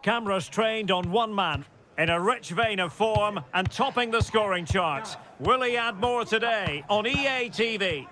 Cameras trained on one man, in a rich vein of form and topping the scoring charts. Will he add more today on EA TV?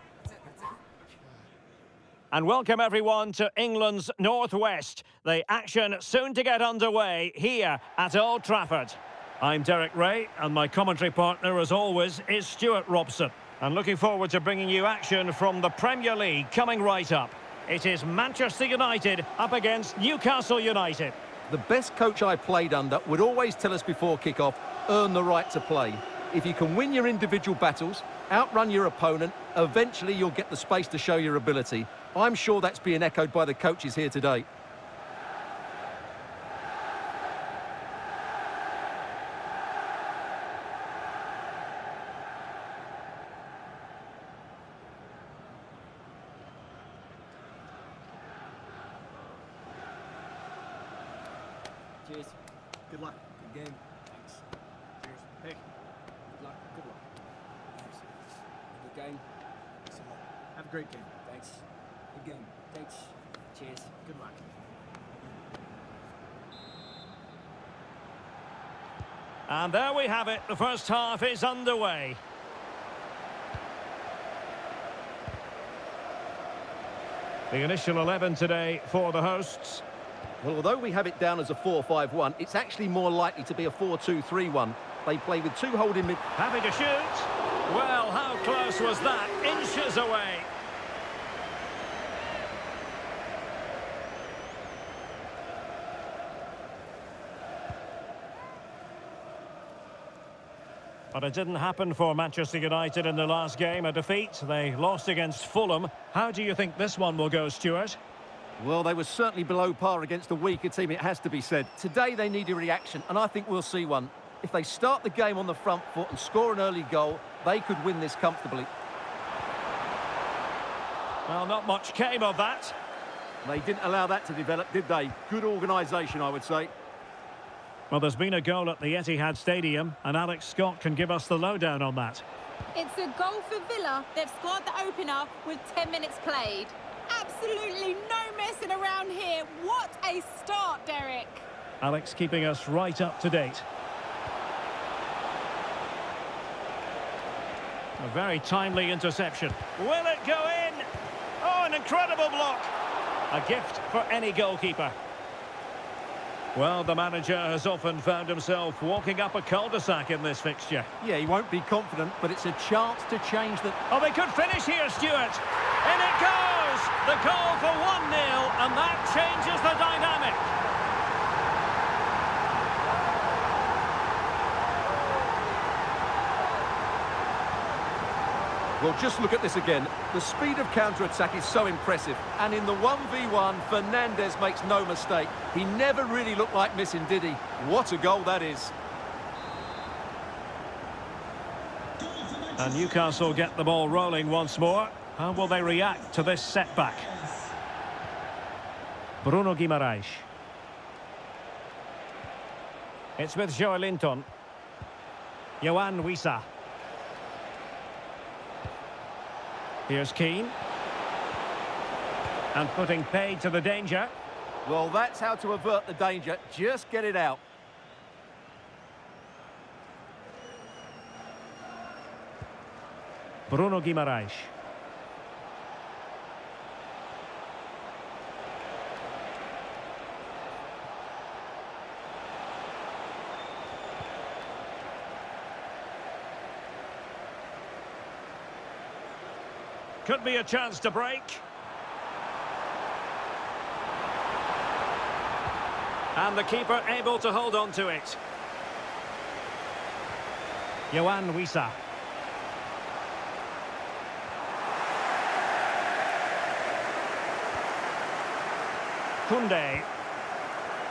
And welcome everyone to England's Northwest. The action soon to get underway here at Old Trafford. I'm Derek Ray, and my commentary partner, as always, is Stuart Robson. And looking forward to bringing you action from the Premier League coming right up. It is Manchester United up against Newcastle United. The best coach I played under would always tell us before kick-off, earn the right to play. If you can win your individual battles, outrun your opponent, eventually you'll get the space to show your ability. I'm sure that's being echoed by the coaches here today. Cheers. Good luck. Good game. Thanks. Cheers. Hey. Good luck. Good luck. Thanks. Good game. Thanks a lot. Have a great game. Thanks. Good game. Thanks. Cheers. Good luck. And there we have it. The first half is underway. The initial 11 today for the hosts. Well, although we have it down as a 4-5-1, it's actually more likely to be a 4-2-3-1. They play with two holding mid... Happy to shoot. Well, how close was that? Inches away. But it didn't happen for Manchester United in the last game, a defeat. They lost against Fulham. How do you think this one will go, Stuart? Well, they were certainly below par against a weaker team, it has to be said. Today they need a reaction, and I think we'll see one. If they start the game on the front foot and score an early goal, they could win this comfortably. Well, not much came of that. They didn't allow that to develop, did they? Good organisation, I would say. Well, there's been a goal at the Etihad Stadium, and Alex Scott can give us the lowdown on that. It's a goal for Villa. They've scored the opener with 10 minutes played. Absolutely no messing around here. What a start, Derek. Alex keeping us right up to date. A very timely interception. Will it go in? Oh, an incredible block. A gift for any goalkeeper. Well, the manager has often found himself walking up a cul-de-sac in this fixture. Yeah, he won't be confident, but it's a chance to change the... Oh, they could finish here, Stuart. In it goes! The goal for 1-0, and that changes the dynamic. Well, just look at this again. The speed of counter-attack is so impressive. And in the 1v1, Fernandes makes no mistake. He never really looked like missing, did he? What a goal that is. And Newcastle get the ball rolling once more. How will they react to this setback? Bruno Guimaraes. It's with Joelinton. Yohan Wissa. Here's Keane. And putting paid to the danger. Well, that's how to avert the danger. Just get it out. Bruno Guimaraes. Could be a chance to break. And the keeper able to hold on to it. Yohan Wissa. Koundé.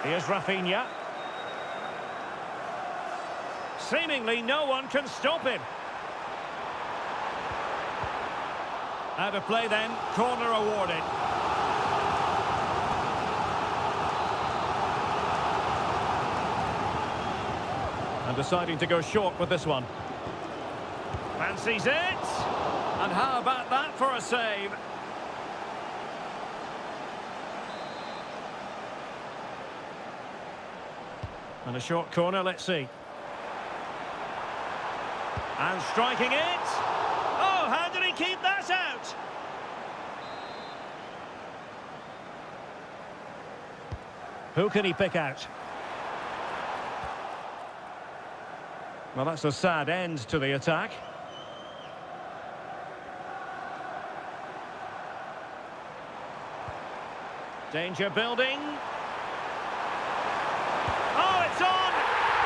Here's Rafinha. Seemingly no one can stop him. Out of play then, corner awarded. And deciding to go short with this one. Fancies it. And how about that for a save? And a short corner, let's see. And striking it. Oh, how did he keep that out? Who can he pick out? Well, that's a sad end to the attack. Danger building. Oh, it's on!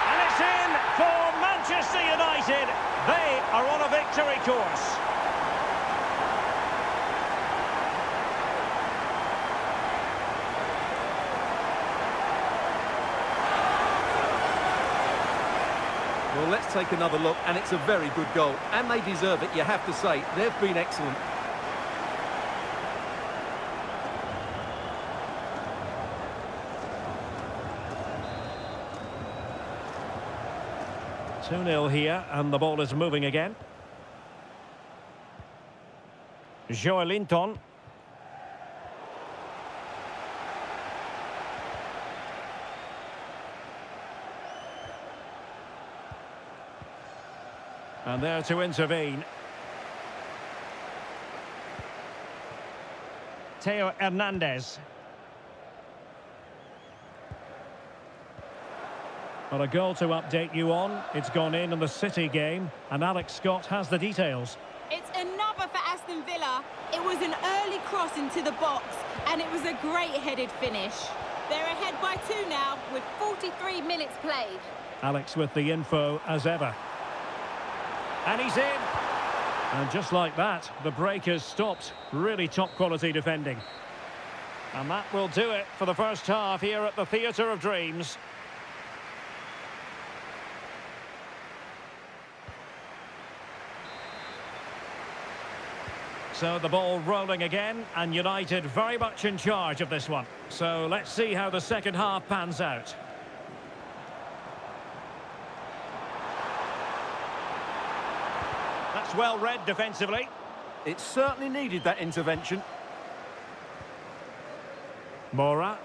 And it's in for Manchester United. They are on a victory course. Well, let's take another look, and it's a very good goal. And they deserve it, you have to say. They've been excellent. Two-nil here, and the ball is moving again. Joelinton. And there to intervene. Theo Hernandez. Well, a goal to update you on. It's gone in the City game, and Alex Scott has the details. It's another for Aston Villa. It was an early cross into the box, and it was a great headed finish. They're ahead by 2 now, with 43 minutes played. Alex with the info as ever. And he's in. And just like that, the break is stopped. Really top quality defending. And that will do it for the first half here at the Theatre of Dreams. So the ball rolling again, and United very much in charge of this one. So let's see how the second half pans out. That's well read defensively. It certainly needed that intervention. Mora.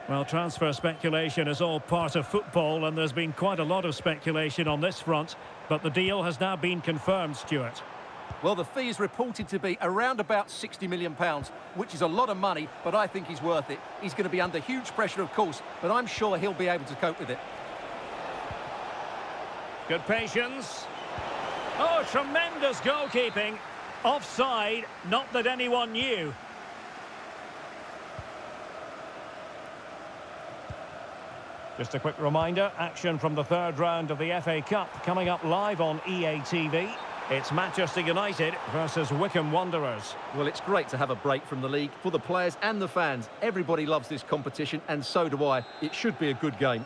Well, transfer speculation is all part of football, and there's been quite a lot of speculation on this front, but the deal has now been confirmed, Stuart. Well, the fee is reported to be around about £60 million, which is a lot of money, but I think he's worth it. He's going to be under huge pressure, of course, but I'm sure he'll be able to cope with it. Good patience. Oh, tremendous goalkeeping. Offside, not that anyone knew. Just a quick reminder, action from the third round of the FA Cup coming up live on EA TV. It's Manchester United versus Wycombe Wanderers. Well, it's great to have a break from the league for the players and the fans. Everybody loves this competition, and so do I. It should be a good game.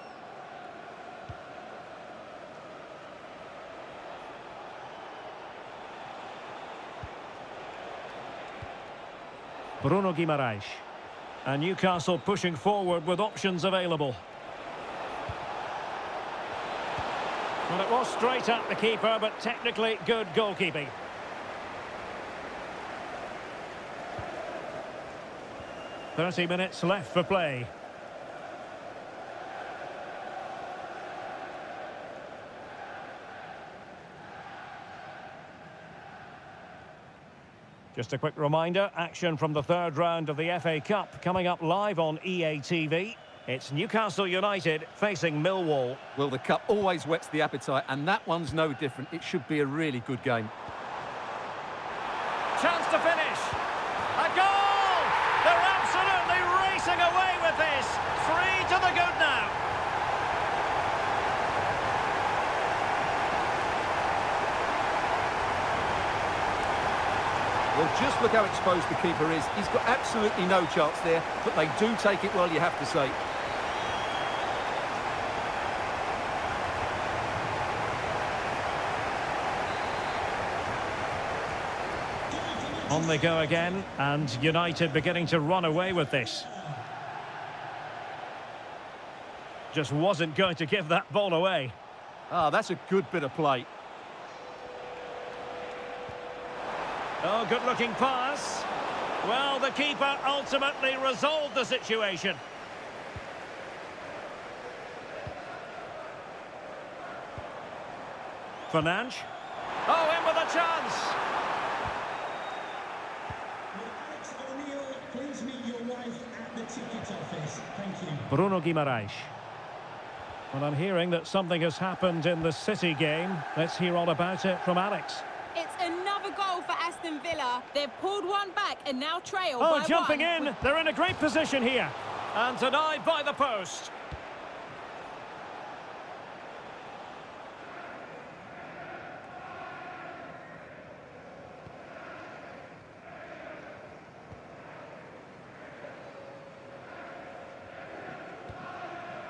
Bruno Guimaraes. And Newcastle pushing forward with options available. Well, it was straight at the keeper, but technically good goalkeeping. "30 minutes left for play. Just a quick reminder, action from the third round of the FA Cup coming up live on EA TV. It's Newcastle United facing Millwall. Well, the cup always whets the appetite, and that one's no different. It should be a really good game. Chance to finish. A goal! They're absolutely racing away with this. 3 to the good now. Well, just look how exposed the keeper is. He's got absolutely no chance there, but they do take it well, you have to say. On they go again, and United beginning to run away with this. Just wasn't going to give that ball away. Ah, that's a good bit of play. Oh, good-looking pass. Well, the keeper ultimately resolved the situation. Fernandes. Oh, in with a chance. Alex O'Neill, please meet your wife at the ticket office. Thank you. Bruno Guimaraes. Well, I'm hearing that something has happened in the City game. Let's hear all about it from Alex. It's another goal for Aston Villa. They've pulled one back and now trail by Oh, one. jumping in. They're in a great position here. And denied by the post.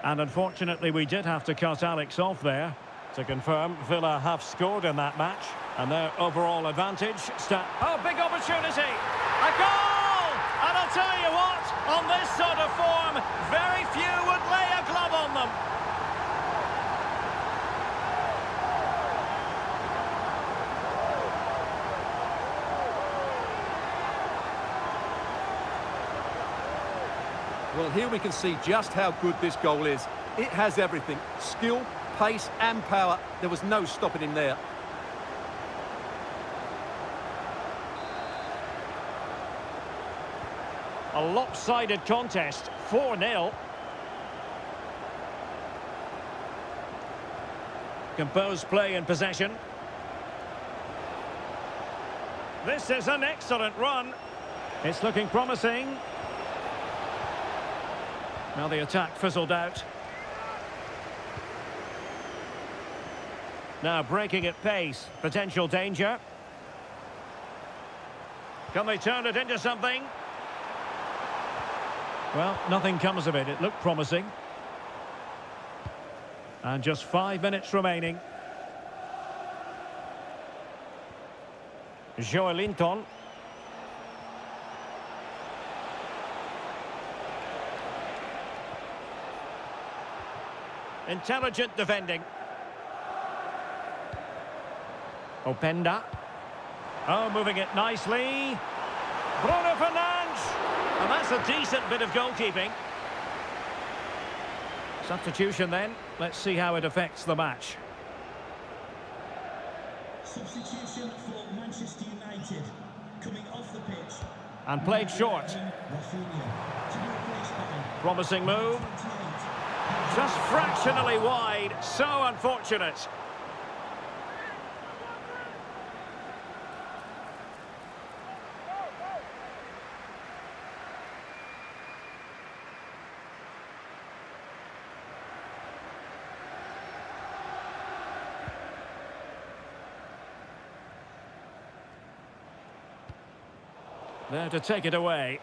And unfortunately, we did have to cut Alex off there. To confirm, Villa have scored in that match. And their overall advantage... Oh, big opportunity! A goal! And I'll tell you what, on this sort of form, very few would lay a glove on them. Well, here we can see just how good this goal is. It has everything. Skill, pace and power. There was no stopping him there. A lopsided contest, 4-0. Composed play in possession. This is an excellent run. It's looking promising. Now the attack fizzled out. Now breaking at pace. Potential danger. Can they turn it into something? Well, nothing comes of it. It looked promising. And just 5 minutes remaining. Joelinton. Intelligent defending. Openda. Oh, moving it nicely. Bruno Fernandes. And that's a decent bit of goalkeeping. Substitution then. Let's see how it affects the match. Substitution for Manchester United. Coming off the pitch. And played short. Promising move. Just fractionally wide. So unfortunate. There to take it away.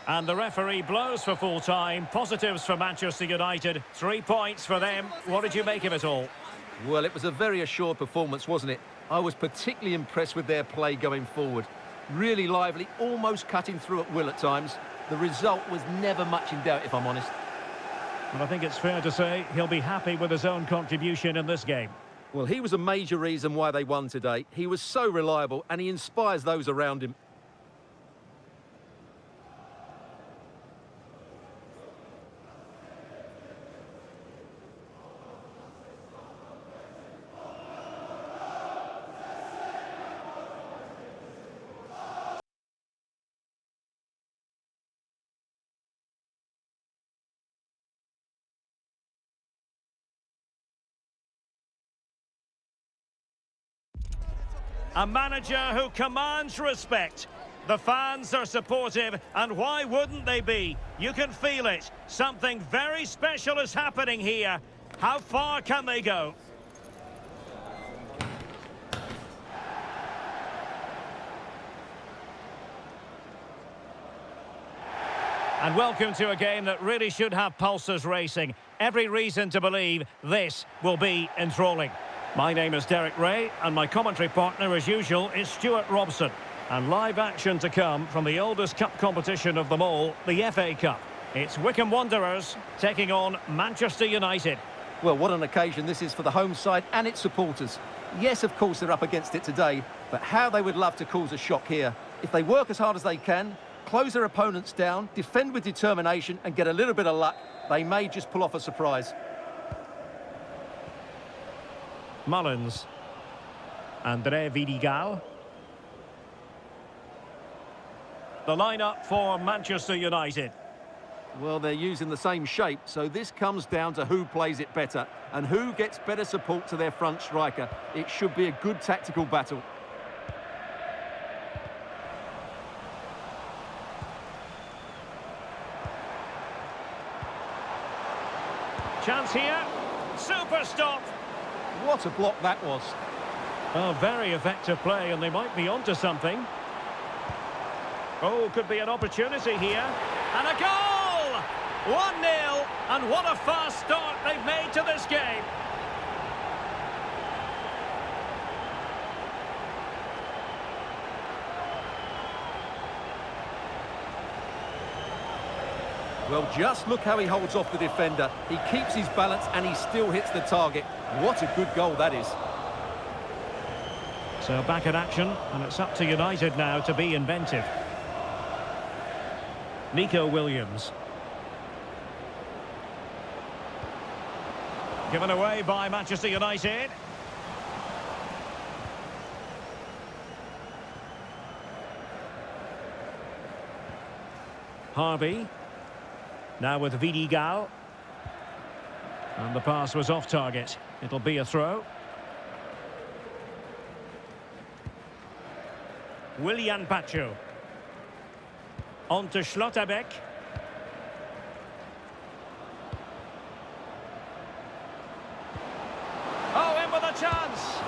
And the referee blows for full time. Positives for Manchester United. 3 points for them. What did you make of it all? Well, it was a very assured performance, wasn't it? I was particularly impressed with their play going forward. Really lively, almost cutting through at will at times. The result was never much in doubt, if I'm honest. Well, I think it's fair to say he'll be happy with his own contribution in this game. Well, he was a major reason why they won today. He was so reliable and he inspires those around him. A manager who commands respect. The fans are supportive, and why wouldn't they be? You can feel it. Something very special is happening here. How far can they go? And welcome to a game that really should have pulses racing. Every reason to believe this will be enthralling. My name is Derek Ray, and my commentary partner, as usual, is Stuart Robson. And live action to come from the oldest cup competition of them all, the FA Cup. It's Wycombe Wanderers taking on Manchester United. Well, what an occasion this is for the home side and its supporters. Yes, of course, they're up against it today, but how they would love to cause a shock here. If they work as hard as they can, close their opponents down, defend with determination and get a little bit of luck, they may just pull off a surprise. Mullins. Andre Vidigal. The lineup for Manchester United. Well, they're using the same shape, so this comes down to who plays it better and who gets better support to their front striker. It should be a good tactical battle. Chance here. Super stop. What a block that was. Oh, very effective play, and they might be onto something. Oh, could be an opportunity here. And a goal! 1-0, and what a fast start they've made to this game. Well, just look how he holds off the defender. He keeps his balance and he still hits the target. What a good goal that is. So back in action, and it's up to United now to be inventive. Nico Williams. Given away by Manchester United. Harvey. Now with Vidigal. And the pass was off target. It'll be a throw. Willian Pacho. On to Schlotterbeck. Oh, in with a chance.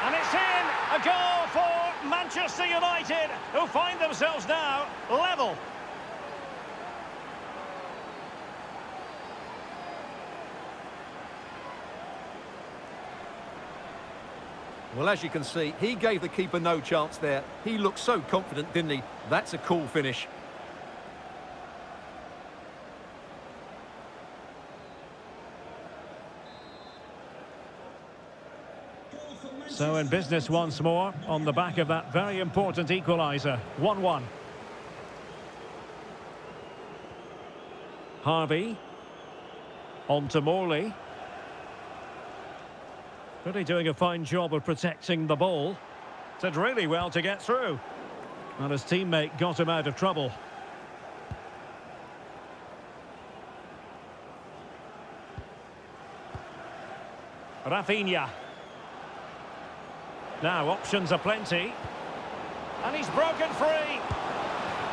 And it's in. A goal for Manchester United, who find themselves now level. Well, as you can see, he gave the keeper no chance there. He looked so confident, didn't he? That's a cool finish. So in business once more, on the back of that very important equaliser. 1-1. Harvey. On to Morley. Really doing a fine job of protecting the ball. Did really well to get through. And his teammate got him out of trouble. Rafinha. Now options are plenty. And he's broken free.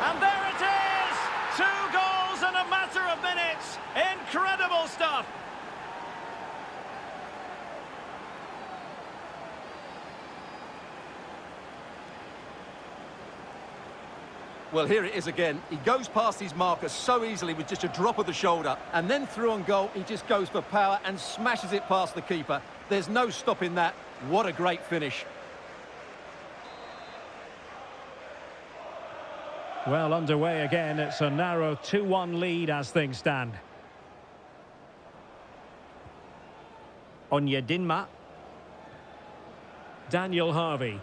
And there it is! 2 goals in a matter of minutes. Incredible stuff. Well, here it is again. He goes past his marker so easily with just a drop of the shoulder. And then through on goal, he just goes for power and smashes it past the keeper. There's no stopping that. What a great finish. Well, underway again. It's a narrow 2-1 lead as things stand. Onyedinma. Daniel Harvey.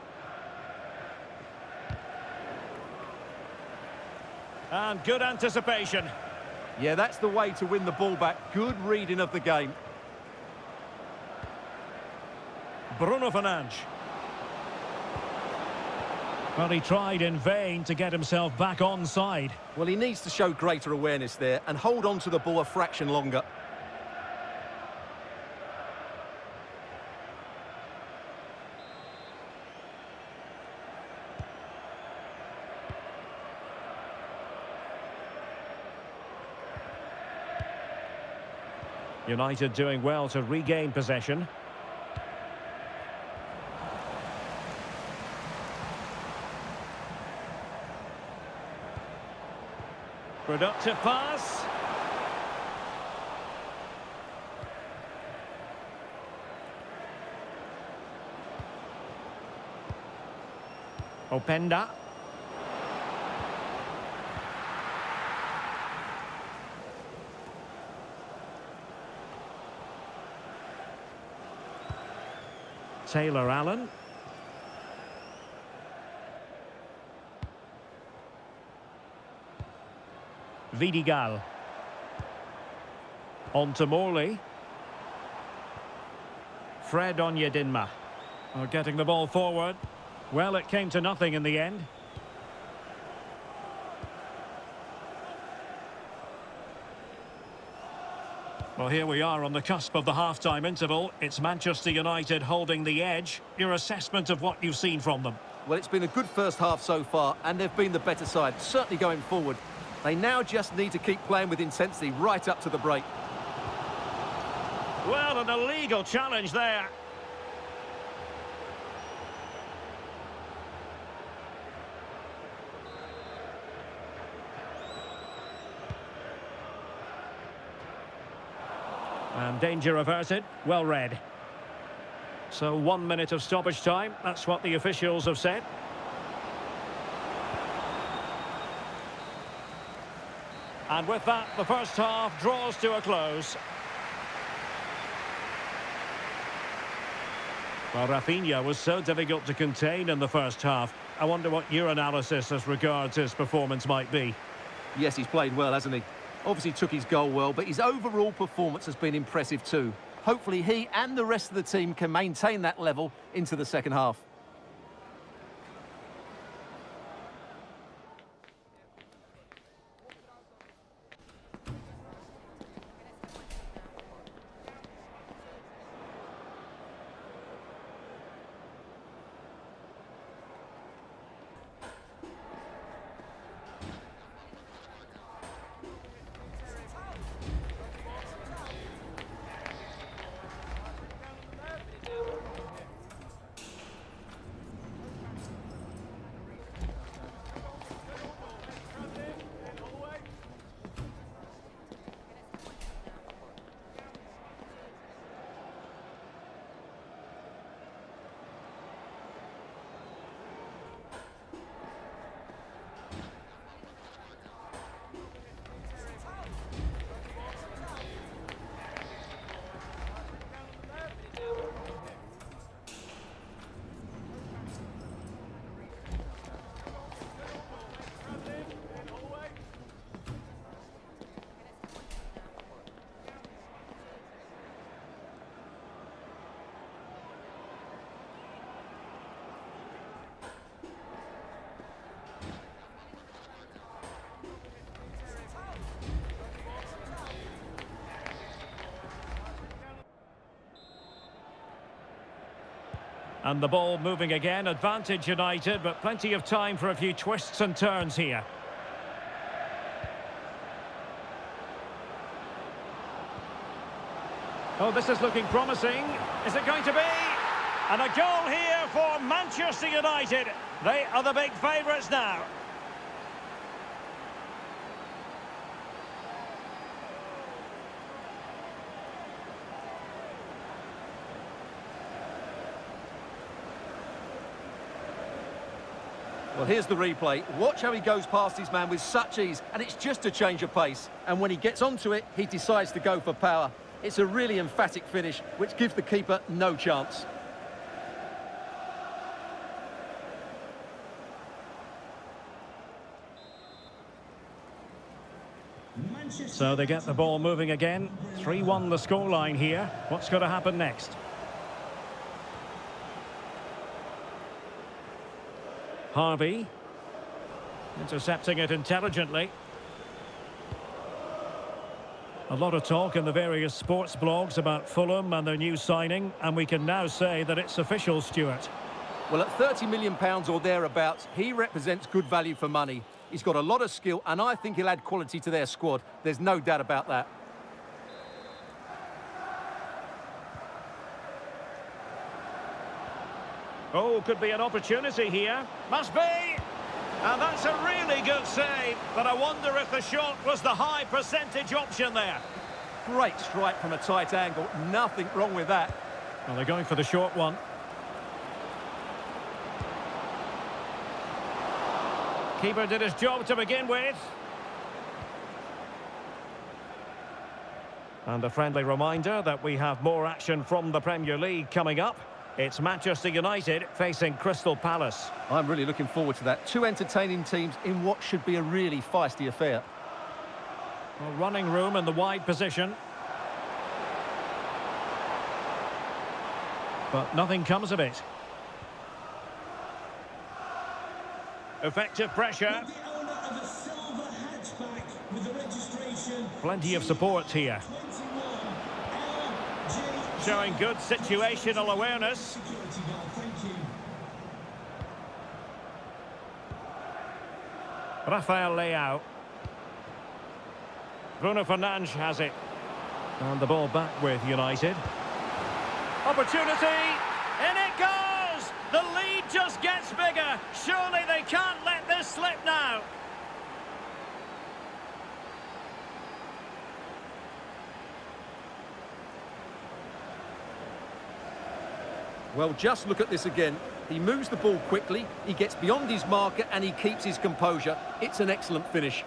And good anticipation. Yeah, that's the way to win the ball back. Good reading of the game. Bruno Fernandes. Well, he tried in vain to get himself back onside. Well, he needs to show greater awareness there and hold on to the ball a fraction longer. United doing well to regain possession. Productive pass. Openda. Taylor Allen. Vidigal. On to Morley. Fred Onyedinma. Getting the ball forward. Well, it came to nothing in the end. Well, here we are on the cusp of the half-time interval. It's Manchester United holding the edge. Your assessment of what you've seen from them? Well, it's been a good first half so far, and they've been the better side, certainly going forward. They now just need to keep playing with intensity right up to the break. Well, an illegal challenge there. And danger averted. Well read. So 1 minute of stoppage time. That's what the officials have said. And with that, the first half draws to a close. Well, Rafinha was so difficult to contain in the first half. I wonder what your analysis as regards his performance might be. Yes, he's played well, hasn't he? Obviously took his goal well, but his overall performance has been impressive too. Hopefully he and the rest of the team can maintain that level into the second half. And the ball moving again, advantage United, but plenty of time for a few twists and turns here. Oh, this is looking promising. Is it going to be? And a goal here for Manchester United. They are the big favourites now. Well, here's the replay. Watch how he goes past his man with such ease, and it's just a change of pace. And when he gets onto it, he decides to go for power. It's a really emphatic finish, which gives the keeper no chance. So they get the ball moving again. 3-1 the scoreline here. What's going to happen next? Harvey. Intercepting it intelligently. A lot of talk in the various sports blogs about Fulham and their new signing, and we can now say that it's official, Stuart. Well, at £30 million or thereabouts, he represents good value for money. He's got a lot of skill, and I think he'll add quality to their squad. There's no doubt about that. Oh, could be an opportunity here. Must be! And that's a really good save, but I wonder if the shot was the high percentage option there. Great strike from a tight angle. Nothing wrong with that. Well, they're going for the short one. Keeper did his job to begin with. And a friendly reminder that we have more action from the Premier League coming up. It's Manchester United facing Crystal Palace. I'm really looking forward to that. Two entertaining teams in what should be a really feisty affair. Well, running room in the wide position. But nothing comes of it. Effective pressure. The owner of a silver hatchback with the registration. Plenty of support here. 21 LJ. Showing good situational awareness. Security guard, thank you. Rafael Leao. Bruno Fernandes has it. And the ball back with United. Opportunity! In it goes! The lead just gets bigger. Surely they can't let this slip now. Well, just look at this again. He moves the ball quickly, he gets beyond his marker and he keeps his composure. It's an excellent finish.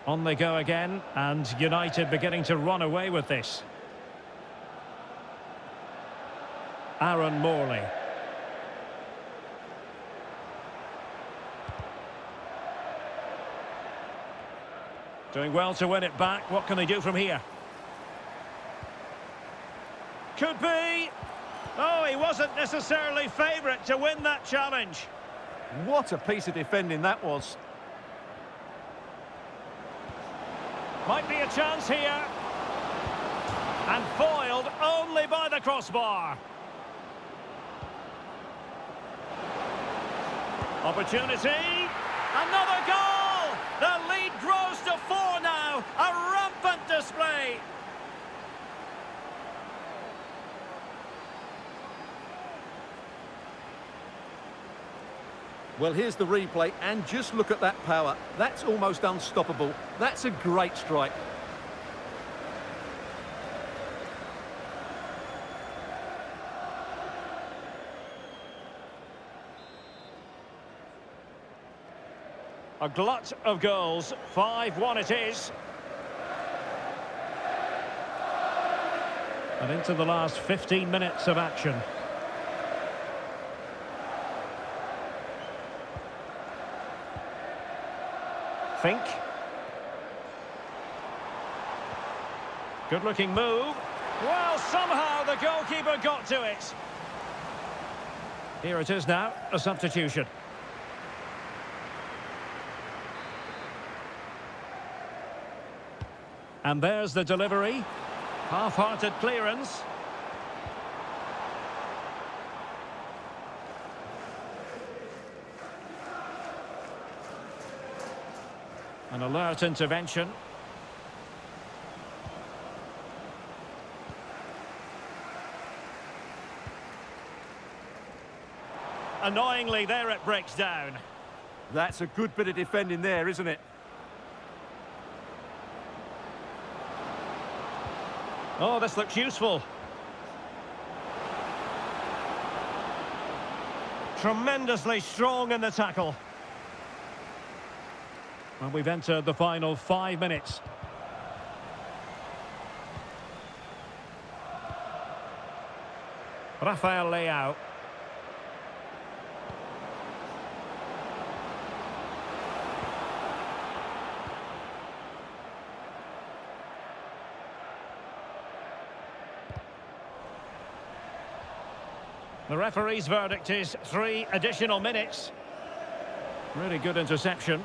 On they go again, and United beginning to run away with this. Aaron Morley. Doing well to win it back. What can they do from here? Could be. Oh, he wasn't necessarily favourite to win that challenge. What a piece of defending that was. Might be a chance here. And foiled only by the crossbar. Opportunity. Another goal! The lead grows to 4 now. A rampant display. Well, here's the replay, and just look at that power. That's almost unstoppable. That's a great strike. A glut of goals. 5-1 it is. And into the last 15 minutes of action. Fink. Good-looking move. Well, somehow the goalkeeper got to it. Here it is now, a substitution. And there's the delivery. Half-hearted clearance. An alert intervention. Annoyingly, there it breaks down. That's a good bit of defending there, isn't it? Oh, this looks useful. Tremendously strong in the tackle. And we've entered the final 5 minutes. Rafael Leao. The referee's verdict is 3 additional minutes. Really good interception.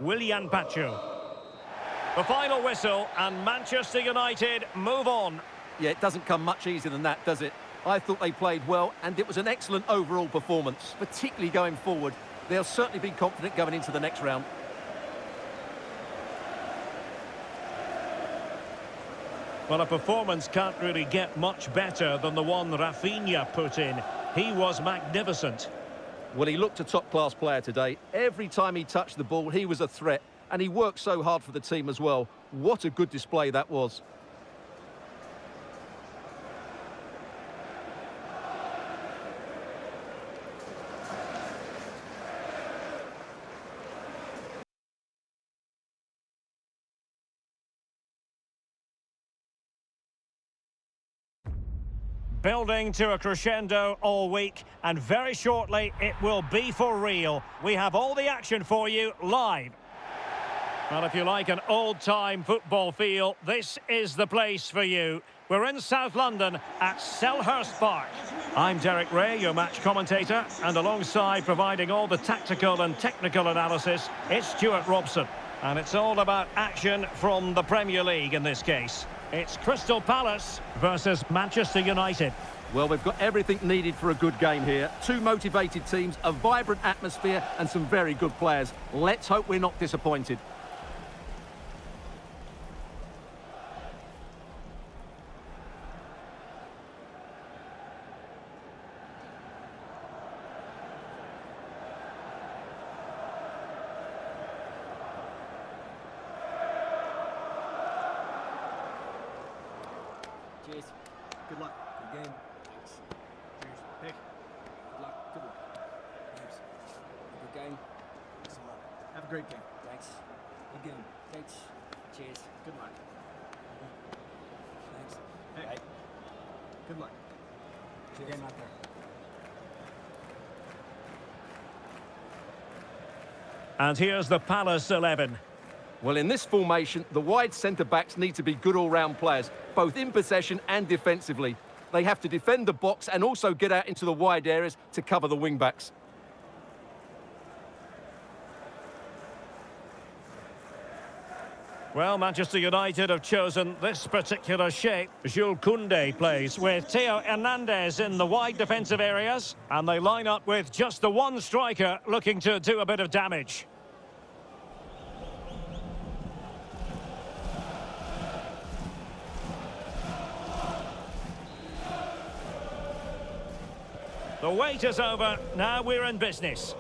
Willian Pacho. The final whistle, and Manchester United move on. Yeah, it doesn't come much easier than that, does it? I thought they played well, and it was an excellent overall performance, particularly going forward. They'll certainly be confident going into the next round. Well, a performance can't really get much better than the one Rafinha put in. He was magnificent. Well, he looked a top-class player today. Every time he touched the ball, he was a threat. And he worked so hard for the team as well. What a good display that was. building to a crescendo all week, and very shortly it will be for real. We have all the action for you live. Well, if you like an old-time football feel, this is the place for you. We're in South London at Selhurst Park. I'm Derek Ray, your match commentator, and alongside providing all the tactical and technical analysis, it's Stuart Robson. And it's all about action from the Premier League in this case. It's Crystal Palace versus Manchester United. Well, we've got everything needed for a good game here. Two motivated teams, a vibrant atmosphere, and some very good players. Let's hope we're not disappointed. Cheers. Good luck. Good game. Thanks. Cheers. Pick. Good luck. Good luck. Thanks. Good game. Thanks a lot. Have a great game. Thanks. Good game. Thanks. Cheers. Good luck. Thanks. Pick. Right. Good luck. Good game out there. And here's the Palace 11. Well, in this formation, the wide centre-backs need to be good all-round players, both in possession and defensively. They have to defend the box and also get out into the wide areas to cover the wing-backs. Well, Manchester United have chosen this particular shape. Jules Koundé plays with Theo Hernandez in the wide defensive areas, and they line up with just the one striker looking to do a bit of damage. The wait is over, now we're in business.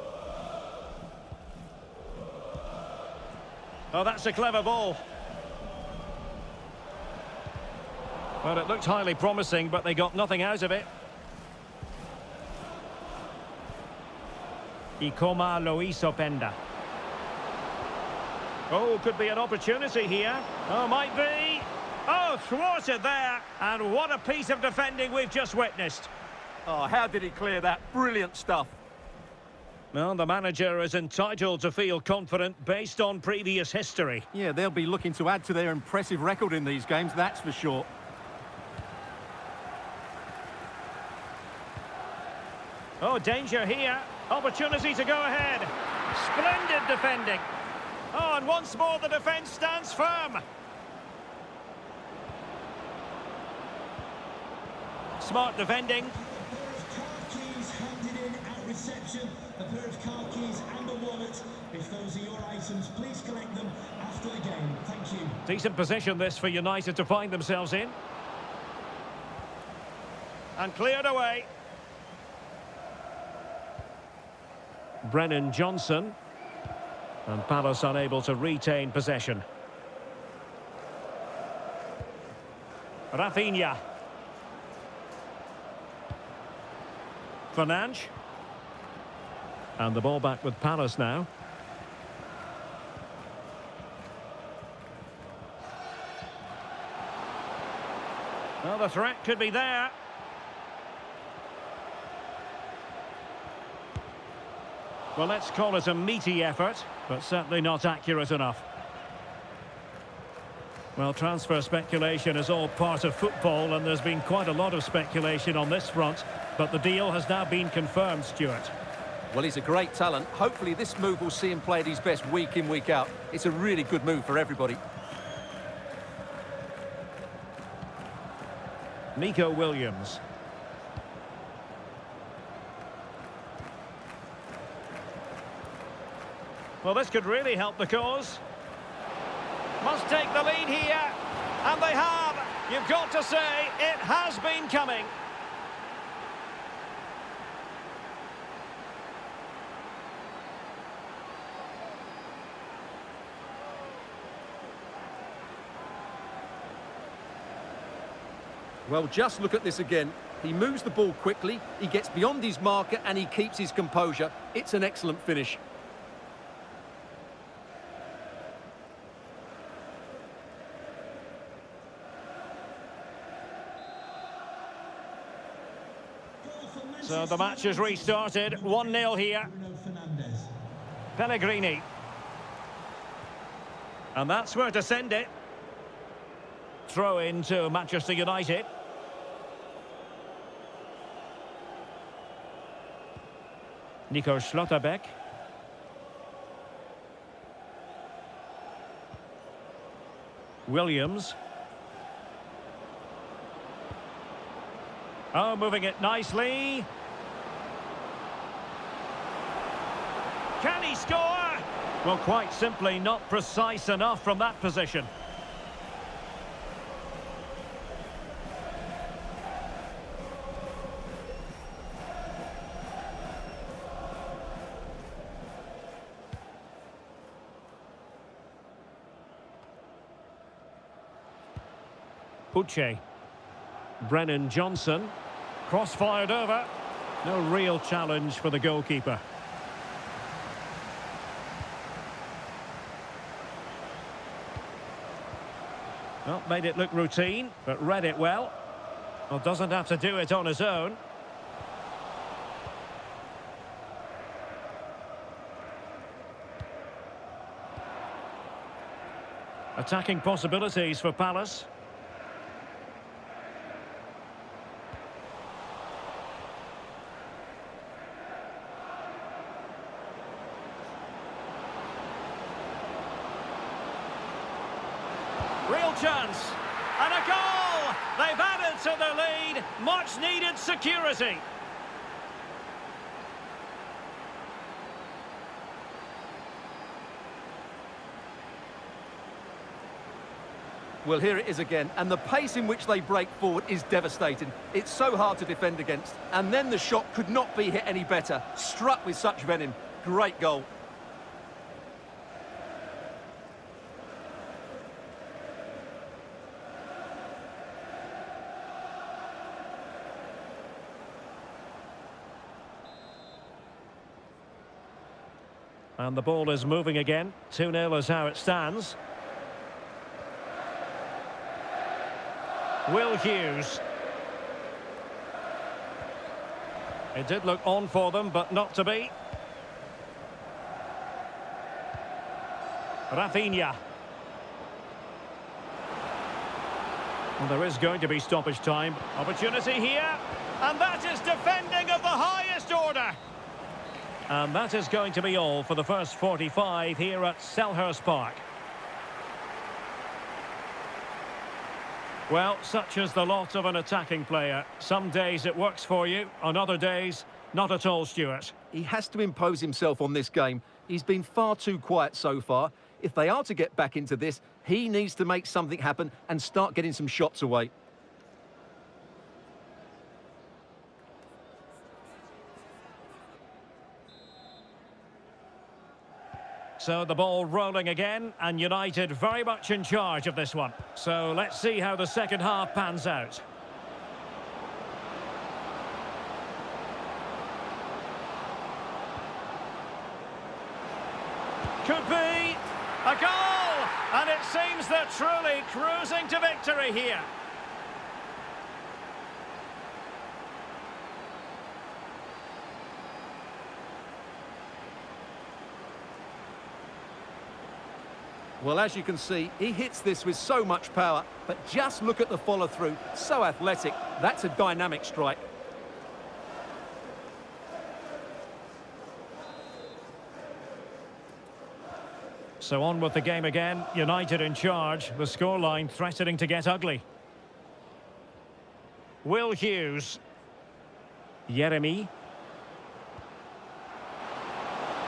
Oh, that's a clever ball. Well, it looked highly promising, but they got nothing out of it. Ikoma Lois Openda. Oh, could be an opportunity here. Oh, might be. Oh, thwarted there. And what a piece of defending we've just witnessed. Oh, how did he clear that? Brilliant stuff. Well, the manager is entitled to feel confident based on previous history. Yeah, they'll be looking to add to their impressive record in these games, that's for sure. Oh, danger here. Opportunity to go ahead. Splendid defending. Oh, and once more the defence stands firm. Smart defending. Reception, a pair of car keys and a wallet. If those are your items, please collect them after the game. Thank you. Decent position this for United to find themselves in. And cleared away. Brennan Johnson. And Palace unable to retain possession. Rafinha. Fernandes. And the ball back with Palace now. Well, the threat could be there. Well, let's call it a meaty effort, but certainly not accurate enough. Well, transfer speculation is all part of football, and there's been quite a lot of speculation on this front, but the deal has now been confirmed, Stuart. Well, he's a great talent. Hopefully this move will see him play at his best week in, week out. It's a really good move for everybody. Nico Williams. Well, this could really help the cause. Must take the lead here. And they have. You've got to say, it has been coming. Well, just look at this again. He moves the ball quickly, he gets beyond his marker and he keeps his composure. It's an excellent finish. So the match has restarted. 1-0 here. Bruno Fernandes. Pellegrini. And that's where to send it. Throw in to Manchester United. Nico Schlotterbeck. Williams. Oh, moving it nicely. Can he score? Well, quite simply not precise enough from that position. Uche. Brennan Johnson. Cross-fired over. No real challenge for the goalkeeper. Well, made it look routine, but read it well. Well, doesn't have to do it on his own. Attacking possibilities for Palace. Real chance. And a goal! They've added to the lead. Much needed security. Well, here it is again, and the pace in which they break forward is devastating. It's so hard to defend against. And then the shot could not be hit any better. Struck with such venom. Great goal. And the ball is moving again. 2-0 is how it stands. Will Hughes. It did look on for them, but not to be. Rafinha. Well, there is going to be stoppage time. Opportunity here. And that is defending of the highest order. And that is going to be all for the first 45 here at Selhurst Park. Well, such is the lot of an attacking player. Some days it works for you, on other days, not at all, Stuart. He has to impose himself on this game. He's been far too quiet so far. If they are to get back into this, he needs to make something happen and start getting some shots away. So the ball rolling again, and United very much in charge of this one. So let's see how the second half pans out. Could be a goal! And it seems they're truly cruising to victory here. Well, as you can see, he hits this with so much power, but just look at the follow-through. So athletic. That's a dynamic strike. So on with the game again. United in charge. The scoreline threatening to get ugly. Will Hughes. Yeremy.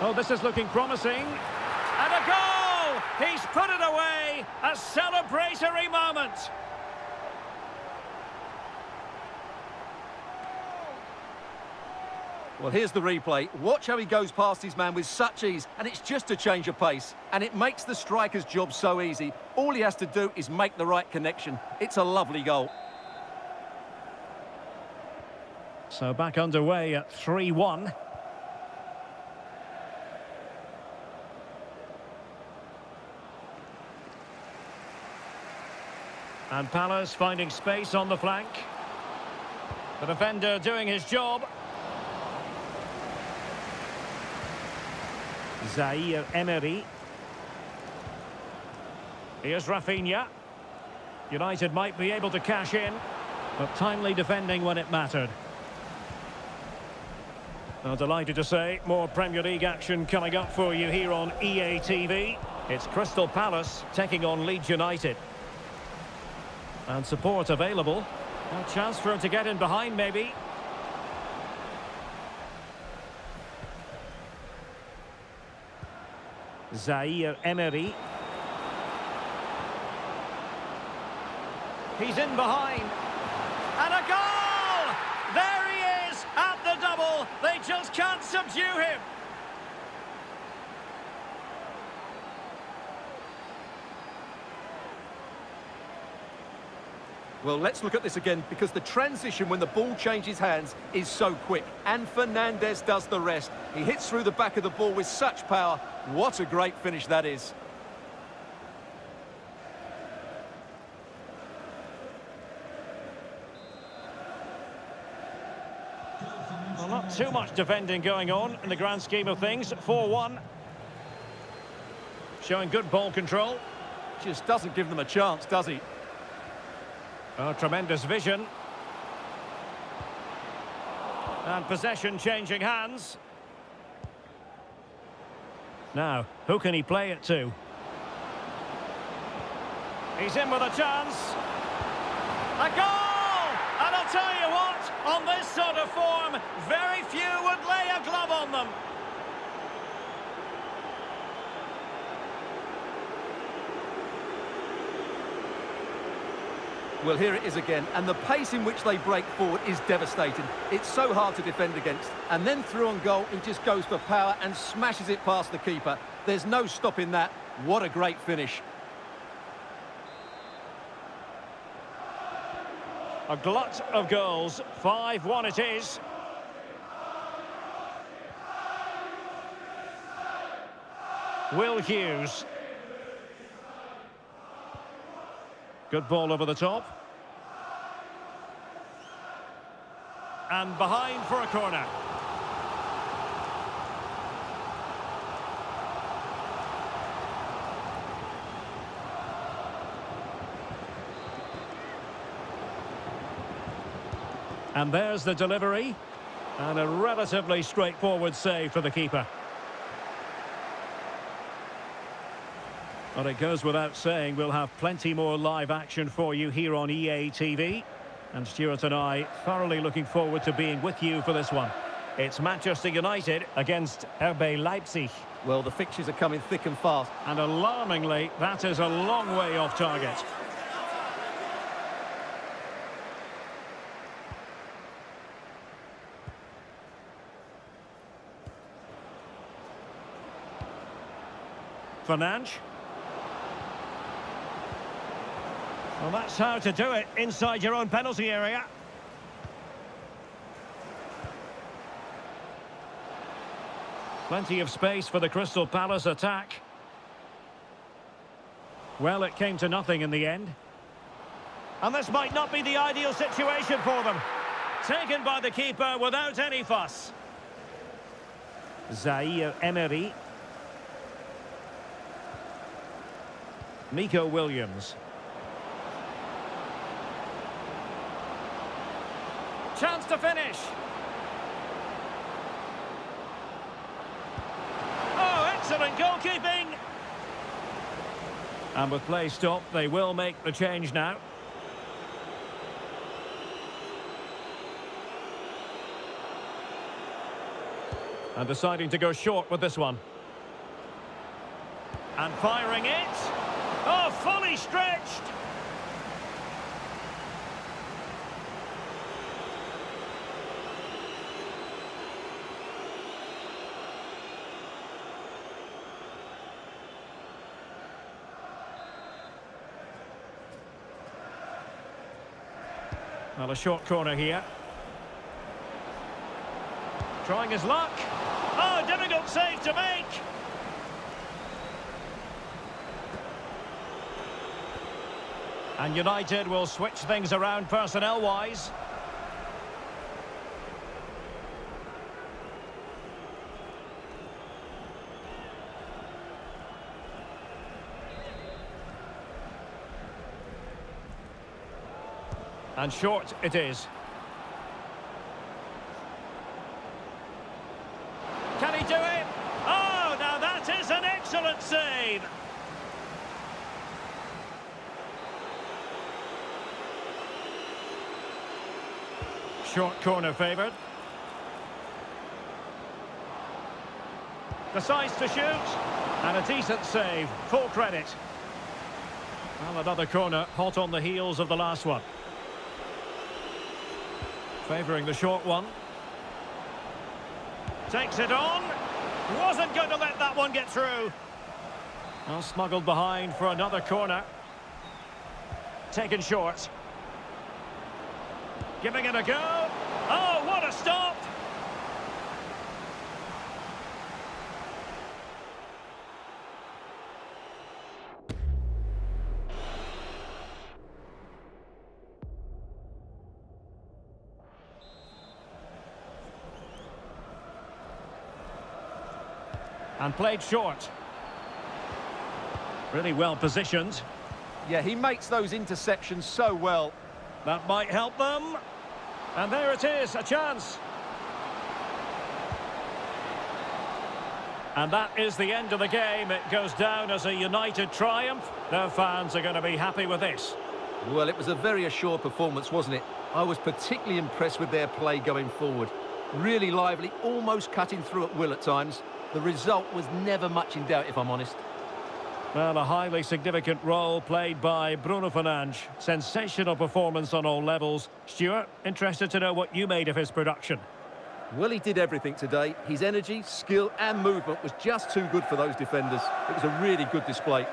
Oh, this is looking promising. And a goal! He's put it away. A celebratory moment. Well, here's the replay. Watch how he goes past his man with such ease, and it's just a change of pace. And it makes the striker's job so easy. All he has to do is make the right connection. It's a lovely goal. So back underway at 3-1. And Palace finding space on the flank. The defender doing his job. Zaire Emery. Here's Rafinha. United might be able to cash in, but timely defending when it mattered. Well, delighted to say, more Premier League action coming up for you here on EA TV. It's Crystal Palace taking on Leeds United. And support available. A chance for him to get in behind, maybe. Zaire Emery. He's in behind. And a goal! There he is at the double. They just can't subdue him. Well, let's look at this again, because the transition when the ball changes hands is so quick. And Fernandez does the rest. He hits through the back of the ball with such power. What a great finish that is. Well, not too much defending going on in the grand scheme of things. 4-1. Showing good ball control. Just doesn't give them a chance, does he? Oh, tremendous vision. And possession changing hands. Now, who can he play it to? He's in with a chance. A goal! And I'll tell you what, on this sort of form, very few would lay a glove on them. Well, here it is again, and the pace in which they break forward is devastating. It's so hard to defend against. And then through on goal, he just goes for power and smashes it past the keeper. There's no stopping that. What a great finish. A glut of goals. 5-1 it is. Will Hughes. Good ball over the top. And behind for a corner. And there's the delivery. And a relatively straightforward save for the keeper. Well, it goes without saying, we'll have plenty more live action for you here on EA TV. And Stuart and I thoroughly looking forward to being with you for this one. It's Manchester United against RB Leipzig. Well, the fixtures are coming thick and fast. And alarmingly, that is a long way off target. Fernandes. Well, that's how to do it inside your own penalty area. Plenty of space for the Crystal Palace attack. Well, it came to nothing in the end. And this might not be the ideal situation for them. Taken by the keeper without any fuss. Zaire Emery. Nico Williams. Chance to finish. Oh, excellent goalkeeping. And with play stopped, they will make the change now. And deciding to go short with this one. And firing it. Oh, fully stretched. Well, a short corner here. Trying his luck. Oh, difficult save to make. And United will switch things around personnel-wise. And short it is. Can he do it? Oh, now that is an excellent save. Short corner favoured. Decides to shoot. And a decent save. Full credit. Well, another corner, hot on the heels of the last one. Favouring the short one. Takes it on. Wasn't going to let that one get through. Well, smuggled behind for another corner. Taken short. Giving it a go. Oh, what a stop! And played short. Really well positioned. Yeah, he makes those interceptions so well. That might help them. And there it is, a chance. And that is the end of the game. It goes down as a United triumph. Their fans are going to be happy with this. Well, it was a very assured performance, wasn't it? I was particularly impressed with their play going forward. Really lively, almost cutting through at will at times. The result was never much in doubt, if I'm honest. Well, a highly significant role played by Bruno Fernandes. Sensational performance on all levels. Stuart, interested to know what you made of his production. Well, he did everything today. His energy, skill and movement was just too good for those defenders. It was a really good display.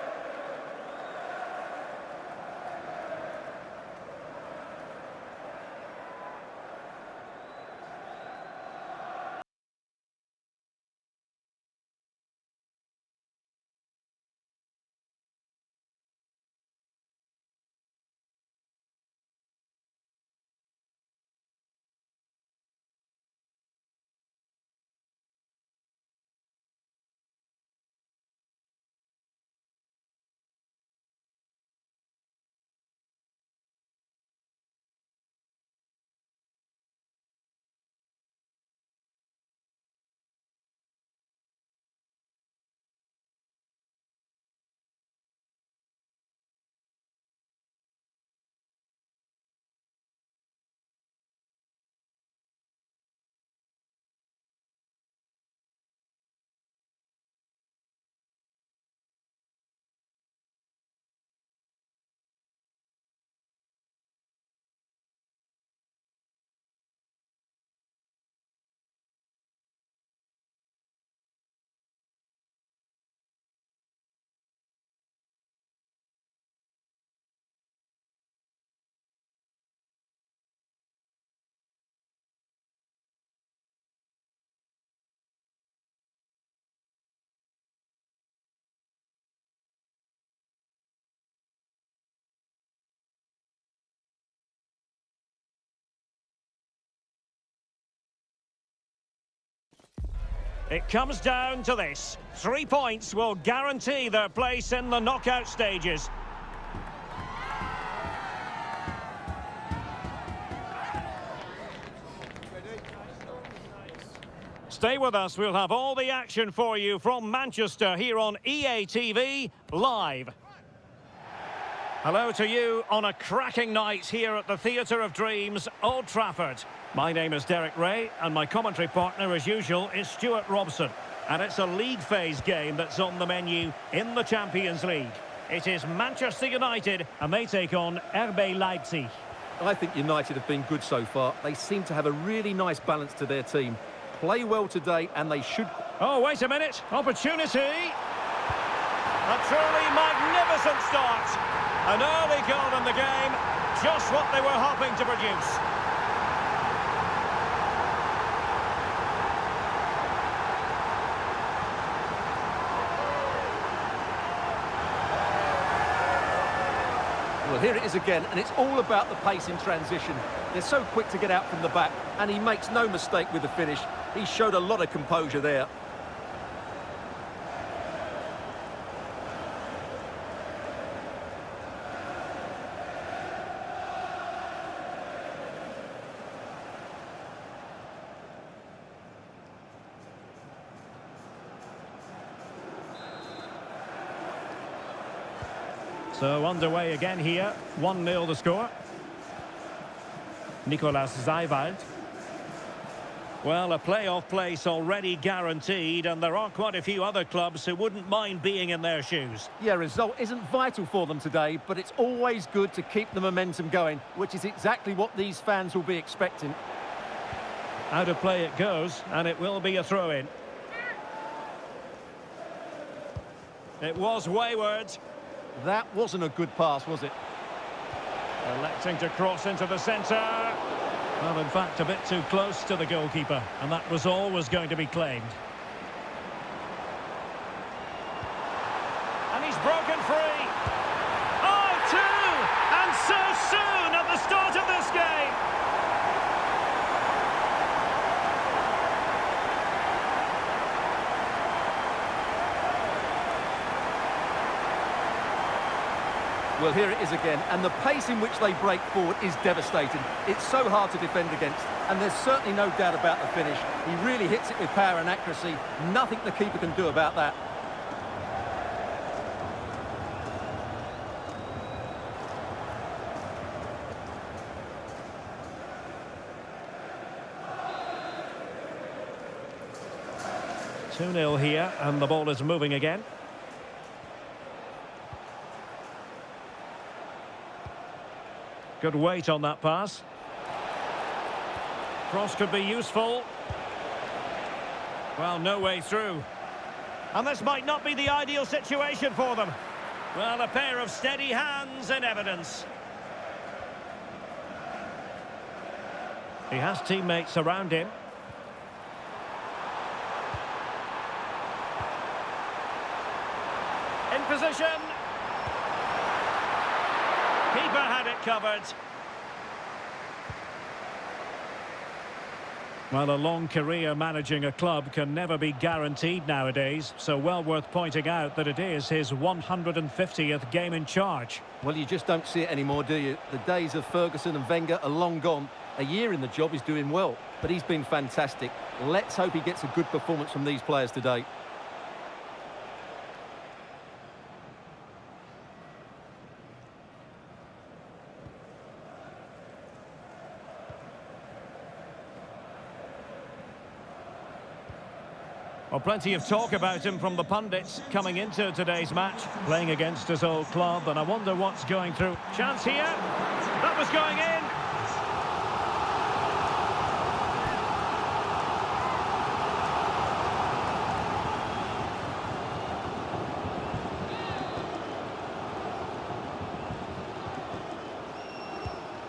It comes down to this. 3 points will guarantee their place in the knockout stages. Stay with us, we'll have all the action for you from Manchester here on EA TV Live. Hello to you on a cracking night here at the Theatre of Dreams, Old Trafford. My name is Derek Ray, and my commentary partner, as usual, is Stuart Robson. And it's a league phase game that's on the menu in the Champions League. It is Manchester United, and they take on RB Leipzig. I think United have been good so far. They seem to have a really nice balance to their team. Play well today, and they should... Oh, wait a minute. Opportunity. A truly magnificent start. An early goal in the game. Just what they were hoping to produce. Well, here it is again, and it's all about the pace in transition. They're so quick to get out from the back, and he makes no mistake with the finish. He showed a lot of composure there. So underway again here. 1-0 the score. Nicolas Zeiwald. Well, a playoff place already guaranteed, and there are quite a few other clubs who wouldn't mind being in their shoes. Yeah, result isn't vital for them today, but it's always good to keep the momentum going, which is exactly what these fans will be expecting. Out of play it goes, and it will be a throw-in. It was wayward. That wasn't a good pass, was it? Electing to cross into the centre. Well, in fact, a bit too close to the goalkeeper, and that was always going to be claimed. And he's broken free. Oh, two! And so soon at the start of this game. Well, here it is again, and the pace in which they break forward is devastating. It's so hard to defend against, and there's certainly no doubt about the finish. He really hits it with power and accuracy. Nothing the keeper can do about that. Two-nil here, and the ball is moving again. Good weight on that pass. Cross could be useful. Well, no way through. And this might not be the ideal situation for them. Well, a pair of steady hands in evidence. He has teammates around him. In position. Keeper had it covered. Well, a long career managing a club can never be guaranteed nowadays, so well worth pointing out that it is his 150th game in charge. Well, you just don't see it anymore, do you? The days of Ferguson and Wenger are long gone. A year in the job is doing well, but he's been fantastic. Let's hope he gets a good performance from these players today. Well, plenty of talk about him from the pundits coming into today's match, playing against his old club, and I wonder what's going through. Chance here. That was going in.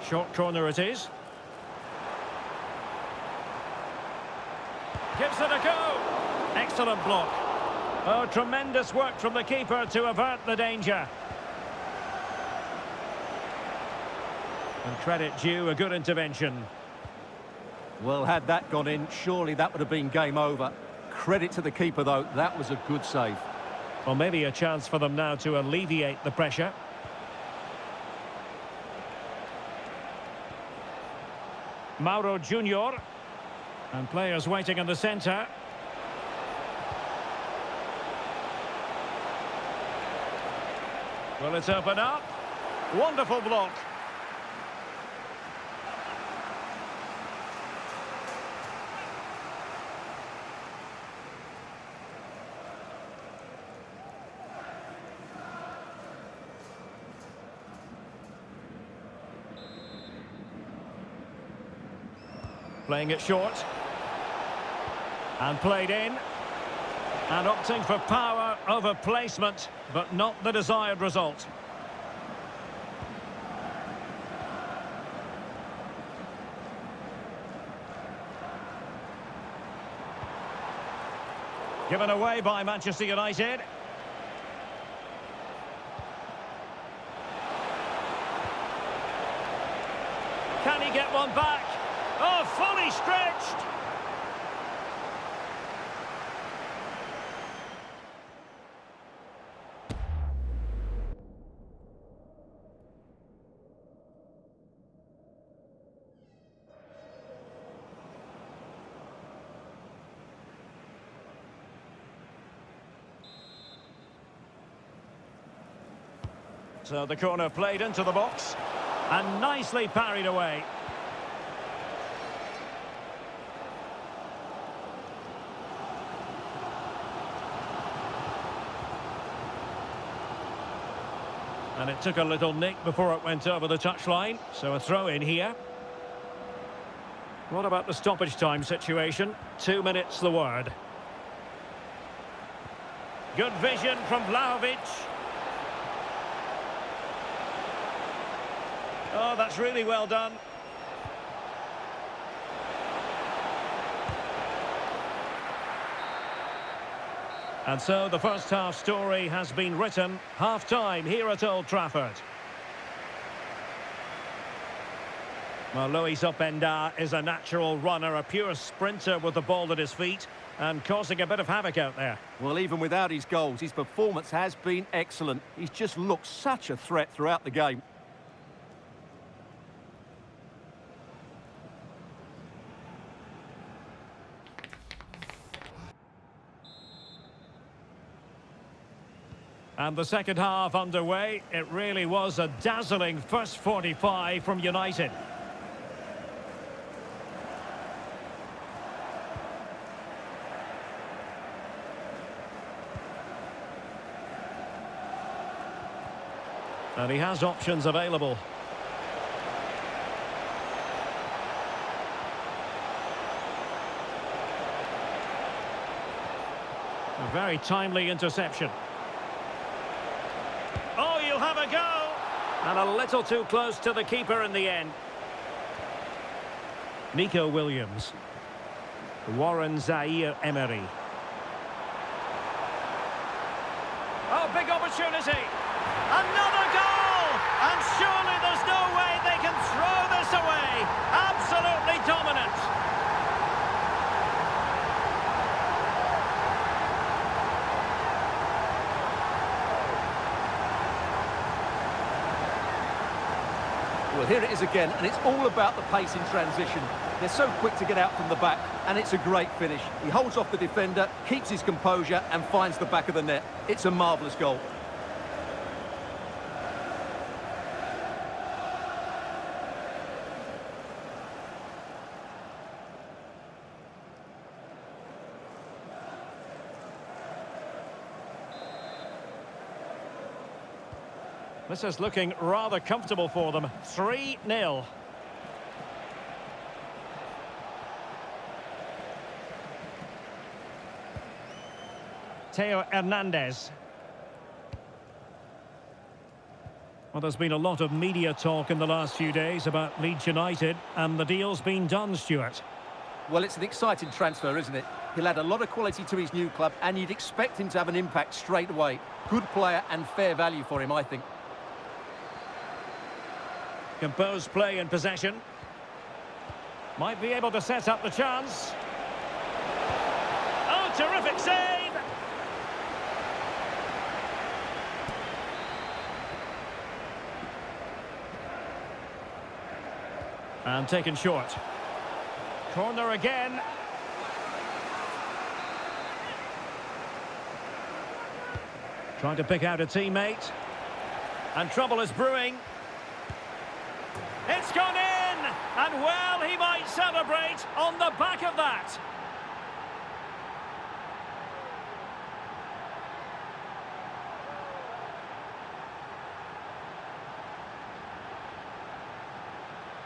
Short corner it is. Gives it a go. Excellent block. Oh, tremendous work from the keeper to avert the danger. And credit due, a good intervention. Well, had that gone in, surely that would have been game over. Credit to the keeper, though. That was a good save. Well, maybe a chance for them now to alleviate the pressure. Mauro Junior. And players waiting in the centre. Will it open up? Wonderful block. Playing it short. And played in. And opting for power over placement, but not the desired result. Given away by Manchester United. Can he get one back? Oh, fully stretched. So the corner played into the box and nicely parried away. And it took a little nick before it went over the touchline, so a throw in here. What about the stoppage time situation? 2 minutes the word. Good vision from Vlahovic. Oh, that's really well done. And so the first half story has been written. Half-time here at Old Trafford. Well, Luis Openda is a natural runner, a pure sprinter with the ball at his feet and causing a bit of havoc out there. Well, even without his goals, his performance has been excellent. He's just looked such a threat throughout the game. And the second half underway. It really was a dazzling first 45 from United. And he has options available. A very timely interception. Oh, you'll have a go! And a little too close to the keeper in the end. Nico Williams. Warren Zaire-Emery. Oh, big opportunity! Another goal! And surely there's no way they can throw this away! Absolutely dominant! Well, here it is again, and it's all about the pace in transition. They're so quick to get out from the back, and it's a great finish. He holds off the defender, keeps his composure, and finds the back of the net. It's a marvellous goal. This is looking rather comfortable for them. 3-0. Theo Hernandez. Well, there's been a lot of media talk in the last few days about Leeds United, and the deal's been done, Stuart. Well, it's an exciting transfer, isn't it? He'll add a lot of quality to his new club, and you'd expect him to have an impact straight away. Good player and fair value for him, I think. Composed play in possession. Might be able to set up the chance. Oh, terrific save! And taken short. Corner again. Trying to pick out a teammate. And trouble is brewing. It's gone in! And well, he might celebrate on the back of that.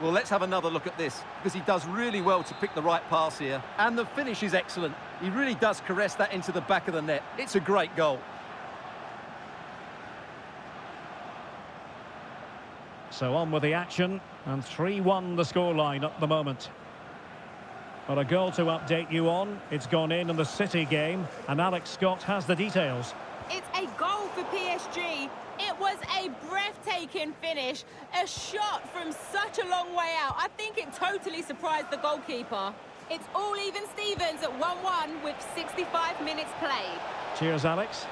Well, let's have another look at this, because he does really well to pick the right pass here. And the finish is excellent. He really does caress that into the back of the net. It's a great goal. So on with the action, and 3-1 the scoreline at the moment. But a goal to update you on. It's gone in the City game, and Alex Scott has the details. It's a goal for PSG. It was a breathtaking finish. A shot from such a long way out. I think it totally surprised the goalkeeper. It's all even Stevens at 1-1 with 65 minutes played. Cheers, Alex.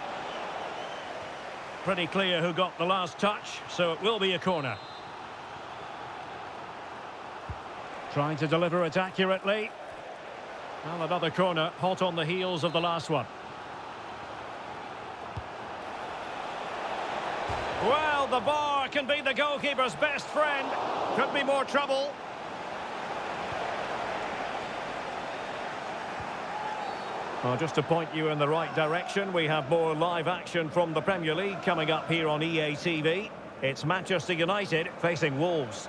Pretty clear who got the last touch, so it will be a corner. Trying to deliver it accurately. Well, another corner, hot on the heels of the last one. Well, the bar can be the goalkeeper's best friend. Could be more trouble. Well, just to point you in the right direction, we have more live action from the Premier League coming up here on EA TV. It's Manchester United facing Wolves.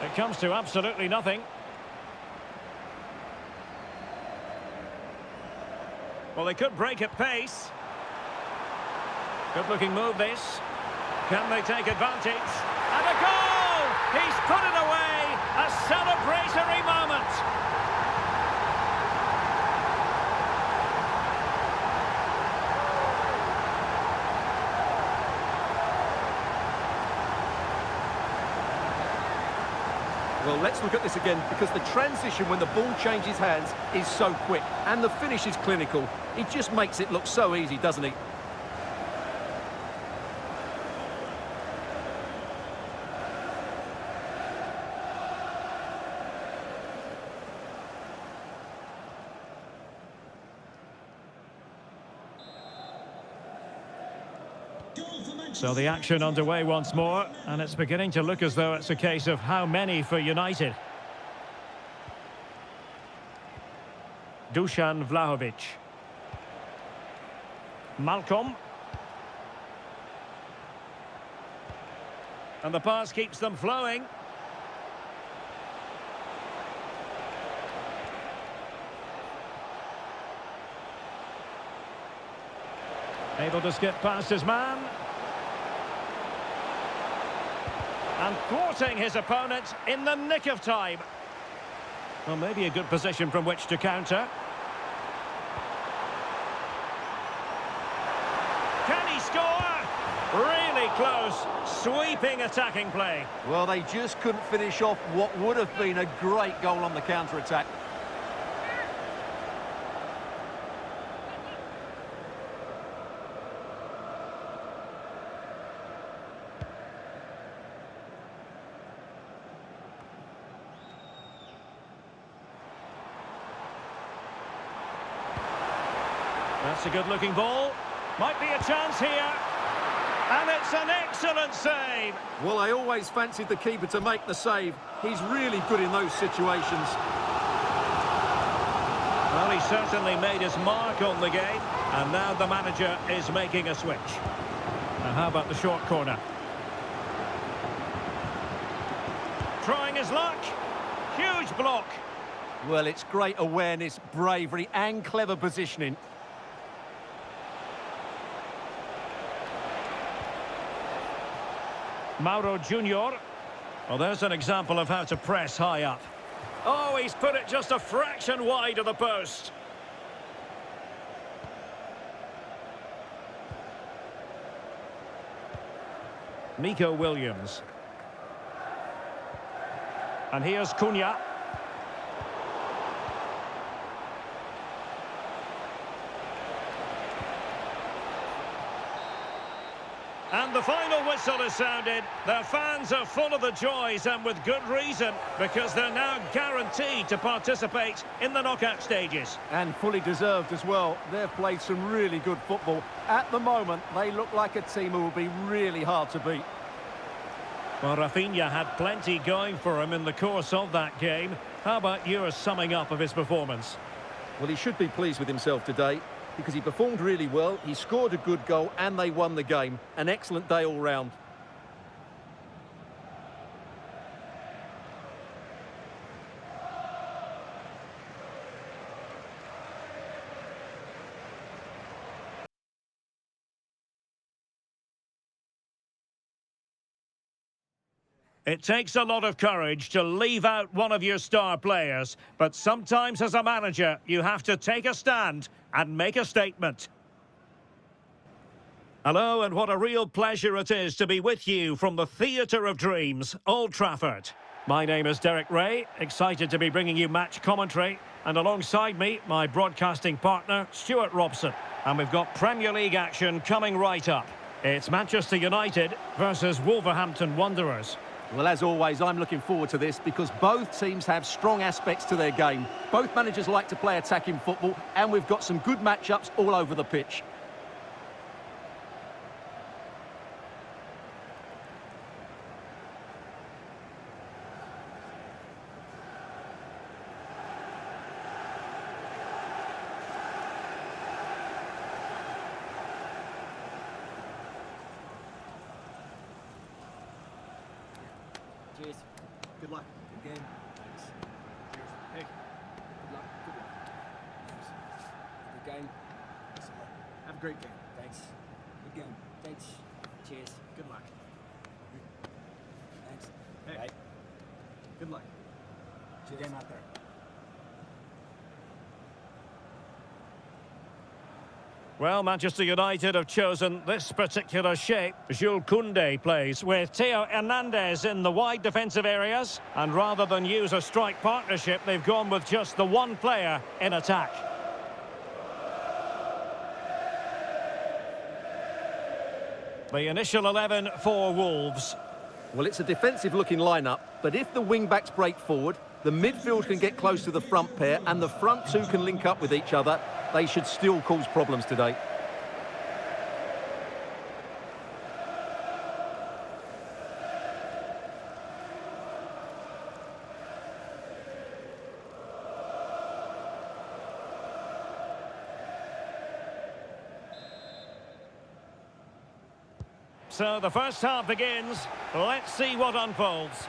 It comes to absolutely nothing. Well, they could break at pace. Good-looking move, this. Can they take advantage? And a goal! He's put it away! A celebratory moment! Well, let's look at this again, because the transition when the ball changes hands is so quick, and the finish is clinical. He just makes it look so easy, doesn't he? So the action underway once more, and it's beginning to look as though it's a case of how many for United. Dusan Vlahovic. Malcolm. And the pass keeps them flowing. Able to skip past his man. And thwarting his opponent in the nick of time. Well, maybe a good position from which to counter. Can he score? Really close, sweeping attacking play. Well, they just couldn't finish off what would have been a great goal on the counter-attack. That's a good-looking ball. Might be a chance here. And it's an excellent save. Well, I always fancied the keeper to make the save. He's really good in those situations. Well, he certainly made his mark on the game. And now the manager is making a switch. Now, how about the short corner? Trying his luck. Huge block. Well, it's great awareness, bravery and clever positioning. Mauro Junior. Well, there's an example of how to press high up. Oh, he's put it just a fraction wide of the post. Nico Williams. And here's Cunha. And the final whistle is sounded. Their fans are full of the joys, and with good reason, because they're now guaranteed to participate in the knockout stages. And fully deserved as well. They've played some really good football. At the moment, they look like a team who will be really hard to beat. Well, Rafinha had plenty going for him in the course of that game. How about your summing up of his performance? Well, he should be pleased with himself today, because he performed really well, he scored a good goal, and they won the game. An excellent day all round. It takes a lot of courage to leave out one of your star players, but sometimes as a manager, you have to take a stand and make a statement. Hello, and what a real pleasure it is to be with you from the Theatre of Dreams, Old Trafford. My name is Derek Ray, excited to be bringing you match commentary, and alongside me, my broadcasting partner, Stuart Robson. And we've got Premier League action coming right up. It's Manchester United versus Wolverhampton Wanderers. Well, as always, I'm looking forward to this because both teams have strong aspects to their game. Both managers like to play attacking football, and we've got some good matchups all over the pitch. Cheers. Good luck. Good game. Thanks. Cheers. Hey. Good luck. Good luck. Thanks. Good game. Thanks a lot. Have a great game. Thanks. Good game. Thanks. Cheers. Good luck. Thanks. Hey. Right. Good luck. Cheers. Good game out there. Well, Manchester United have chosen this particular shape. Jules Koundé plays with Theo Hernandez in the wide defensive areas. And rather than use a strike partnership, they've gone with just the one player in attack. The initial 11 for Wolves. Well, it's a defensive-looking lineup, but if the wing-backs break forward, the midfield can get close to the front pair, and the front two can link up with each other, they should still cause problems today. So the first half begins. Let's see what unfolds.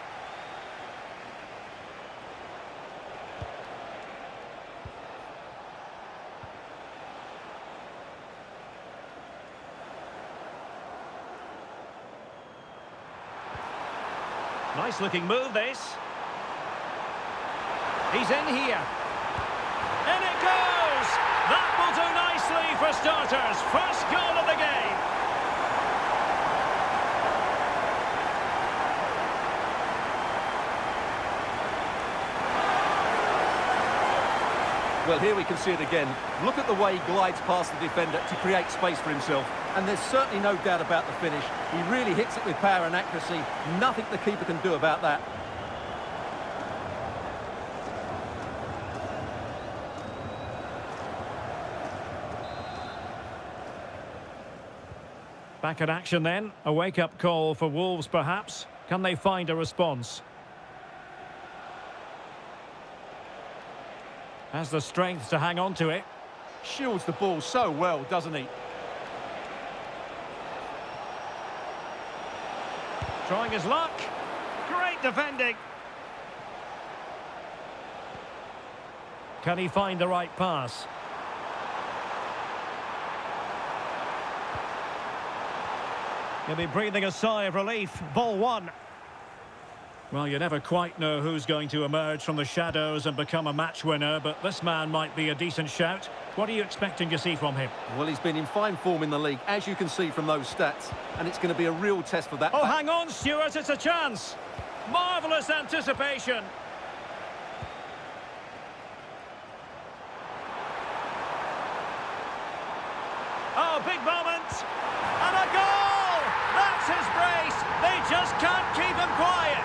Nice looking move, this. He's in here. In it goes! That will do nicely for starters. First goal of the game. Well, here we can see it again. Look at the way he glides past the defender to create space for himself. And there's certainly no doubt about the finish. He really hits it with power and accuracy. Nothing the keeper can do about that. Back in action then. A wake-up call for Wolves, perhaps. Can they find a response? Has the strength to hang on to it. Shields the ball so well, doesn't he? Trying his luck. Great defending. Can he find the right pass? He'll be breathing a sigh of relief. Ball one. Well, you never quite know who's going to emerge from the shadows and become a match winner, but this man might be a decent shout. What are you expecting to see from him? Well, he's been in fine form in the league, as you can see from those stats, and it's going to be a real test for that. Oh, hang on, Stuart, it's a chance. Marvellous anticipation. Oh, big moment. And a goal! That's his brace. They just can't keep him quiet.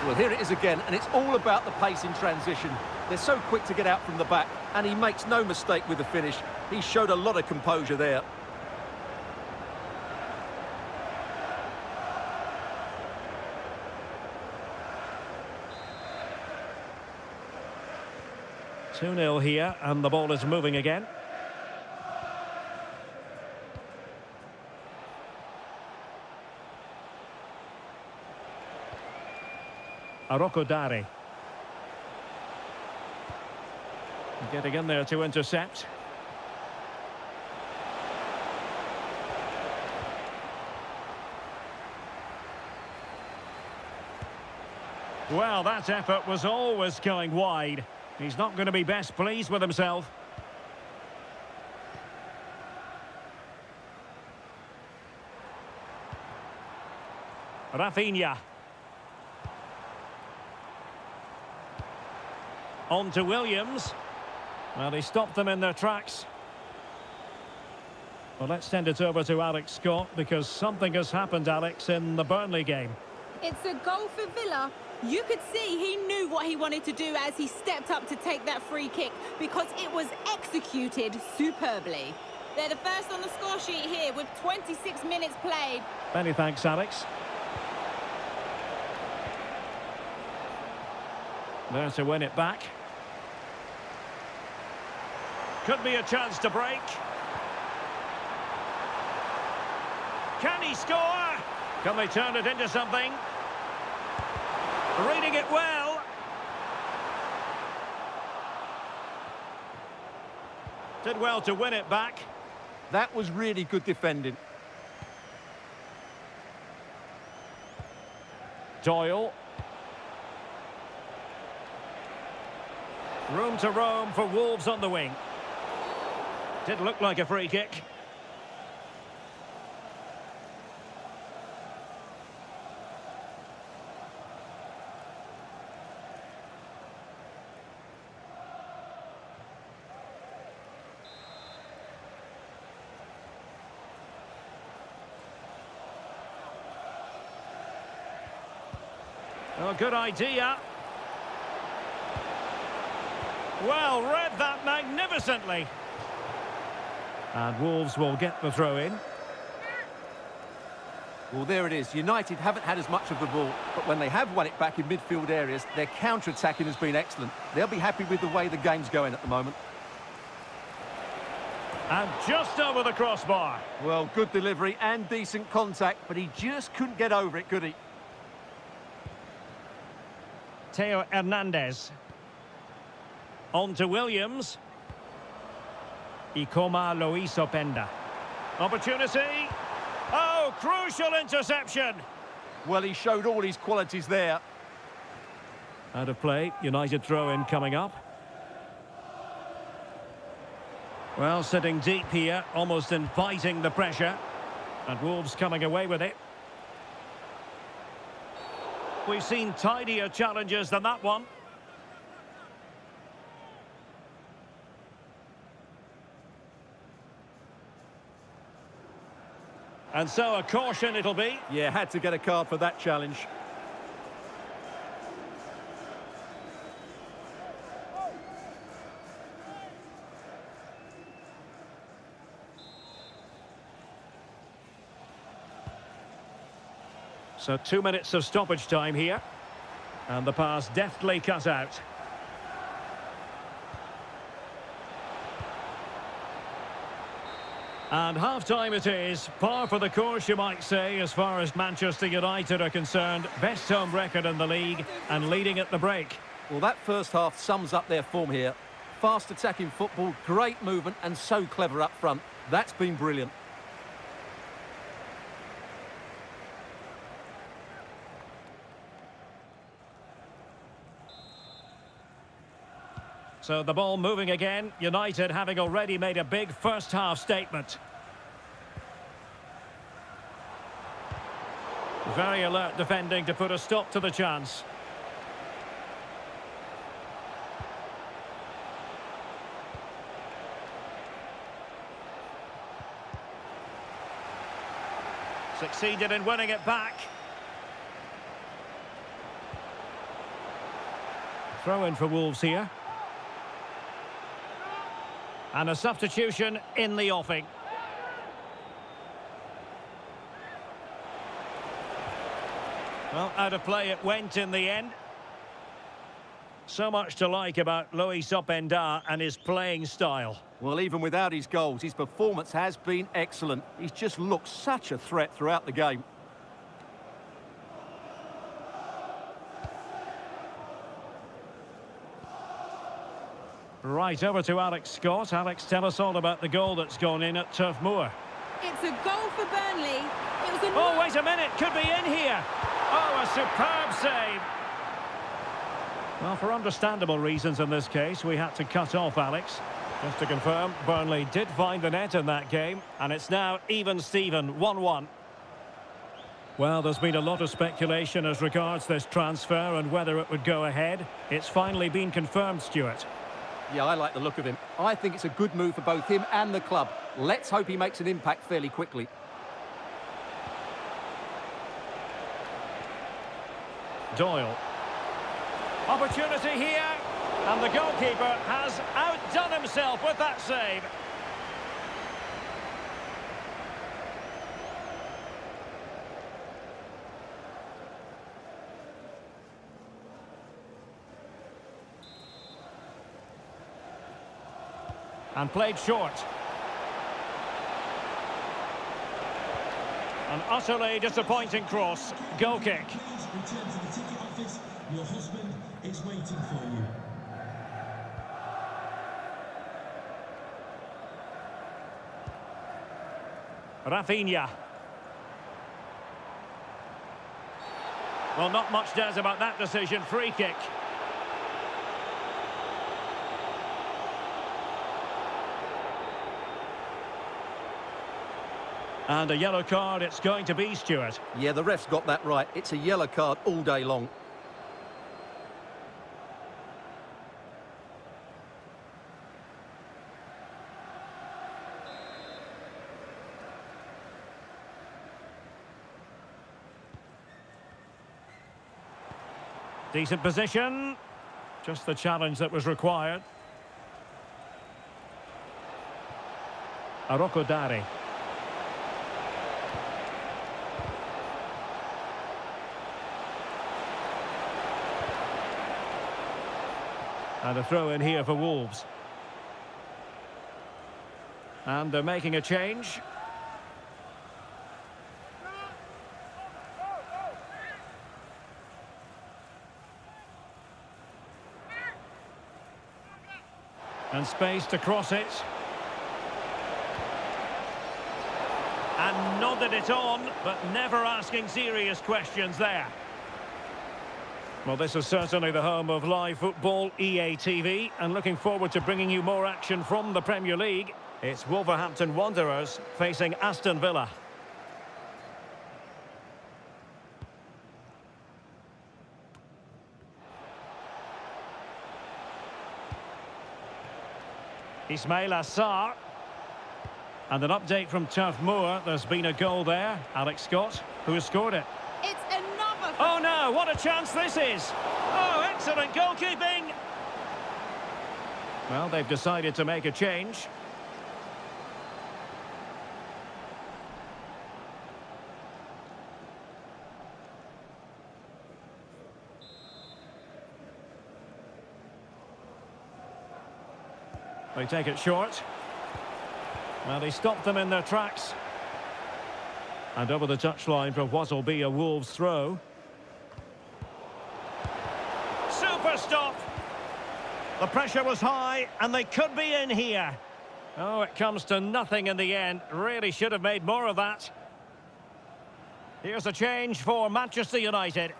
Well, here it is again, and it's all about the pace in transition. They're so quick to get out from the back, and he makes no mistake with the finish. He showed a lot of composure there. Two-nil here, and the ball is moving again. Arokodare. Getting in there to intercept. Well, that effort was always going wide. He's not going to be best pleased with himself. Rafinha. On to Williams. Well, he stopped them in their tracks. Well, let's send it over to Alex Scott, because something has happened, Alex, in the Burnley game. It's a goal for Villa. You could see he knew what he wanted to do as he stepped up to take that free kick, because it was executed superbly. They're the first on the score sheet here with 26 minutes played. Many thanks, Alex. There to win it back. Could be a chance to break. Can he score? Can they turn it into something? Reading it well. Did well to win it back. That was really good defending. Doyle. Room to roam for Wolves on the wing. Did look like a free kick. Oh, good idea. Well, read that magnificently. And Wolves will get the throw in. Well, there it is. United haven't had as much of the ball, but when they have won it back in midfield areas, their counter-attacking has been excellent. They'll be happy with the way the game's going at the moment. And just over the crossbar. Well, good delivery and decent contact, but he just couldn't get over it, could he? Theo Hernandez. On to Williams. Ikoma Luis Openda. Opportunity. Oh, crucial interception. Well, he showed all his qualities there. Out of play, United throw-in coming up. Well, sitting deep here, almost inviting the pressure. And Wolves coming away with it. We've seen tidier challenges than that one. And so a caution it'll be. Yeah, had to get a card for that challenge. So 2 minutes of stoppage time here. And the pass deftly cut out. And half-time it is. Par for the course, you might say, as far as Manchester United are concerned. Best home record in the league and leading at the break. Well, that first half sums up their form here. Fast attacking football, great movement and so clever up front. That's been brilliant. So the ball moving again. United having already made a big first half statement. Very alert defending to put a stop to the chance. Succeeded in winning it back. Throw in for Wolves here. And a substitution in the offing. Well, out of play it went in the end. So much to like about Luis Openda and his playing style. Well, even without his goals, his performance has been excellent. He's just looked such a threat throughout the game. Right, over to Alex Scott. Alex, tell us all about the goal that's gone in at Turf Moor. It's a goal for Burnley. It was a... Oh, wait a minute, could be in here. Oh, a superb save. Well, for understandable reasons in this case, we had to cut off Alex. Just to confirm, Burnley did find the net in that game, and it's now even Steven, 1-1. Well, there's been a lot of speculation as regards this transfer and whether it would go ahead. It's finally been confirmed, Stuart. Yeah, I like the look of him. I think it's a good move for both him and the club. Let's hope he makes an impact fairly quickly. Doyle. Opportunity here. And the goalkeeper has outdone himself with that save. And played short. An utterly disappointing cross. Goal kick. Please return to the ticket office. Your husband is waiting for you. Rafinha. Well, not much does about that decision. Free kick. And a yellow card it's going to be, Stuart. Yeah, the ref's got that right. It's a yellow card all day long. Decent position. Just the challenge that was required. Arokodare. And a throw in here for Wolves. And they're making a change. And space to cross it. And nodded it on, but never asking serious questions there. Well, this is certainly the home of live football, EA TV, and looking forward to bringing you more action from the Premier League. It's Wolverhampton Wanderers facing Aston Villa. Ismail Assar. And an update from Turf Moor. There's been a goal there. Alex Scott, who has scored it. It's another... Oh no, what a chance this is! Oh, excellent goalkeeping! Well, they've decided to make a change. They take it short. Well, they stopped them in their tracks. And over the touchline for what will be a Wolves throw. Super stop! The pressure was high, and they could be in here. Oh, it comes to nothing in the end. Really should have made more of that. Here's a change for Manchester United.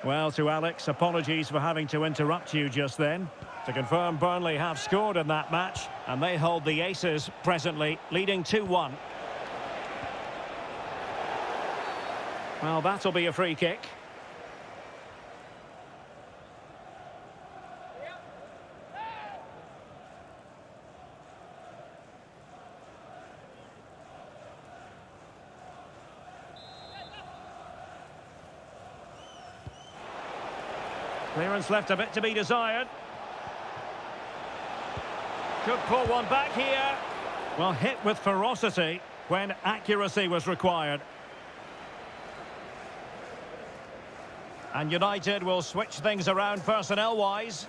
Well, to Alex, apologies for having to interrupt you just then. To confirm, Burnley have scored in that match, and they hold the aces presently, leading 2-1. Well, that'll be a free kick. Clearance left a bit to be desired. Could pull one back here. Well, hit with ferocity when accuracy was required. And United will switch things around personnel-wise.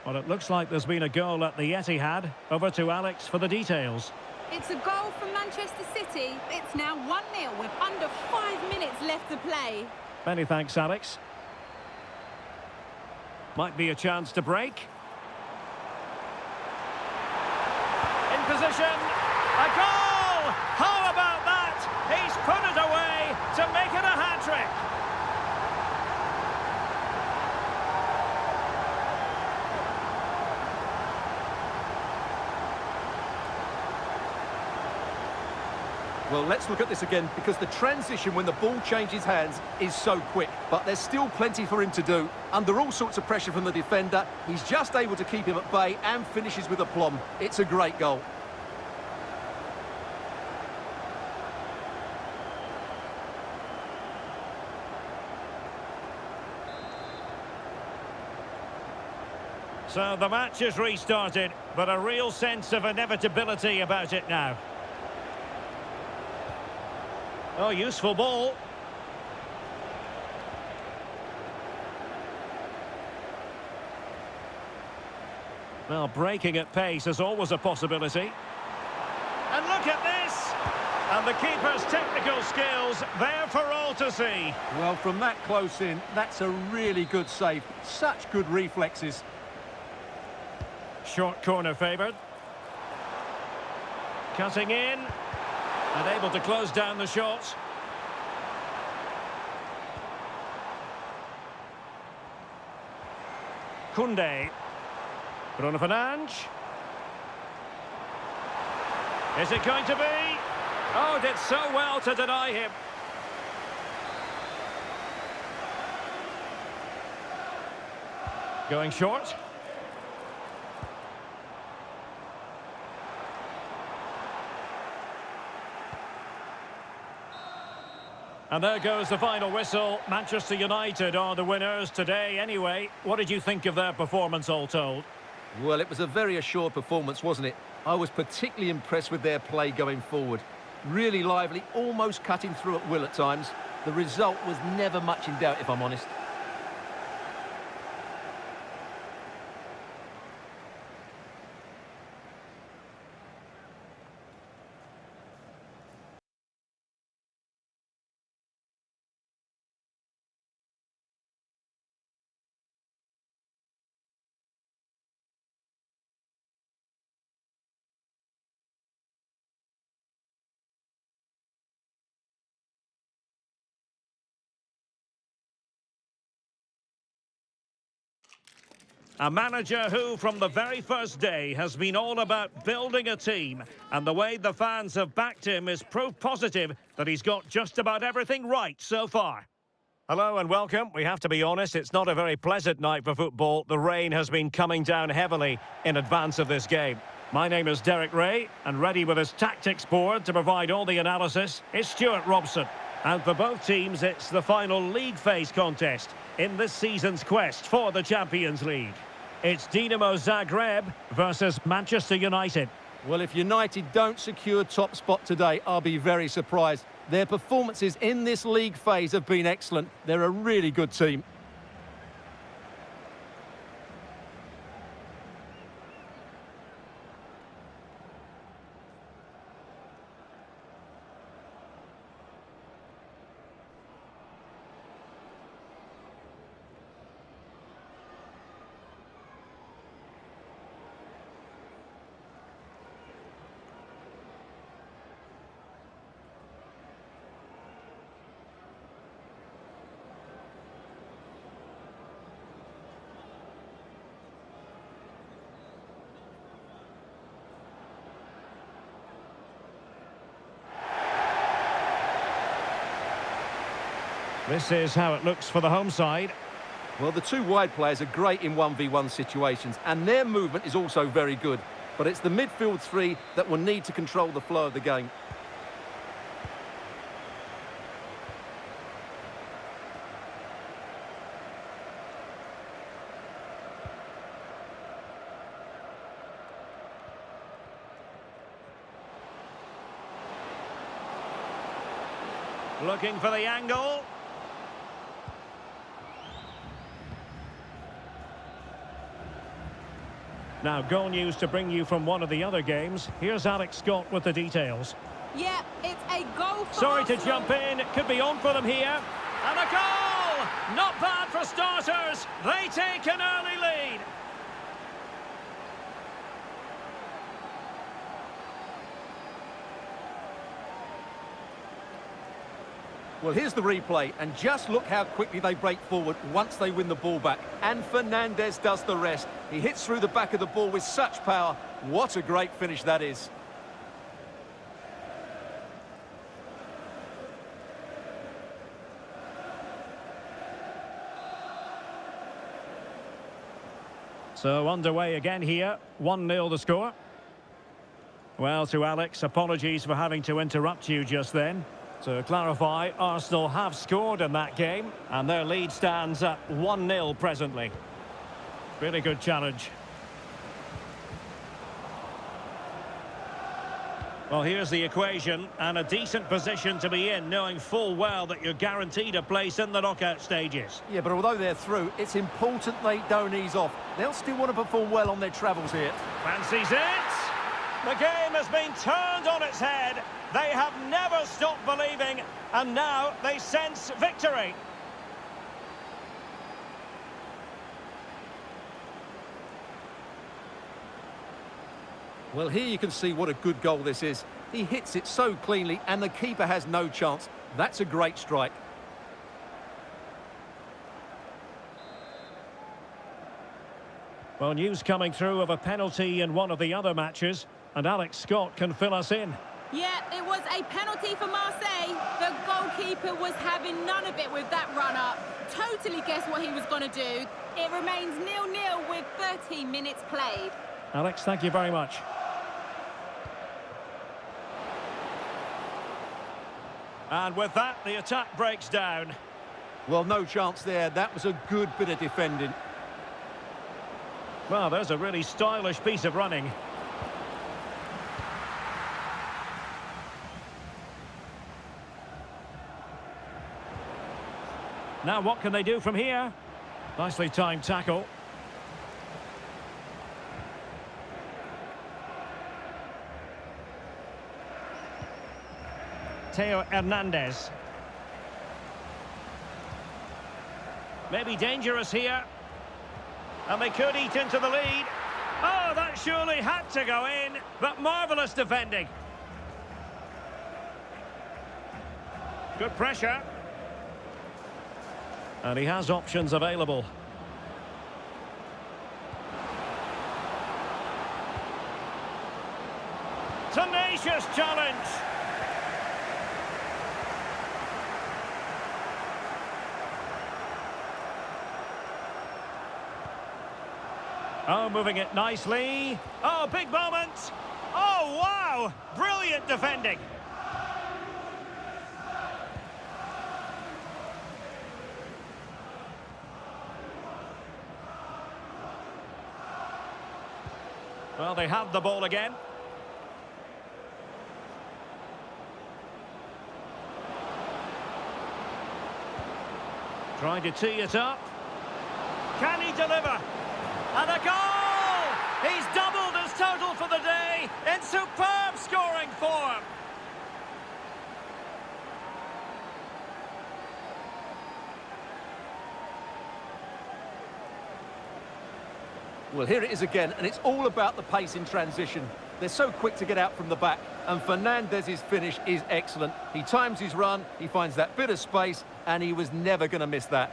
Well, it looks like there's been a goal at the Etihad. Over to Alex for the details. It's a goal from Manchester City. It's now 1-0 with under 5 minutes left to play. Many thanks, Alex. Might be a chance to break. In position. A goal! How about that? He's put it away to make it a hat-trick. Well, let's look at this again, because the transition when the ball changes hands is so quick. But there's still plenty for him to do. Under all sorts of pressure from the defender, he's just able to keep him at bay and finishes with aplomb. It's a great goal. So the match is restarted, but a real sense of inevitability about it now. Oh, useful ball. Well, breaking at pace is always a possibility. And look at this! And the keeper's technical skills there for all to see. Well, from that close in, that's a really good save. Such good reflexes. Short corner favoured. Cutting in. And able to close down the shot. Koundé. Bruno Fernandes. Is it going to be? Oh, did so well to deny him. Going short. And there goes the final whistle. Manchester United are the winners today anyway. What did you think of their performance, all told? Well, it was a very assured performance, wasn't it? I was particularly impressed with their play going forward. Really lively, almost cutting through at will at times. The result was never much in doubt, if I'm honest. A manager who, from the very first day, has been all about building a team. And the way the fans have backed him is proof positive that he's got just about everything right so far. Hello and welcome. We have to be honest, it's not a very pleasant night for football. The rain has been coming down heavily in advance of this game. My name is Derek Ray, and ready with his tactics board to provide all the analysis is Stuart Robson. And for both teams, it's the final league phase contest in this season's quest for the Champions League. It's Dinamo Zagreb versus Manchester United. Well, if United don't secure top spot today, I'll be very surprised. Their performances in this league phase have been excellent. They're a really good team. This is how it looks for the home side. Well, the two wide players are great in 1v1 situations, and their movement is also very good. But it's the midfield three that will need to control the flow of the game. Looking for the angle. Now, goal news to bring you from one of the other games. Here's Alex Scott with the details. Yeah, it's a goal for Sorry to Arsenal. jump in. It could be on for them here. And a goal! Not bad for starters. They take an early lead. Well, here's the replay, and just look how quickly they break forward once they win the ball back. And Fernandez does the rest. He hits through the back of the ball with such power. What a great finish that is. So underway again here, 1-0 the score. Well, to Alex, apologies for having to interrupt you just then. To clarify, Arsenal have scored in that game, and their lead stands at 1-0 presently. Really good challenge. Well, here's the equation, and a decent position to be in, knowing full well that you're guaranteed a place in the knockout stages. Yeah, but although they're through, it's important they don't ease off. They'll still want to perform well on their travels here. Fancies it! The game has been turned on its head. They have never stopped believing, and now they sense victory. Well, here you can see what a good goal this is. He hits it so cleanly, and the keeper has no chance. That's a great strike. Well, news coming through of a penalty in one of the other matches, and Alex Scott can fill us in. Yeah, it was a penalty for Marseille. The goalkeeper was having none of it with that run-up. Totally guessed what he was going to do. It remains 0-0 with 13 minutes played. Alex, thank you very much. And with that, the attack breaks down. Well, no chance there. That was a good bit of defending. Well, there's a really stylish piece of running. Now what can they do from here? Nicely timed tackle. Theo Hernandez. Maybe dangerous here. And they could eat into the lead. Oh, that surely had to go in. But marvellous defending. Good pressure. And he has options available. Tenacious challenge. Oh, moving it nicely. Oh, big moment. Oh, wow. Brilliant defending. Well, they have the ball again. Trying to tee it up. Can he deliver? And a goal! He's doubled his total for the day in superb scoring form. Well, here it is again, and it's all about the pace in transition. They're so quick to get out from the back, and Fernandez's finish is excellent. He times his run, he finds that bit of space, and he was never going to miss that.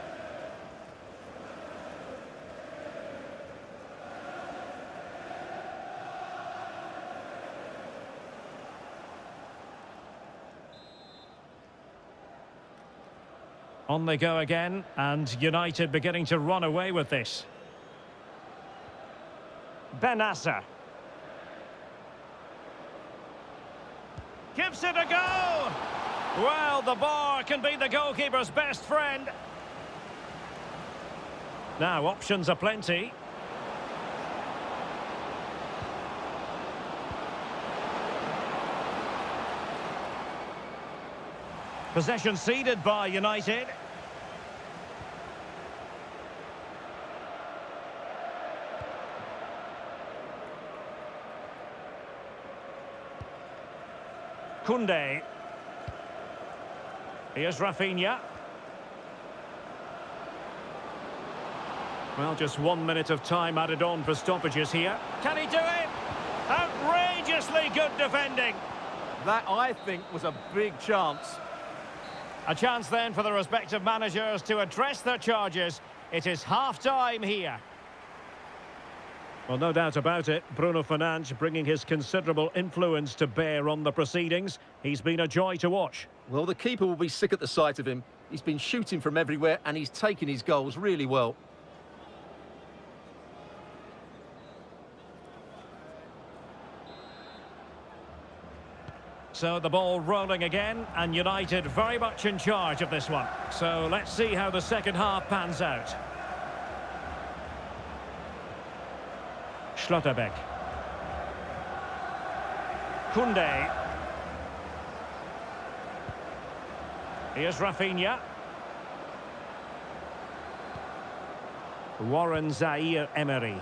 On they go again, and United beginning to run away with this. Benassa. Gives it a go! Well, the bar can be the goalkeeper's best friend. Now, options are plenty. Possession ceded by United. Koundé. Here's Rafinha. Well, just 1 minute of time added on for stoppages here. Can he do it? Outrageously good defending. That, I think, was a big chance. A chance then for the respective managers to address their charges. It is half-time here. Well, no doubt about it, Bruno Fernandes bringing his considerable influence to bear on the proceedings. He's been a joy to watch. Well, the keeper will be sick at the sight of him. He's been shooting from everywhere and he's taken his goals really well. So the ball rolling again, and United very much in charge of this one. So let's see how the second half pans out. Schlotterbeck. Koundé. Here's Rafinha. Warren Zaïre-Emery.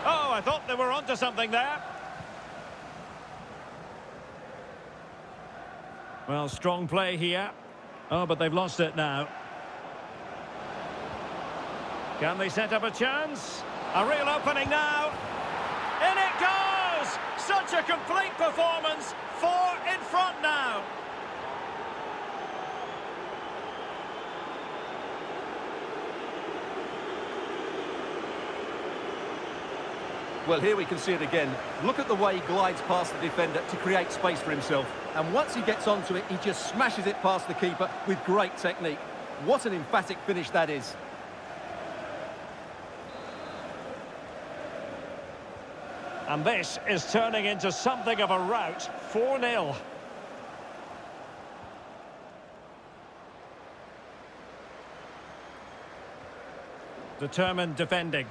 Oh, I thought they were onto something there. Well, strong play here. Oh, but they've lost it now. Can they set up a chance? A real opening now. In it goes! Such a complete performance. 4 in front now. Well, here we can see it again. Look at the way he glides past the defender to create space for himself. And once he gets onto it, he just smashes it past the keeper with great technique. What an emphatic finish that is. And this is turning into something of a rout. 4-0. Determined defending.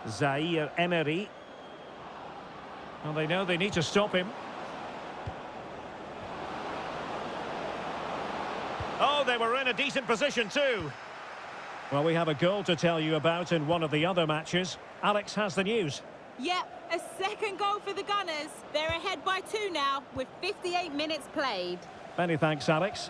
Zaïre-Emery. Well, they know they need to stop him. Oh, they were in a decent position too. Well, we have a goal to tell you about in one of the other matches. Alex has the news. Yep, a second goal for the Gunners. They're ahead by 2 now, with 58 minutes played. Many thanks, Alex.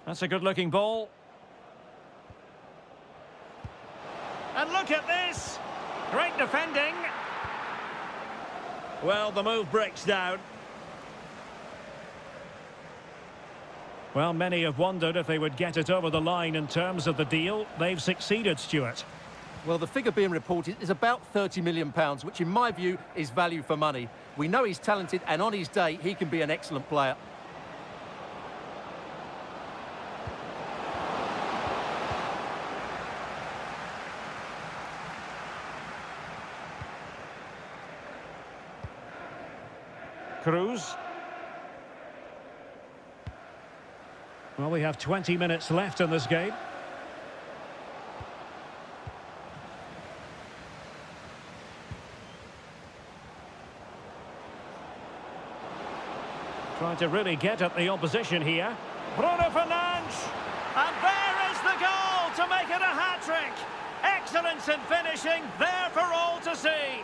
That's a good-looking ball. And look at this! Great defending. Well, the move breaks down. Well, many have wondered if they would get it over the line in terms of the deal. They've succeeded, Stuart. Well, the figure being reported is about £30 million, which in my view is value for money. We know he's talented, and on his day, he can be an excellent player. Cruz. Well, we have 20 minutes left in this game. Trying to really get at the opposition here. Bruno Fernandes! And there is the goal to make it a hat-trick! Excellence in finishing, there for all to see!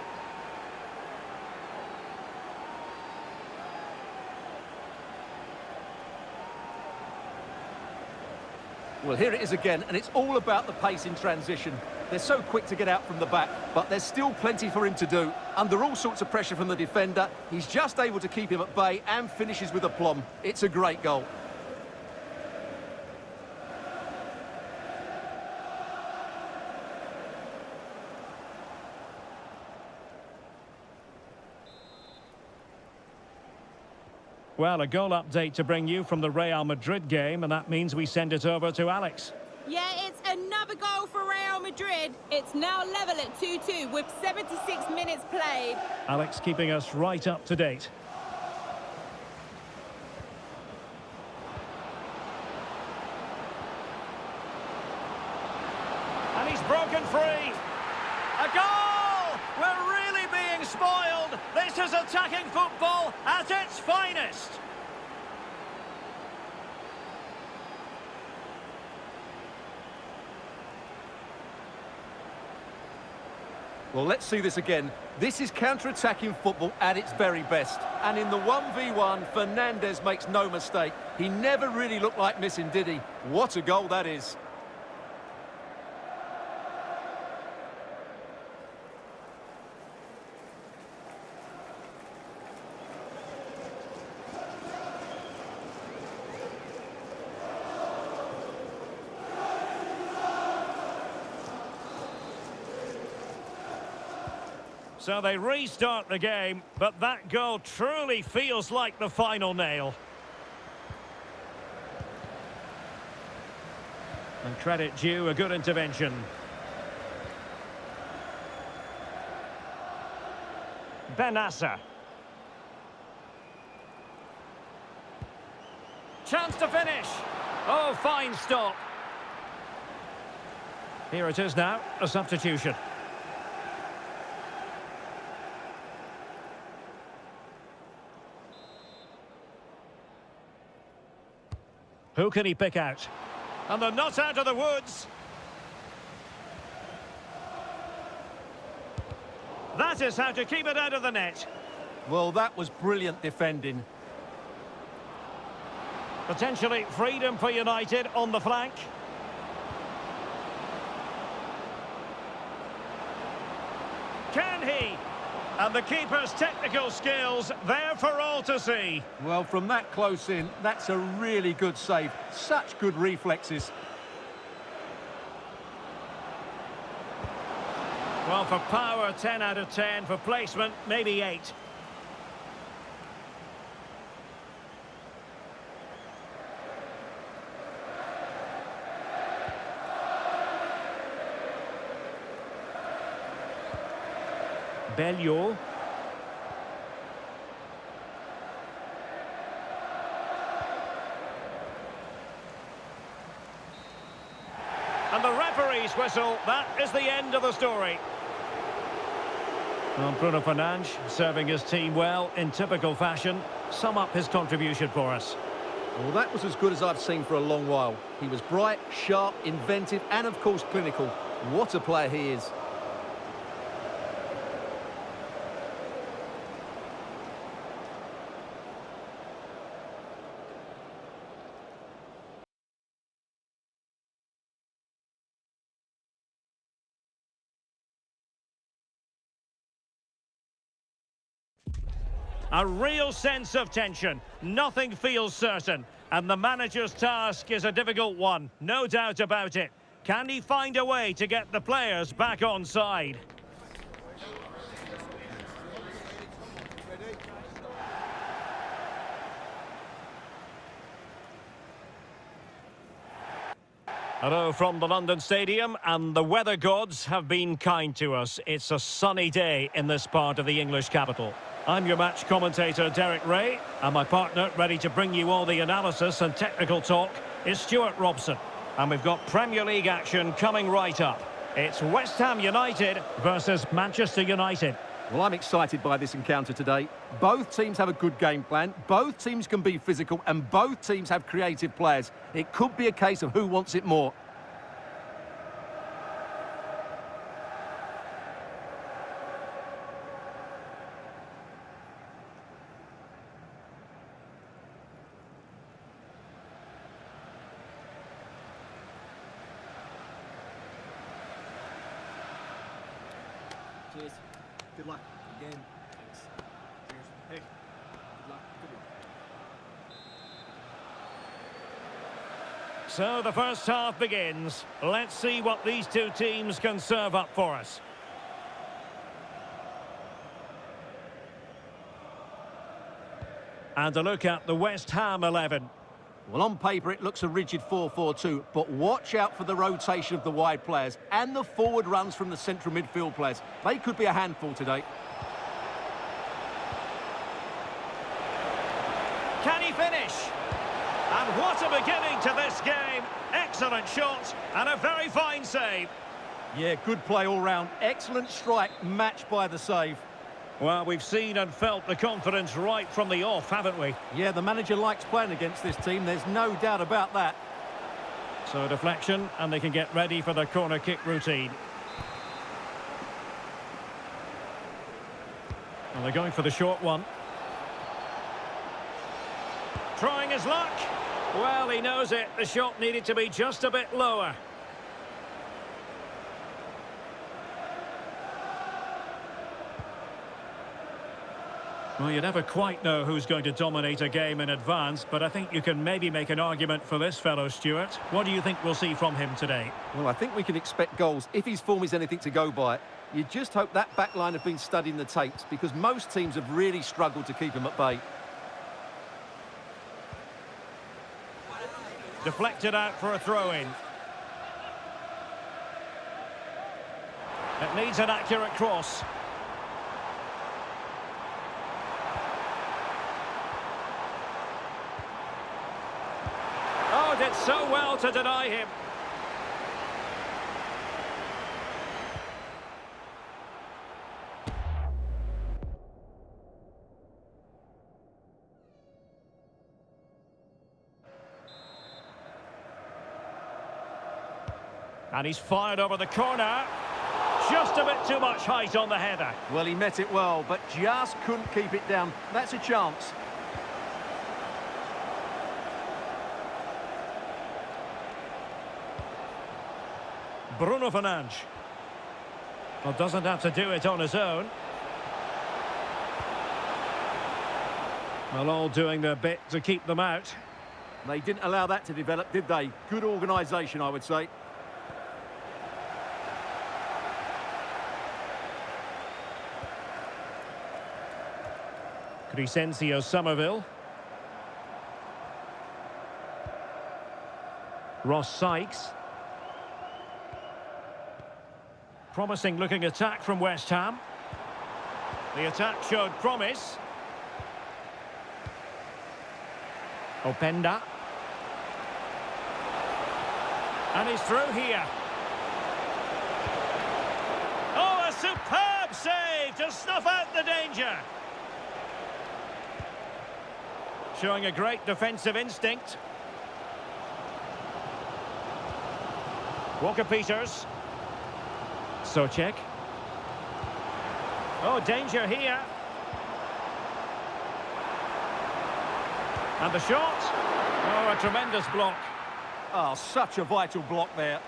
Well, here it is again, and it's all about the pace in transition. They're so quick to get out from the back, but there's still plenty for him to do. Under all sorts of pressure from the defender, he's just able to keep him at bay and finishes with aplomb. It's a great goal. Well, a goal update to bring you from the Real Madrid game, and that means we send it over to Alex. Yeah, it's another goal for Real Madrid. It's now level at 2-2 with 76 minutes played. Alex keeping us right up to date. And he's broken free. A goal! We're really being spoiled. This is attacking football at its finest. Well, let's see this again. This is counter-attacking football at its very best. And in the 1v1, Fernandes makes no mistake. He never really looked like missing, did he? What a goal that is. So they restart the game, but that goal truly feels like the final nail. And credit due, a good intervention. Benassa. Chance to finish. Oh, fine stop. Here it is now, a substitution. Who can he pick out? And they're not out of the woods. That is how to keep it out of the net. Well, that was brilliant defending. Potentially freedom for United on the flank. Can he? And the keeper's technical skills there for all to see. Well, from that close in, that's a really good save. Such good reflexes. Well, for power, 10 out of 10. For placement, maybe 8. Belleau. And the referee's whistle, that is the end of the story. Well, Bruno Fernandes serving his team well in typical fashion. Sum up his contribution for us. Well, that was as good as I've seen for a long while. He was bright, sharp, inventive, and of course clinical. What a player he is. A real sense of tension. Nothing feels certain. And the manager's task is a difficult one, no doubt about it. Can he find a way to get the players back on side? Hello from the London Stadium, and the weather gods have been kind to us. It's a sunny day in this part of the English capital. I'm your match commentator, Derek Ray, and my partner, ready to bring you all the analysis and technical talk, is Stuart Robson. And we've got Premier League action coming right up. It's West Ham United versus Manchester United. Well, I'm excited by this encounter today. Both teams have a good game plan, both teams can be physical, and both teams have creative players. It could be a case of who wants it more. Cheers. Good luck. Good game. Thanks. Cheers. Hey. Good luck. Good luck. So the first half begins. Let's see what these two teams can serve up for us. And a look at the West Ham 11. Well, on paper, it looks a rigid 4-4-2, but watch out for the rotation of the wide players and the forward runs from the central midfield players. They could be a handful today. Can he finish? And what a beginning to this game. Excellent shot and a very fine save. Yeah, good play all round. Excellent strike, matched by the save. Well, we've seen and felt the confidence right from the off, haven't we? Yeah, the manager likes playing against this team. There's no doubt about that. So a deflection, and they can get ready for the corner kick routine. And they're going for the short one. Trying his luck. Well, he knows it. The shot needed to be just a bit lower. Well, you never quite know who's going to dominate a game in advance, but I think you can maybe make an argument for this fellow, Stuart. What do you think we'll see from him today? Well, I think we can expect goals if his form is anything to go by. You just hope that back line have been studying the tapes, because most teams have really struggled to keep him at bay. Deflected out for a throw-in. It needs an accurate cross. Oh, did so well to deny him. And he's fired over the corner. Just a bit too much height on the header. Well, he met it well, but just couldn't keep it down. That's a chance. Bruno Fernandes. Well, doesn't have to do it on his own. Well, all doing their bit to keep them out. They didn't allow that to develop, did they? Good organisation, I would say. Crescencio Somerville. Ross Sykes. Promising looking attack from West Ham. The attack showed promise. Openda. And he's through here. Oh, a superb save to snuff out the danger. Showing a great defensive instinct. Walker-Peters. Souček. Oh, danger here. And the shot. Oh, a tremendous block. Oh, such a vital block there.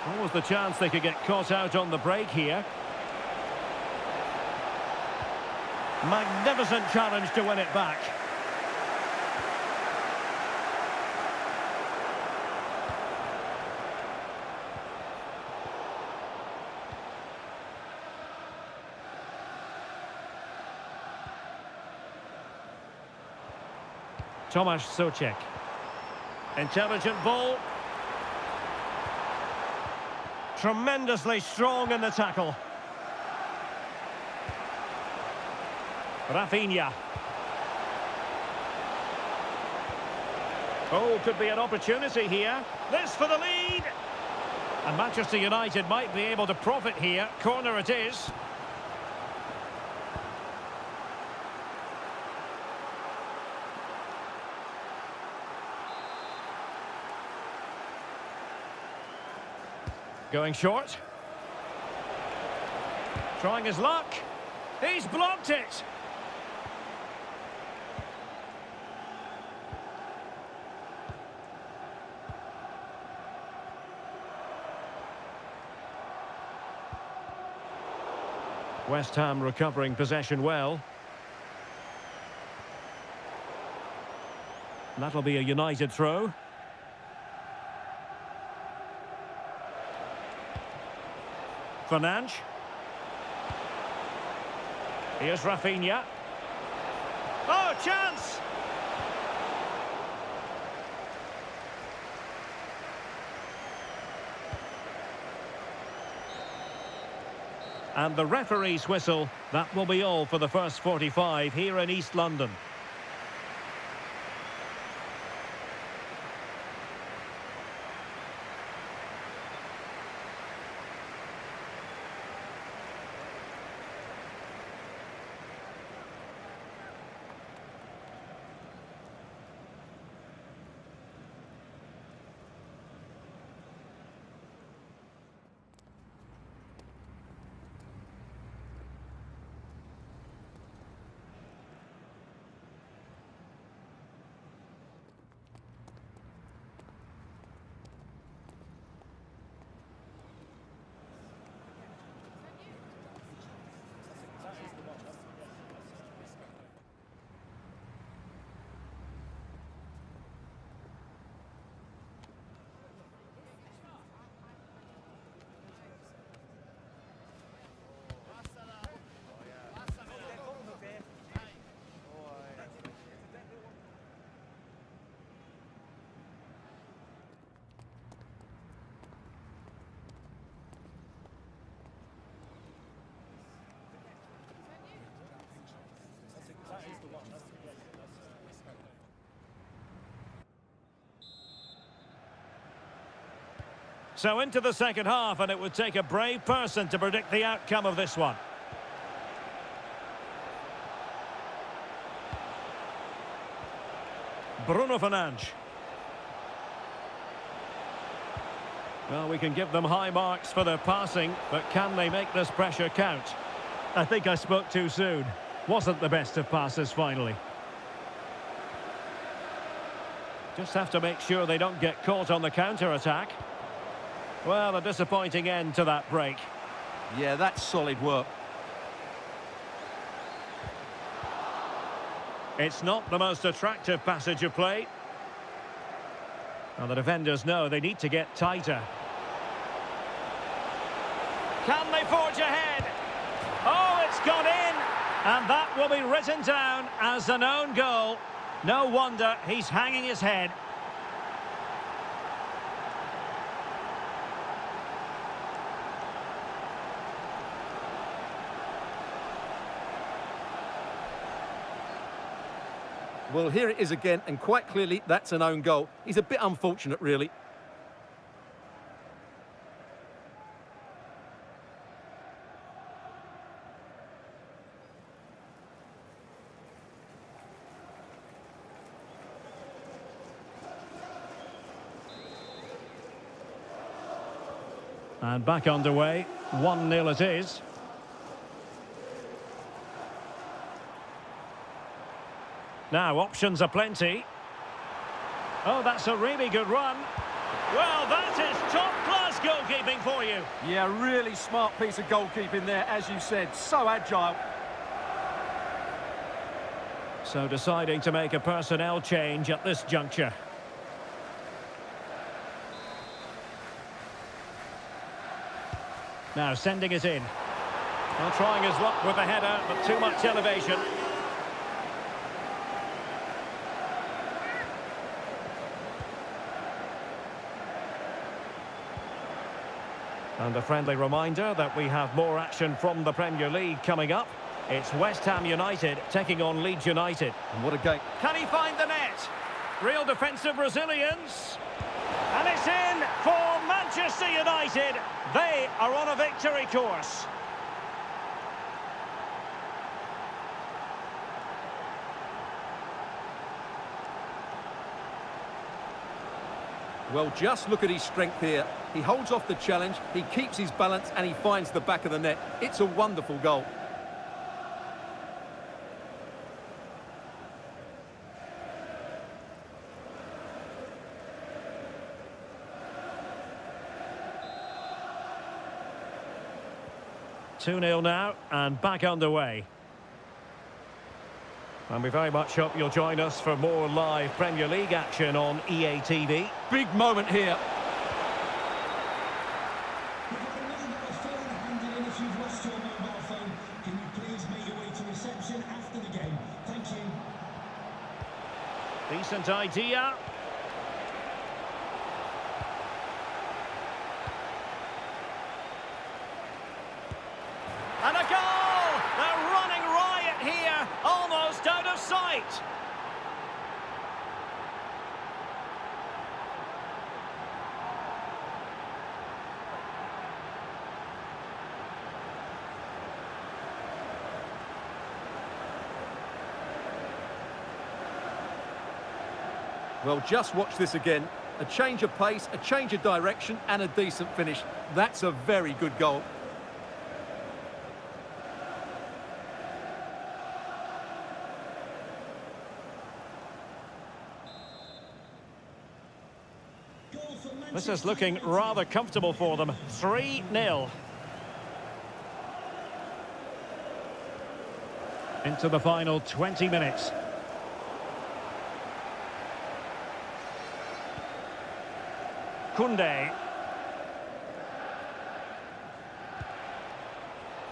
What was the chance they could get caught out on the break here? Magnificent challenge to win it back. Tomasz Souček. Intelligent ball. Tremendously strong in the tackle. Rafinha. Oh, could be an opportunity here. This for the lead. And Manchester United might be able to profit here. Corner it is. Going short. Trying his luck. He's blocked it. West Ham recovering possession well. That'll be a United throw. Fernandes. Here's Rafinha. Oh, chance! And the referee's whistle. That will be all for the first 45 here in East London. So into the second half, and it would take a brave person to predict the outcome of this one. Bruno Fernandes. Well, we can give them high marks for their passing, but can they make this pressure count? I think I spoke too soon. Wasn't the best of passes finally. Just have to make sure they don't get caught on the counter-attack. Well, a disappointing end to that break. Yeah, that's solid work. It's not the most attractive passage of play. Well, the defenders know they need to get tighter. Can they forge ahead? Oh, it's gone in! And that will be written down as an own goal. No wonder he's hanging his head. Well, here it is again, and quite clearly that's an own goal. He's a bit unfortunate, really. And back underway, 1-0 it is. Now, options are plenty. Oh, that's a really good run. Well, that is top-class goalkeeping for you. Yeah, really smart piece of goalkeeping there, as you said. So agile. So deciding to make a personnel change at this juncture. Now sending it in. Well, trying his luck with the header, but too much elevation. And a friendly reminder that we have more action from the Premier League coming up. It's West Ham United taking on Leeds United. And what a game. Can he find the net? Real defensive resilience. And it's in for Manchester United. They are on a victory course. Well, just look at his strength here. He holds off the challenge, he keeps his balance, and he finds the back of the net. It's a wonderful goal. Two-nil now, and back underway. And we very much hope you'll join us for more live Premier League action on EA TV. Big moment here. We've got a mobile phone handed in. If you've lost your mobile phone, can you please make your way to reception after the game? Thank you. Decent idea. And a goal! They're running riot here, almost out of sight. Well, just watch this again. A change of pace, a change of direction, and a decent finish. That's a very good goal. This is looking rather comfortable for them. 3-0. Into the final 20 minutes. Koundé.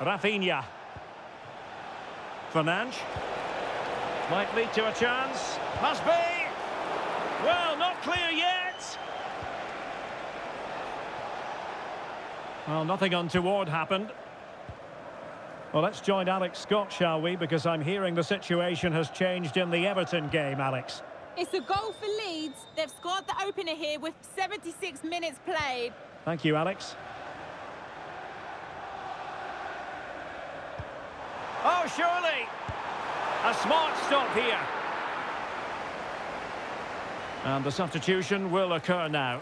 Rafinha. Fernandes. Might lead to a chance. Must be. Well, not clear yet. Well, nothing untoward happened. Well, let's join Alex Scott, shall we? Because I'm hearing the situation has changed in the Everton game, Alex. It's a goal for Leeds. They've scored the opener here with 76 minutes played. Thank you, Alex. Oh, surely! A smart stop here. And the substitution will occur now.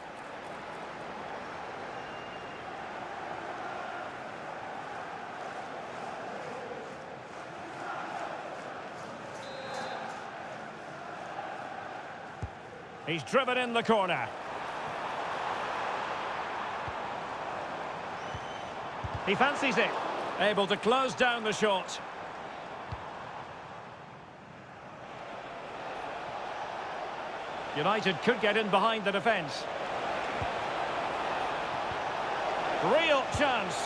He's driven in the corner. He fancies it. Able to close down the shot. United could get in behind the defence. Real chance.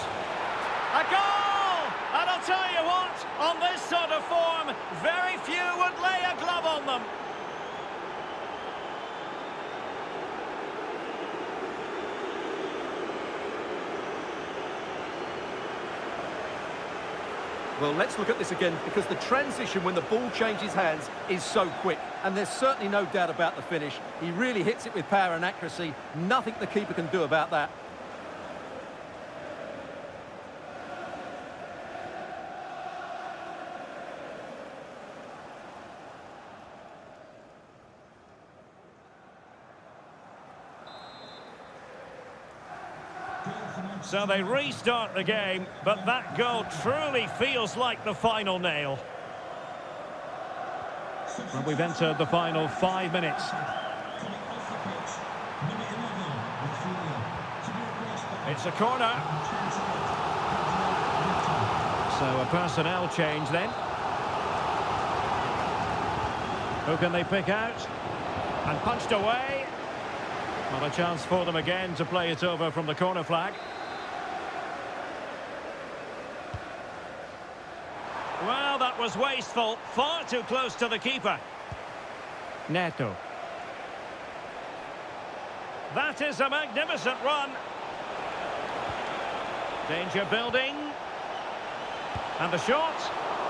A goal! And I'll tell you what, on this sort of form, very few would lay a glove on them. Well, let's look at this again, because the transition when the ball changes hands is so quick. And there's certainly no doubt about the finish. He really hits it with power and accuracy. Nothing the keeper can do about that. So they restart the game, but that goal truly feels like the final nail. And we've entered the final 5 minutes. It's a corner. So a personnel change then. Who can they pick out? And punched away. Not a chance for them again to play it over from the corner flag. Well, that was wasteful. Far too close to the keeper. Neto. That is a magnificent run. Danger building. And the shot.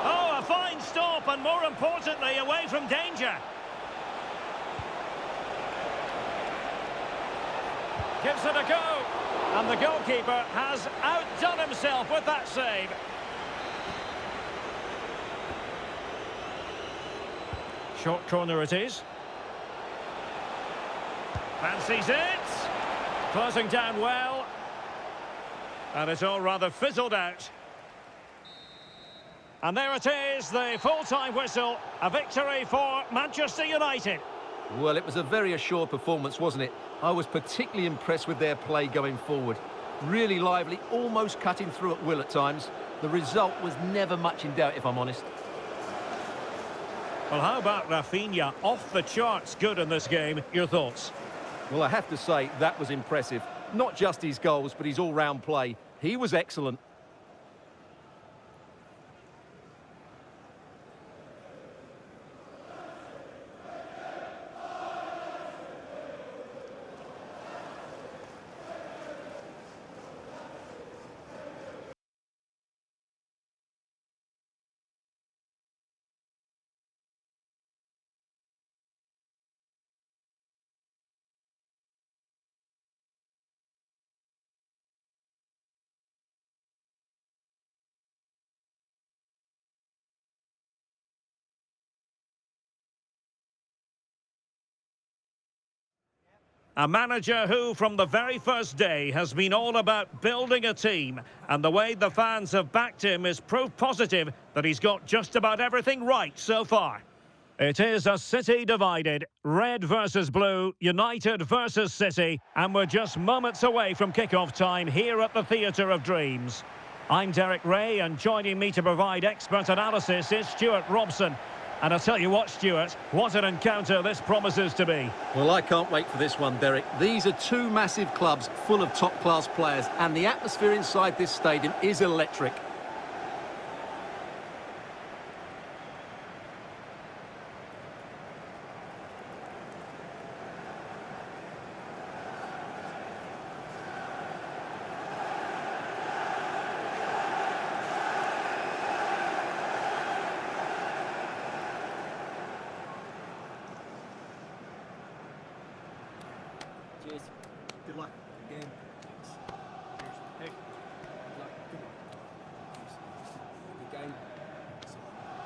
Oh, a fine stop, and more importantly, away from danger. Gives it a go. And the goalkeeper has outdone himself with that save. Short corner it is. Fancies it. Closing down well. And it's all rather fizzled out. And there it is, the full-time whistle. A victory for Manchester United. Well, it was a very assured performance, wasn't it? I was particularly impressed with their play going forward. Really lively, almost cutting through at will at times. The result was never much in doubt, if I'm honest. Well, how about Rafinha? Off the charts good in this game. Your thoughts? Well, I have to say, that was impressive. Not just his goals, but his all-round play. He was excellent. A manager who, from the very first day, has been all about building a team. And the way the fans have backed him is proof positive that he's got just about everything right so far. It is a City divided. Red versus blue, United versus City. And we're just moments away from kick-off time here at the Theatre of Dreams. I'm Derek Ray, and joining me to provide expert analysis is Stuart Robson. And I'll tell you what, Stuart, what an encounter this promises to be. Well, I can't wait for this one, Derek. These are two massive clubs full of top-class players, and the atmosphere inside this stadium is electric. Cheers. Good luck. Good game. Thanks. Hey, good luck. Good luck. Thanks. Good game.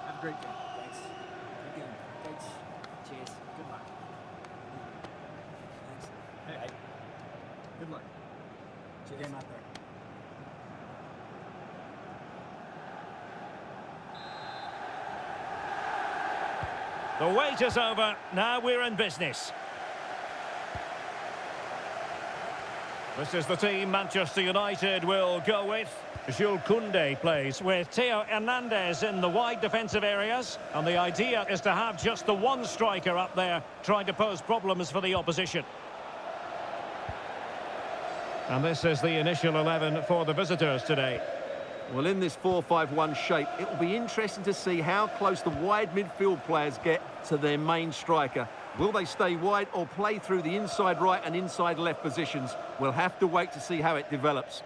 Have a great game. Thanks. Good game. Thanks. Cheers. Good luck. Thanks. Hey. Good luck. Cheers. Game out there. The wait is over. Now we're in business. This is the team Manchester United will go with. Jules Koundé plays with Theo Hernandez in the wide defensive areas. And the idea is to have just the one striker up there trying to pose problems for the opposition. And this is the initial 11 for the visitors today. Well, in this 4-5-1 shape, it will be interesting to see how close the wide midfield players get to their main striker. Will they stay wide or play through the inside right and inside left positions? We'll have to wait to see how it develops.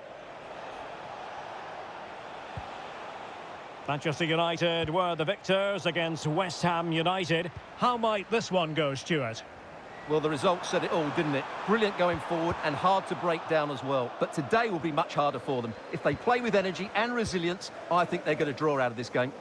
Manchester United were the victors against West Ham United. How might this one go, Stuart? Well, the result said it all, didn't it? Brilliant going forward and hard to break down as well. But today will be much harder for them. If they play with energy and resilience, I think they're going to draw out of this game.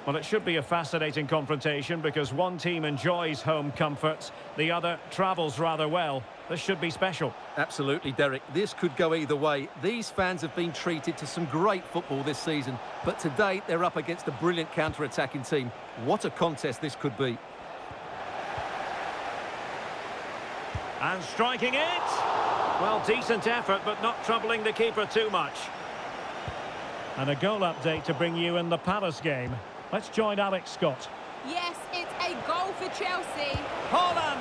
Well, it should be a fascinating confrontation because one team enjoys home comforts, the other travels rather well. This should be special. Absolutely, Derek. This could go either way. These fans have been treated to some great football this season. But today, they're up against a brilliant counter-attacking team. What a contest this could be. And striking it. Well, decent effort, but not troubling the keeper too much. And a goal update to bring you in the Palace game. Let's join Alex Scott. Yes, it's a goal for Chelsea. Haaland,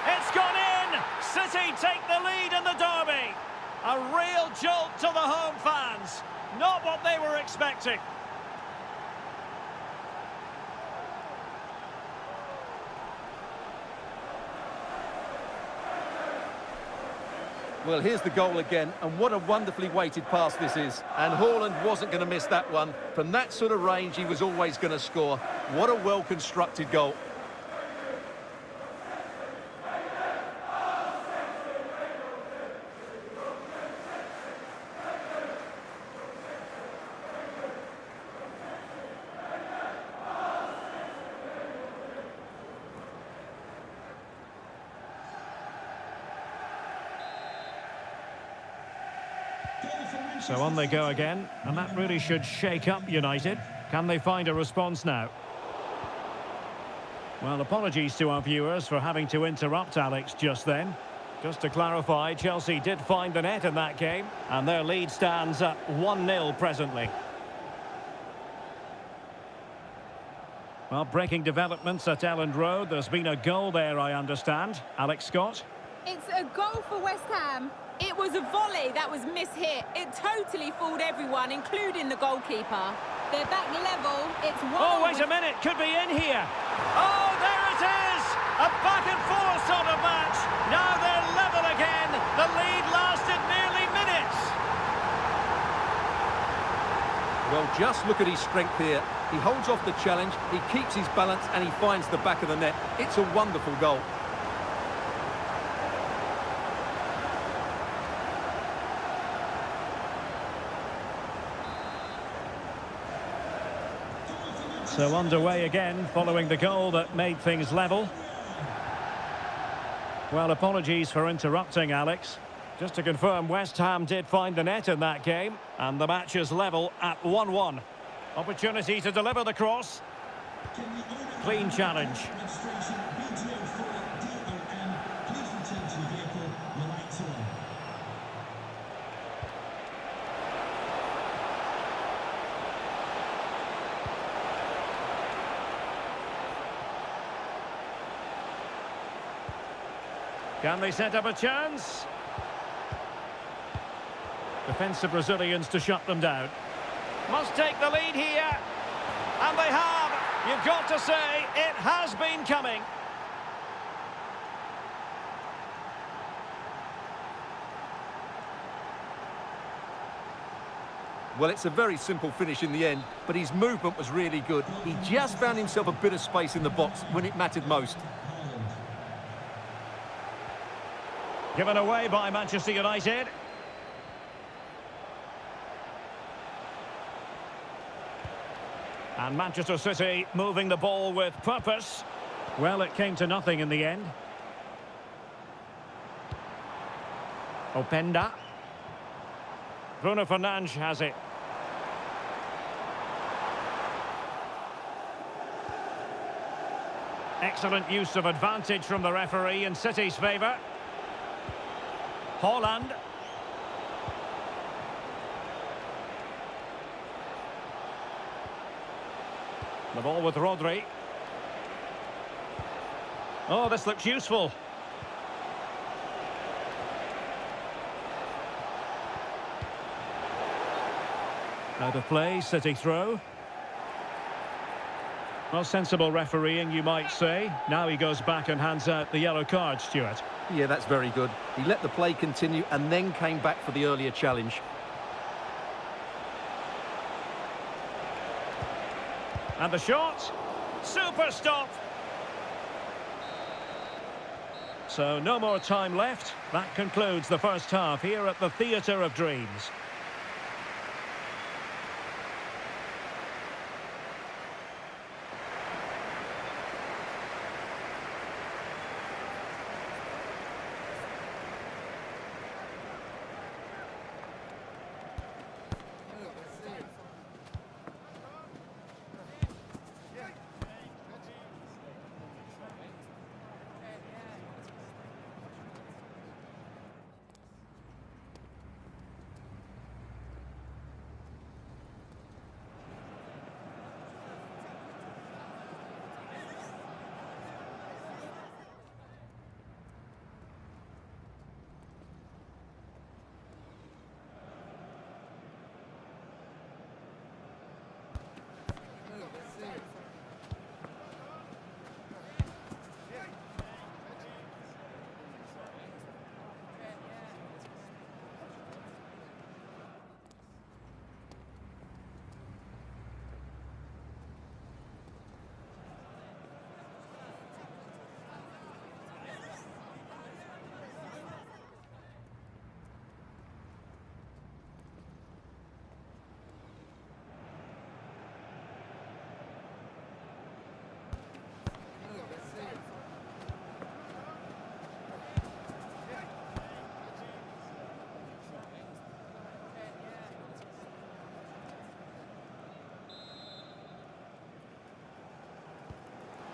it's gone in! City take the lead in the derby. A real jolt to the home fans. Not what they were expecting. Well, here's the goal again, and what a wonderfully weighted pass this is. And Haaland wasn't going to miss that one. From that sort of range, he was always going to score. What a well-constructed goal. So on they go again, and that really should shake up United. Can they find a response now? Well, apologies to our viewers for having to interrupt Alex just then. Just to clarify, Chelsea did find the net in that game, and their lead stands at 1-0 presently. Well, breaking developments at Elland Road. There's been a goal there, I understand. Alex Scott? It's a goal for West Ham. It was a volley that was mishit. It totally fooled everyone, including the goalkeeper. They're back level. It's one. Oh, wait a minute. Could be in here. Oh, there it is. A back and forth sort of match. Now they're level again. The lead lasted nearly minutes. Well, just look at his strength here. He holds off the challenge, he keeps his balance, and he finds the back of the net. It's a wonderful goal. So underway again, following the goal that made things level. Well, apologies for interrupting, Alex. Just to confirm, West Ham did find the net in that game, and the match is level at 1-1. Opportunity to deliver the cross. Clean challenge. Can they set up a chance? Defensive Brazilians to shut them down. Must take the lead here. And they have. You've got to say, it has been coming. Well, it's a very simple finish in the end, but his movement was really good. He just found himself a bit of space in the box when it mattered most. Given away by Manchester United. And Manchester City moving the ball with purpose. Well, it came to nothing in the end. Openda. Bruno Fernandes has it. Excellent use of advantage from the referee in City's favour. Haaland. The ball with Rodri. Oh, this looks useful. Out of play, City throw. Well, sensible refereeing, you might say. Now he goes back and hands out the yellow card, Stuart. Yeah, that's very good. He let the play continue and then came back for the earlier challenge. And the shot. Super stop. So no more time left. That concludes the first half here at the Theatre of Dreams.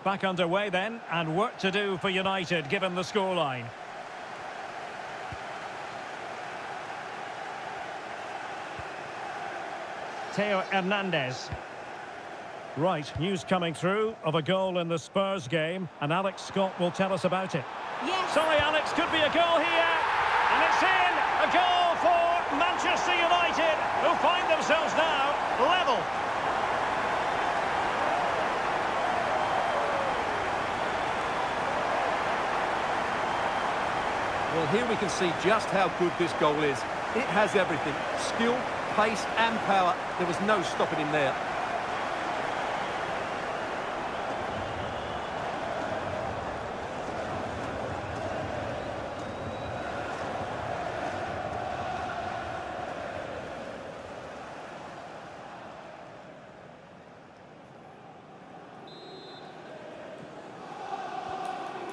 Back underway then, and work to do for United given the scoreline. Theo Hernandez. Right, news coming through of a goal in the Spurs game, and Alex Scott will tell us about it. Yes. Sorry, Alex, could be a goal here. And it's in! A goal for Manchester United, who find themselves now level. Well, here we can see just how good this goal is. It has everything. Skill, pace and power. There was no stopping him there.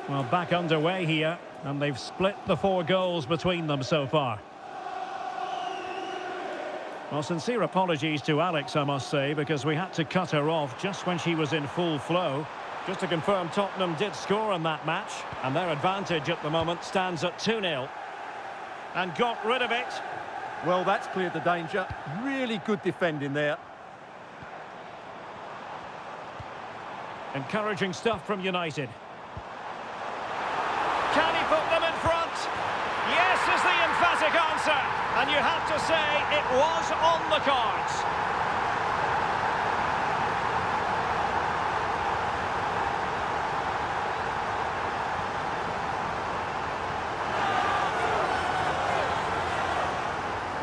Well, back underway here, and they've split the 4 goals between them so far. Well, sincere apologies to Alex, I must say, because we had to cut her off just when she was in full flow. Just to confirm, Tottenham did score in that match, and their advantage at the moment stands at 2-0. And got rid of it. Well, that's cleared the danger. Really good defending there. Encouraging stuff from United. Can he put them in front? Yes is the emphatic answer. And you have to say it was on the cards.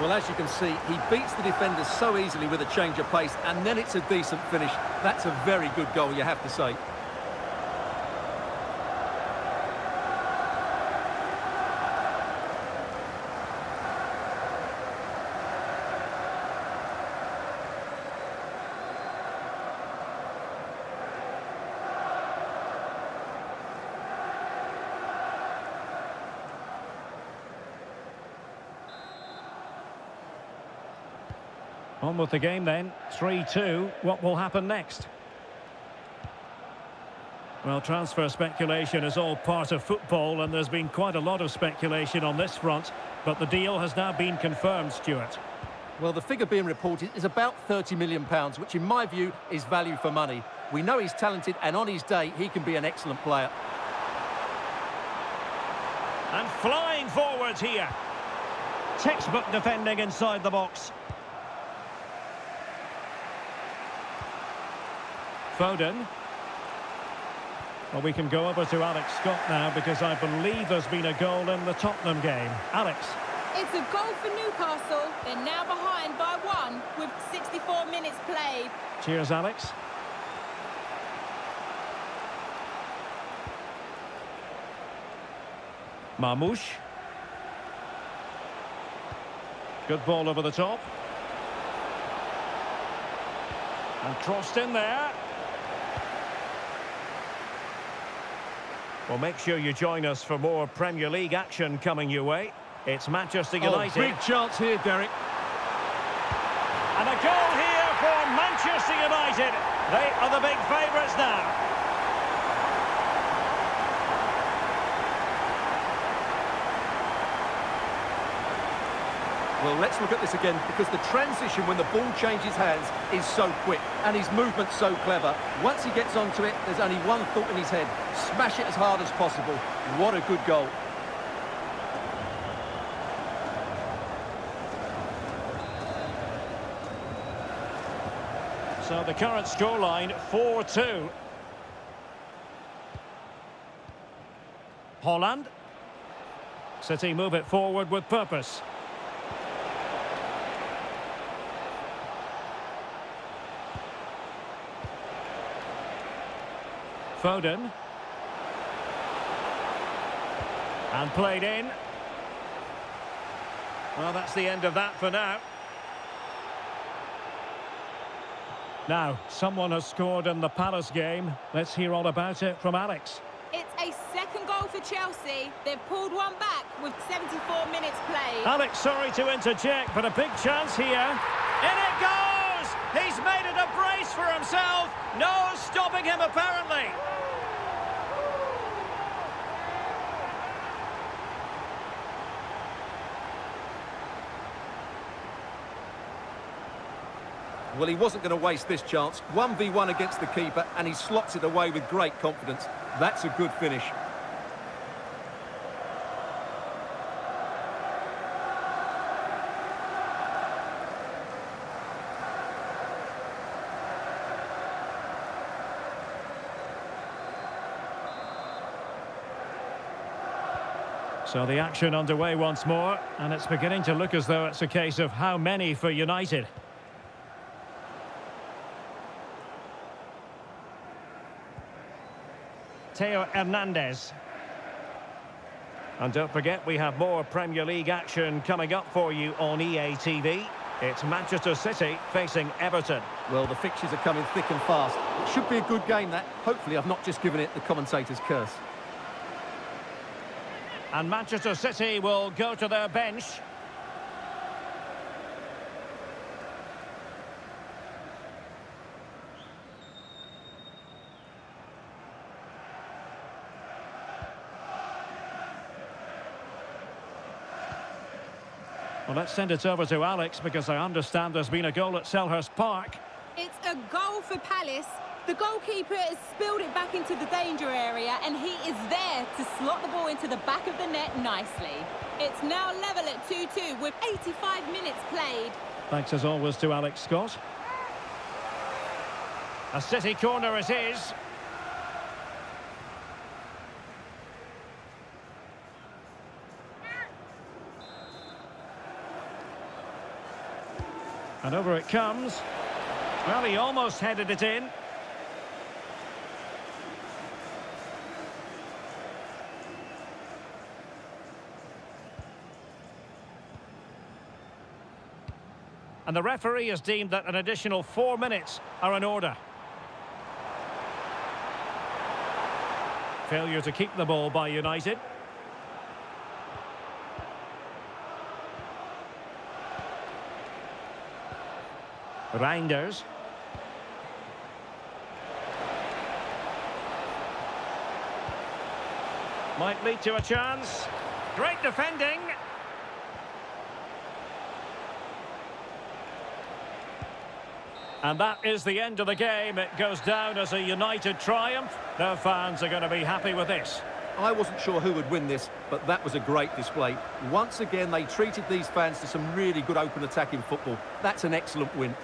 Well, as you can see, he beats the defenders so easily with a change of pace, and then it's a decent finish. That's a very good goal, you have to say. On with the game then, 3-2. What will happen next? Well, transfer speculation is all part of football, and there's been quite a lot of speculation on this front, but the deal has now been confirmed, Stuart. Well, the figure being reported is about £30 million, which in my view is value for money. We know he's talented, and on his day, he can be an excellent player. And flying forwards here. Textbook defending inside the box. Foden. Well, we can go over to Alex Scott now because I believe there's been a goal in the Tottenham game. Alex. It's a goal for Newcastle. They're now behind by 1 with 64 minutes played. Cheers, Alex. Marmoush. Good ball over the top. And crossed in there. Well, make sure you join us for more Premier League action coming your way. It's Manchester United. Big chance here, Derek. And a goal here for Manchester United. They are the big favourites now. Well, let's look at this again, because the transition when the ball changes hands is so quick, and his movement's so clever. Once he gets onto it, there's only one thought in his head: smash it as hard as possible. What a good goal. So the current scoreline, 4-2. Holland. City move it forward with purpose. Foden. And played in. Well, that's the end of that for now. Now, someone has scored in the Palace game. Let's hear all about it from Alex. It's a second goal for Chelsea. They've pulled one back with 74 minutes played. Alex, sorry to interject, but a big chance here. In it goes! He's made it a brace for himself. No stopping him, apparently. Well, he wasn't going to waste this chance. 1v1 against the keeper, and he slots it away with great confidence. That's a good finish. So the action underway once more, and it's beginning to look as though it's a case of how many for United. Theo Hernandez. And don't forget, we have more Premier League action coming up for you on EA TV. It's Manchester City facing Everton. Well, the fixtures are coming thick and fast. It should be a good game, that. Hopefully I've not just given it the commentator's curse. And Manchester City will go to their bench. Well, let's send it over to Alex, because I understand there's been a goal at Selhurst Park. It's a goal for Palace. The goalkeeper has spilled it back into the danger area, and he is there to slot the ball into the back of the net nicely. It's now level at 2-2 with 85 minutes played. Thanks as always to Alex Scott. A City corner it is. And over it comes. Well, he almost headed it in. And the referee has deemed that an additional 4 minutes are in order. Failure to keep the ball by United. Reinders. Might lead to a chance. Great defending. And that is the end of the game. It goes down as a United triumph. Their fans are going to be happy with this. I wasn't sure who would win this, but that was a great display. Once again, they treated these fans to some really good open attacking football. That's an excellent win.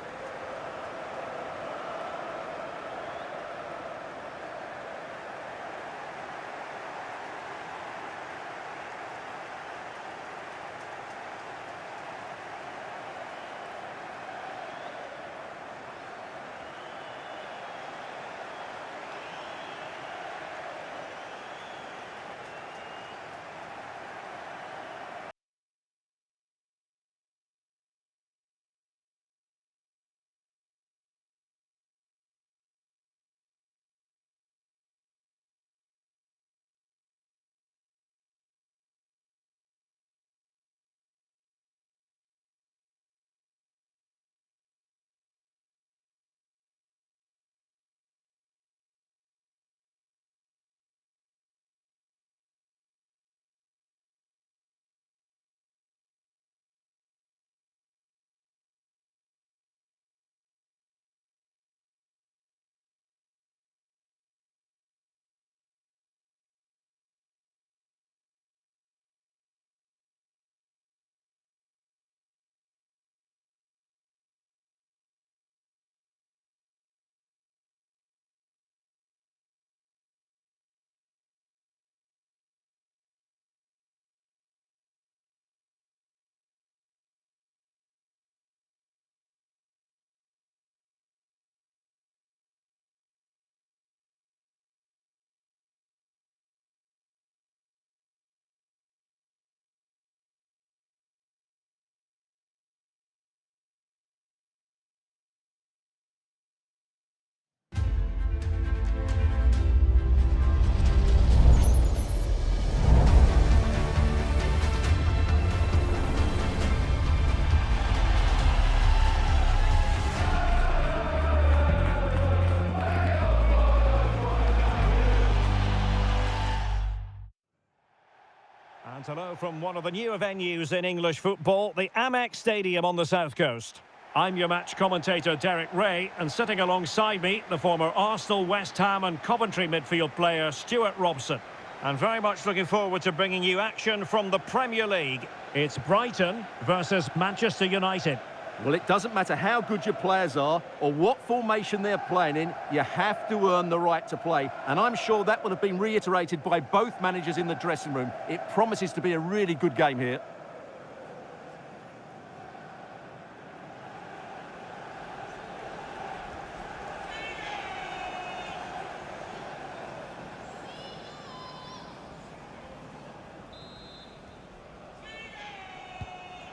And hello from one of the newer venues in English football, the Amex Stadium on the South Coast. I'm your match commentator Derek Ray, and sitting alongside me, the former Arsenal, West Ham and Coventry midfield player Stuart Robson. And very much looking forward to bringing you action from the Premier League. It's Brighton versus Manchester United. Well, it doesn't matter how good your players are or what formation they're playing in, you have to earn the right to play. And I'm sure that will have been reiterated by both managers in the dressing room. It promises to be a really good game here.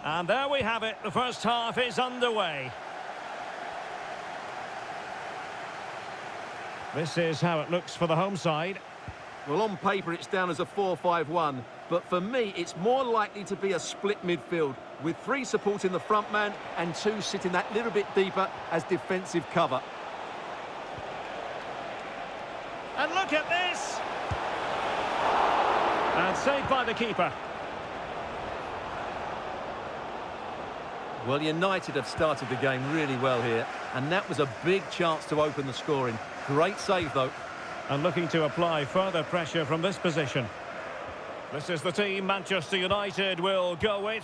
And there we have it. The first half is underway. This is how it looks for the home side. Well, on paper, it's down as a 4-5-1. But for me, it's more likely to be a split midfield, with 3 supporting the front man and 2 sitting that little bit deeper as defensive cover. And look at this! And saved by the keeper. Well, United have started the game really well here, and that was a big chance to open the scoring. Great save, though. And looking to apply further pressure from this position. This is the team Manchester United will go with.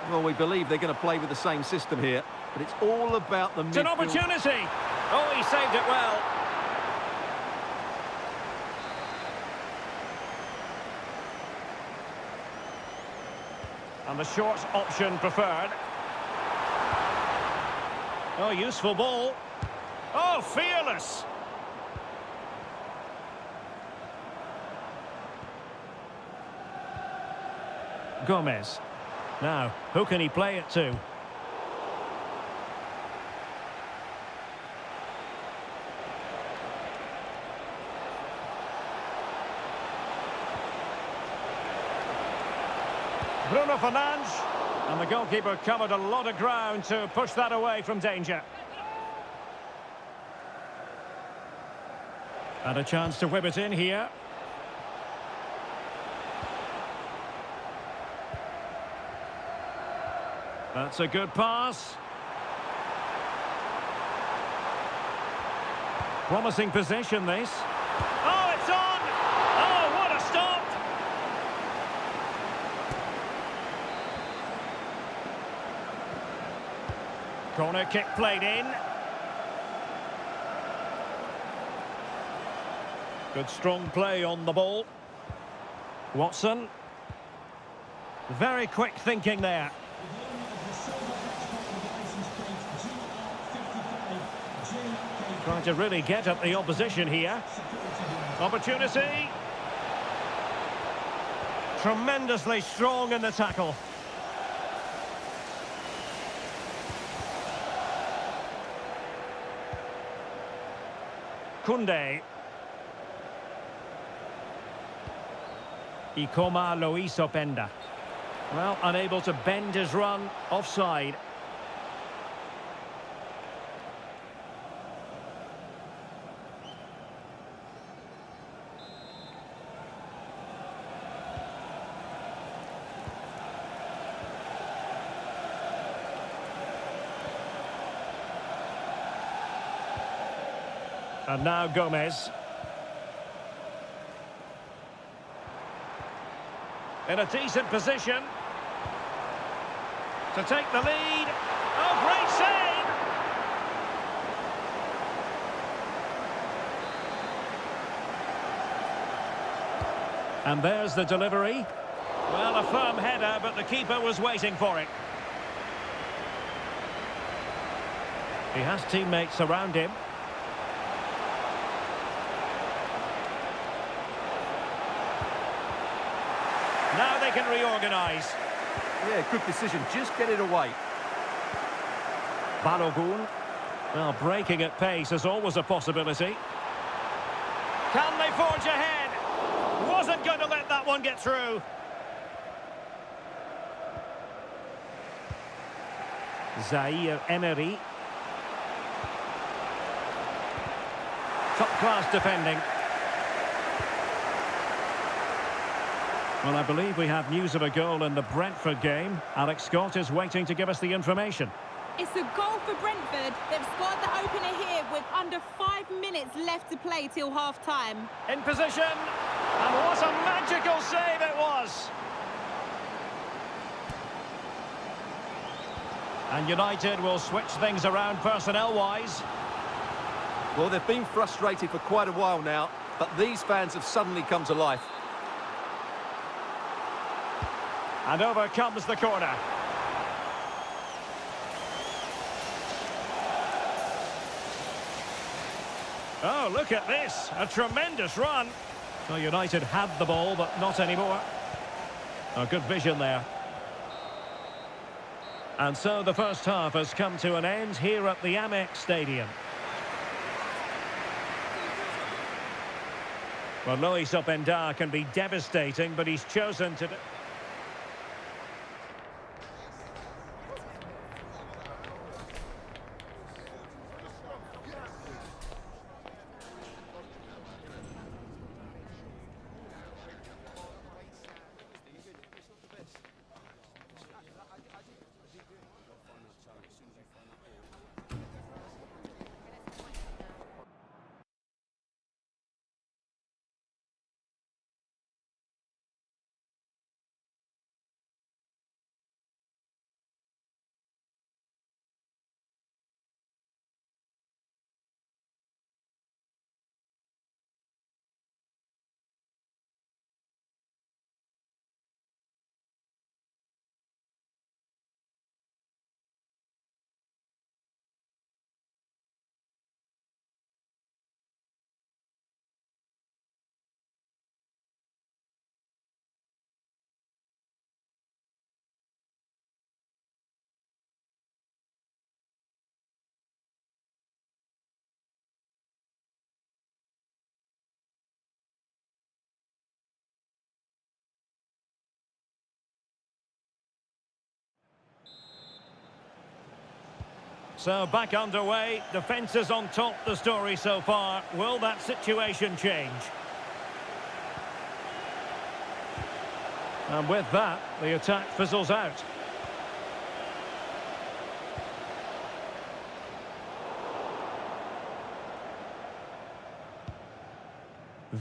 Well, we believe they're going to play with the same system here, but it's all about the midfield. It's an opportunity! Oh, he saved it well. And the short option preferred. Oh, useful ball. Oh, fearless. Gomez. Now, who can he play it to? Bruno Fernandes. And the goalkeeper covered a lot of ground to push that away from danger. And a chance to whip it in here. That's a good pass. Promising possession, this. Oh, it's on! Oh, what a stop! Corner kick played in. Good strong play on the ball. Watson. Very quick thinking there. Trying to really get at the opposition here. Opportunity. Tremendously strong in the tackle. Koundé. Ikoma Luis Openda. Well, unable to bend his run, offside. And now Gomez. In a decent position to take the lead. Oh, great save! And there's the delivery. Well, a firm header, but the keeper was waiting for it. He has teammates around him. Now they can reorganise. Yeah, good decision. Just get it away. Balogun. Well, breaking at pace is always a possibility. Can they forge ahead? Wasn't going to let that one get through. Zaire Emery. Top-class defending. Well, I believe we have news of a goal in the Brentford game. Alex Scott is waiting to give us the information. It's a goal for Brentford. They've scored the opener here with under 5 minutes left to play till half-time. In position, and what a magical save it was! And United will switch things around personnel-wise. Well, they've been frustrated for quite a while now, but these fans have suddenly come to life. And over comes the corner. Oh, look at this. A tremendous run. Well, United had the ball, but not anymore. Oh, good vision there. And so the first half has come to an end here at the Amex Stadium. Well, Luis Openda can be devastating, but he's chosen to... So back underway, defence is on top, the story so far. Will that situation change? And with that, the attack fizzles out.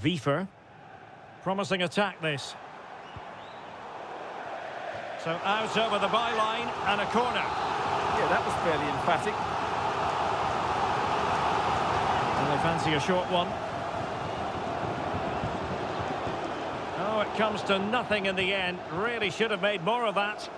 Wiefer. Promising attack this. So out over the byline and a corner. Yeah, that was fairly emphatic. And they fancy a short one. Oh, it comes to nothing in the end. Really should have made more of that.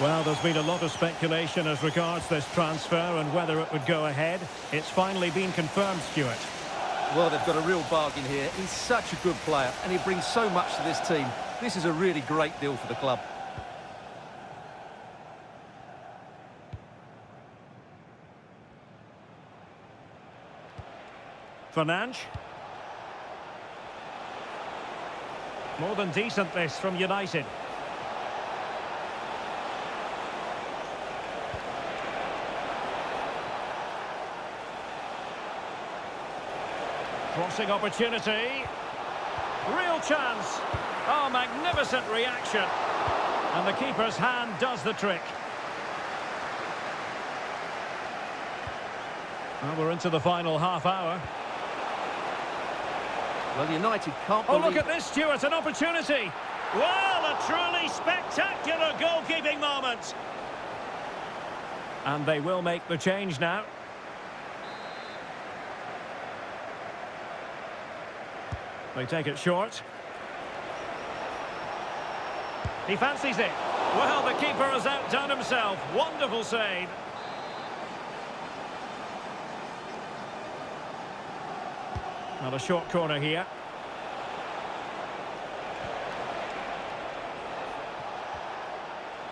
Well, there's been a lot of speculation as regards this transfer and whether it would go ahead. It's finally been confirmed, Stuart. Well, they've got a real bargain here. He's such a good player and he brings so much to this team. This is a really great deal for the club. Fernandes. More than decent this from United. Crossing opportunity. Real chance. Oh, magnificent reaction. And the keeper's hand does the trick. Well, we're into the final half hour. Well, United can't Oh, believe... look at this, Stuart, an opportunity. Well, a truly spectacular goalkeeping moment. And they will make the change now. They take it short. He fancies it. Well, the keeper has outdone himself. Wonderful save. Well, a short corner here.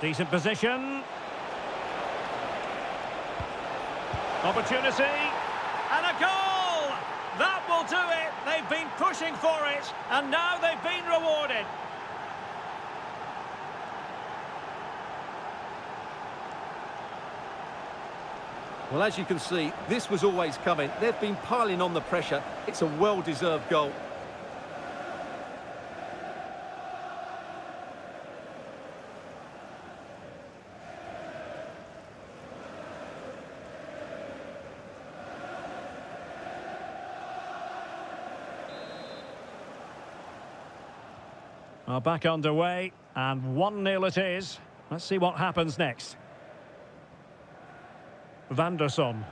Decent position. Opportunity. And a goal! That will do it. They've been pushing for it, and now they've been rewarded. Well, as you can see, this was always coming. They've been piling on the pressure. It's a well-deserved goal. Are back underway, and 1-0 it is. Let's see what happens next. Vanderson.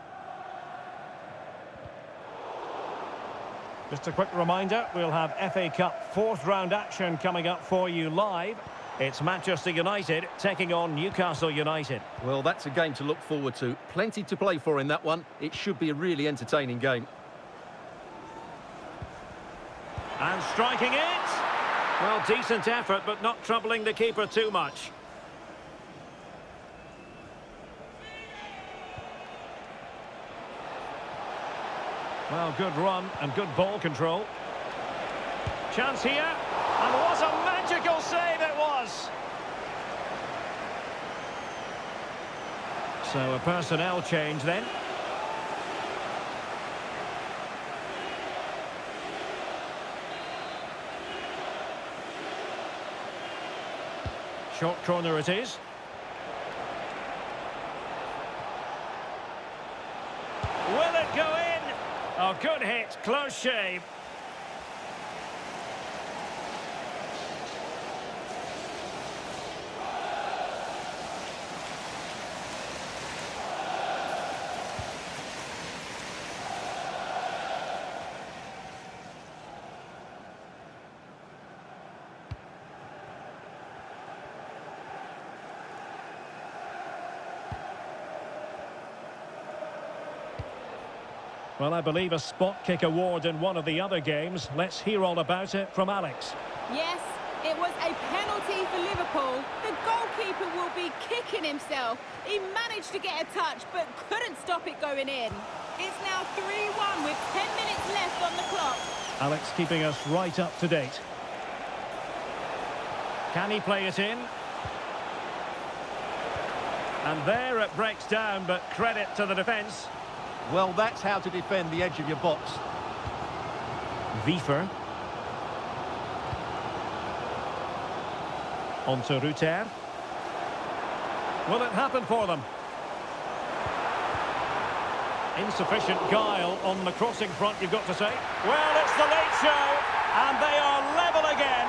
Just a quick reminder, we'll have FA Cup fourth round action coming up for you live. It's Manchester United taking on Newcastle United. Well, that's a game to look forward to. Plenty to play for in that one. It should be a really entertaining game. And striking it. Well, decent effort, but not troubling the keeper too much. Well, good run and good ball control. Chance here, and what a magical save it was! So a personnel change then. Short corner it is. Will it go in? Oh, good hit, close shave. Well, I believe a spot kick award in one of the other games. Let's hear all about it from Alex. Yes, it was a penalty for Liverpool. The goalkeeper will be kicking himself. He managed to get a touch, but couldn't stop it going in. It's now 3-1 with 10 minutes left on the clock. Alex keeping us right up to date. Can he play it in? And there it breaks down, but credit to the defence. Well, that's how to defend the edge of your box. Wiefer. On to Ruter. Will it happen for them? Insufficient guile on the crossing front, you've got to say. Well, it's the late show, and they are level again.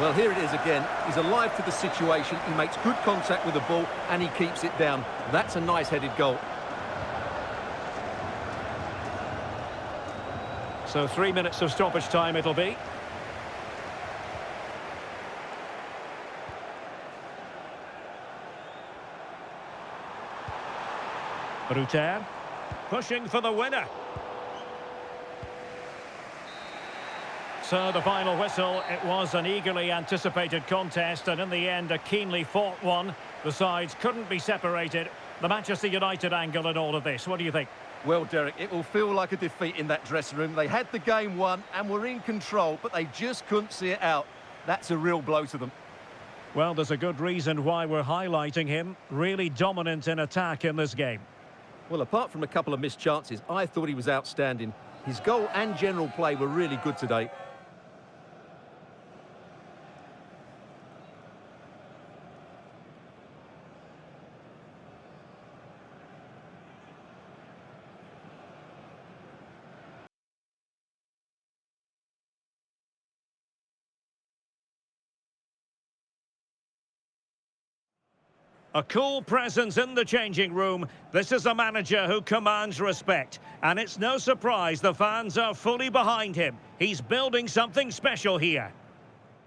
Well, here it is again. He's alive to the situation. He makes good contact with the ball and he keeps it down. That's a nice headed goal. So 3 minutes of stoppage time it'll be. Ruter pushing for the winner. So the final whistle, it was an eagerly anticipated contest and in the end a keenly fought one. The sides couldn't be separated. The Manchester United angle in all of this, what do you think? Well, Derek, it will feel like a defeat in that dressing room. They had the game won and were in control, but they just couldn't see it out. That's a real blow to them. Well, there's a good reason why we're highlighting him. Really dominant in attack in this game. Well, apart from a couple of missed chances, I thought he was outstanding. His goal and general play were really good today. A cool presence in the changing room. This is a manager who commands respect. And it's no surprise the fans are fully behind him. He's building something special here.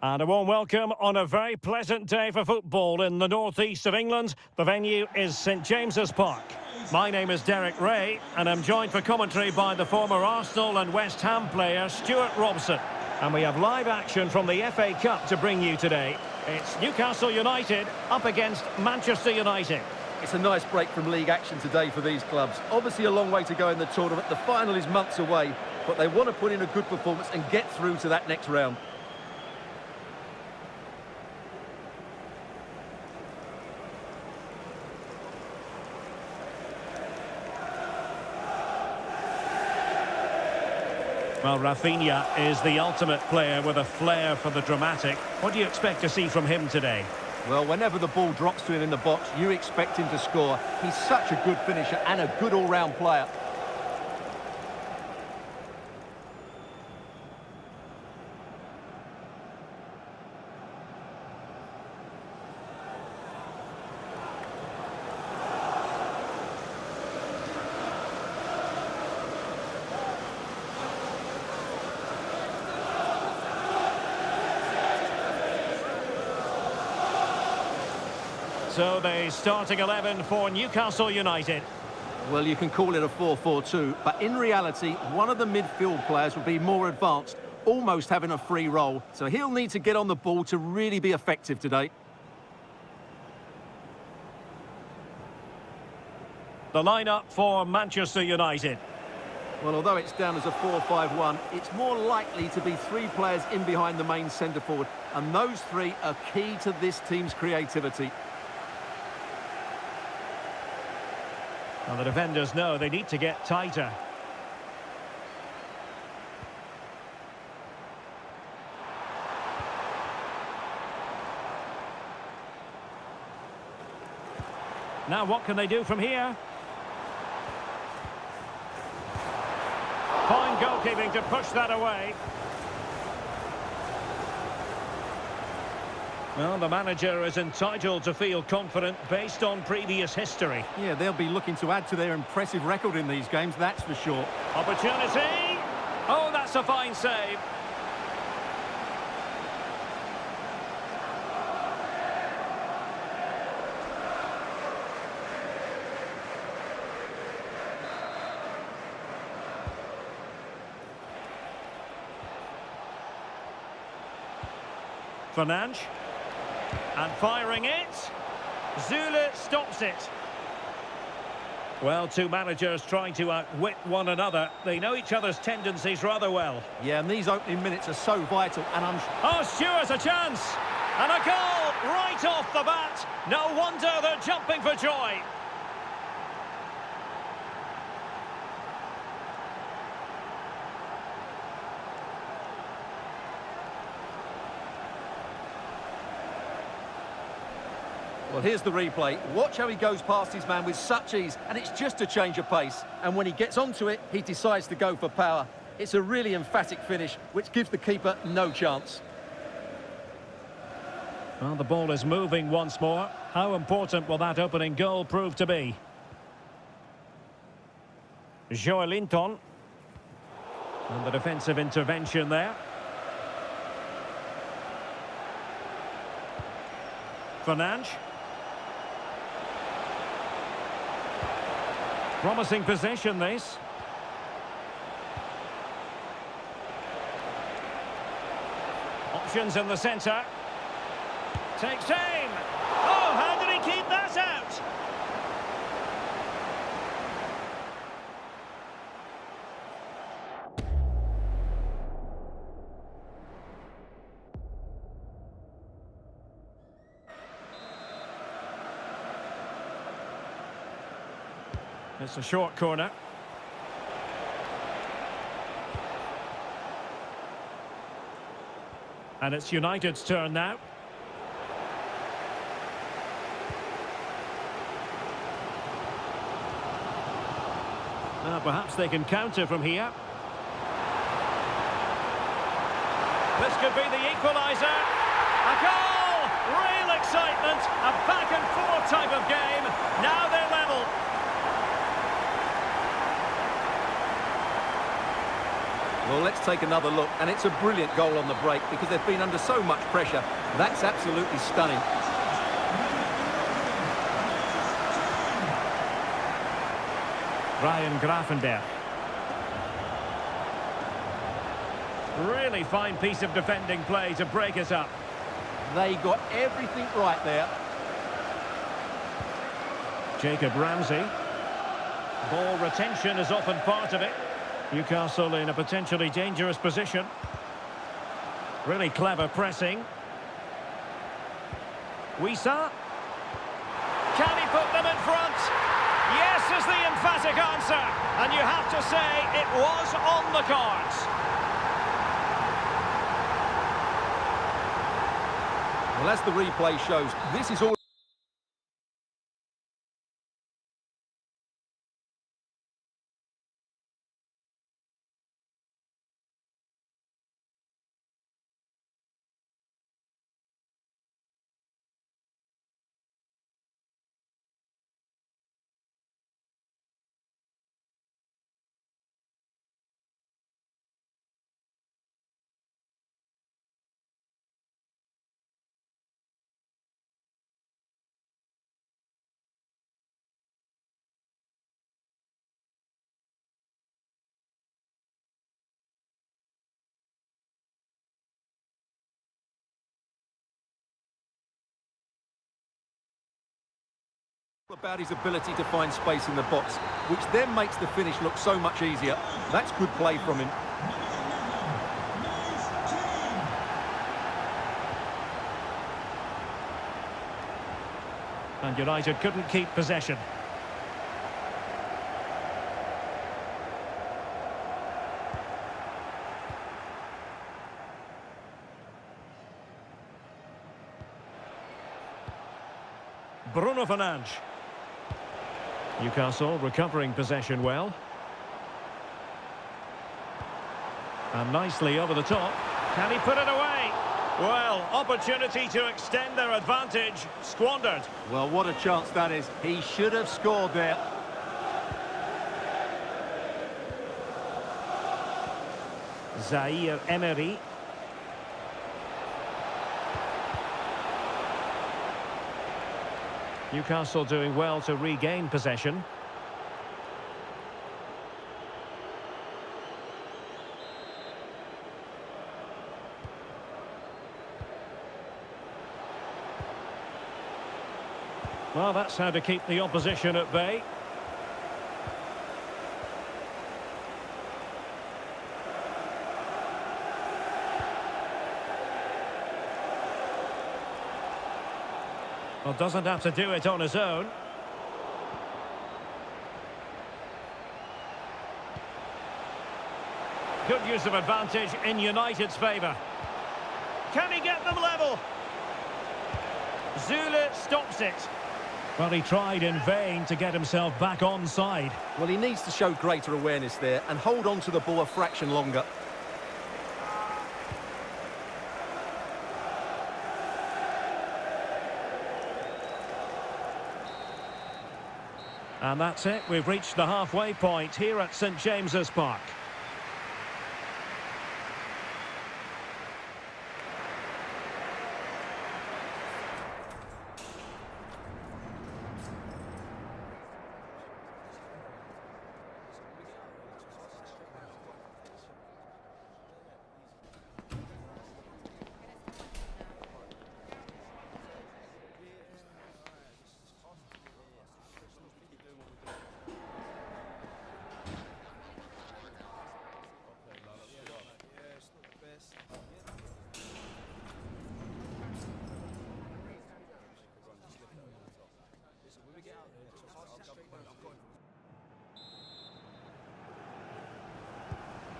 And a warm welcome on a very pleasant day for football in the northeast of England. The venue is St James's Park. My name is Derek Ray, and I'm joined for commentary by the former Arsenal and West Ham player Stuart Robson. And we have live action from the FA Cup to bring you today. It's Newcastle United up against Manchester United. It's a nice break from league action today for these clubs. Obviously a long way to go in the tournament. The final is months away, but they want to put in a good performance and get through to that next round. Well, Rafinha is the ultimate player with a flair for the dramatic. What do you expect to see from him today? Well, whenever the ball drops to him in the box, you expect him to score. He's such a good finisher and a good all-round player. So the starting 11 for Newcastle United. Well, you can call it a 4-4-2, but in reality, one of the midfield players will be more advanced, almost having a free role. So he'll need to get on the ball to really be effective today. The lineup for Manchester United. Well, although it's down as a 4-5-1, it's more likely to be three players in behind the main centre-forward, and those three are key to this team's creativity. Well, the defenders know they need to get tighter. Now what can they do from here? Fine goalkeeping to push that away. Well, the manager is entitled to feel confident based on previous history. Yeah, they'll be looking to add to their impressive record in these games, that's for sure. Opportunity! Oh, that's a fine save. Fernandes. And firing it. Zule stops it. Well, two managers trying to outwit one another. They know each other's tendencies rather well. Yeah, and these opening minutes are so vital, and I'm... Oh, Stewart, a chance! And a goal right off the bat. No wonder they're jumping for joy. Well, here's the replay. Watch how he goes past his man with such ease, and it's just a change of pace. And when he gets onto it, he decides to go for power. It's a really emphatic finish, which gives the keeper no chance. Well, the ball is moving once more. How important will that opening goal prove to be? Joelinton. And the defensive intervention there. Fernandes. Promising possession, this. Options in the centre. Takes aim. Oh, how did he keep that out? It's a short corner. And it's United's turn now. Perhaps they can counter from here. This could be the equaliser. A goal! Real excitement. A back-and-forth type of game. Now they're level. Well, let's take another look, and it's a brilliant goal on the break because they've been under so much pressure. That's absolutely stunning. Ryan Gravenberch. Really fine piece of defending play to break us up. They got everything right there. Jacob Ramsey. Ball retention is often part of it. Newcastle in a potentially dangerous position. Really clever pressing. Wissa. Can he put them in front? Yes is the emphatic answer. And you have to say it was on the cards. Well, as the replay shows, this is all... about his ability to find space in the box, which then makes the finish look so much easier. That's good play from him. And United couldn't keep possession. Bruno Fernandes. Newcastle recovering possession well. And nicely over the top. Can he put it away? Well, opportunity to extend their advantage, squandered. Well, what a chance that is. He should have scored there. Zaire Emery. Newcastle doing well to regain possession. Well, that's how to keep the opposition at bay. Well, doesn't have to do it on his own. Good use of advantage in United's favour. Can he get them level? Zule stops it. Well, he tried in vain to get himself back onside. Well, he needs to show greater awareness there and hold on to the ball a fraction longer. And that's it. We've reached the halfway point here at St James's Park.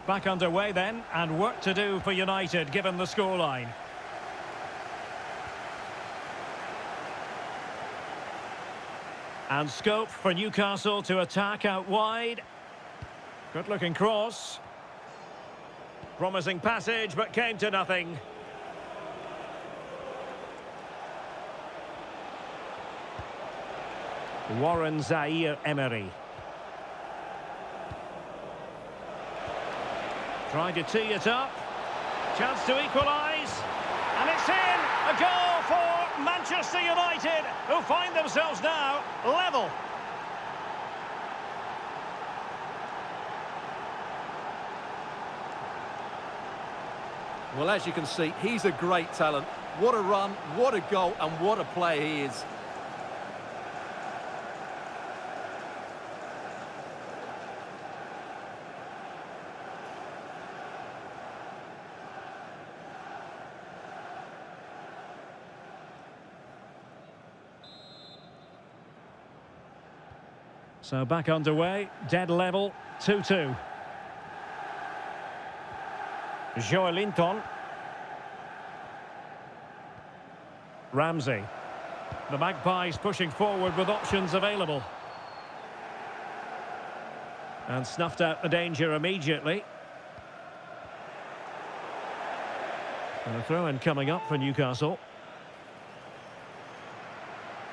Back underway then, and work to do for United given the scoreline. And scope for Newcastle to attack out wide. Good looking cross. Promising passage, but came to nothing. Warren Zaire-Emery. Trying to tee it up. Chance to equalise. And it's in! A goal for Manchester United, who find themselves now level. Well, as you can see, he's a great talent. What a run, what a goal, and what a player he is. So back underway, dead level, 2-2. Joelinton. Ramsey. The Magpies pushing forward with options available. And snuffed out the danger immediately. And a throw-in coming up for Newcastle.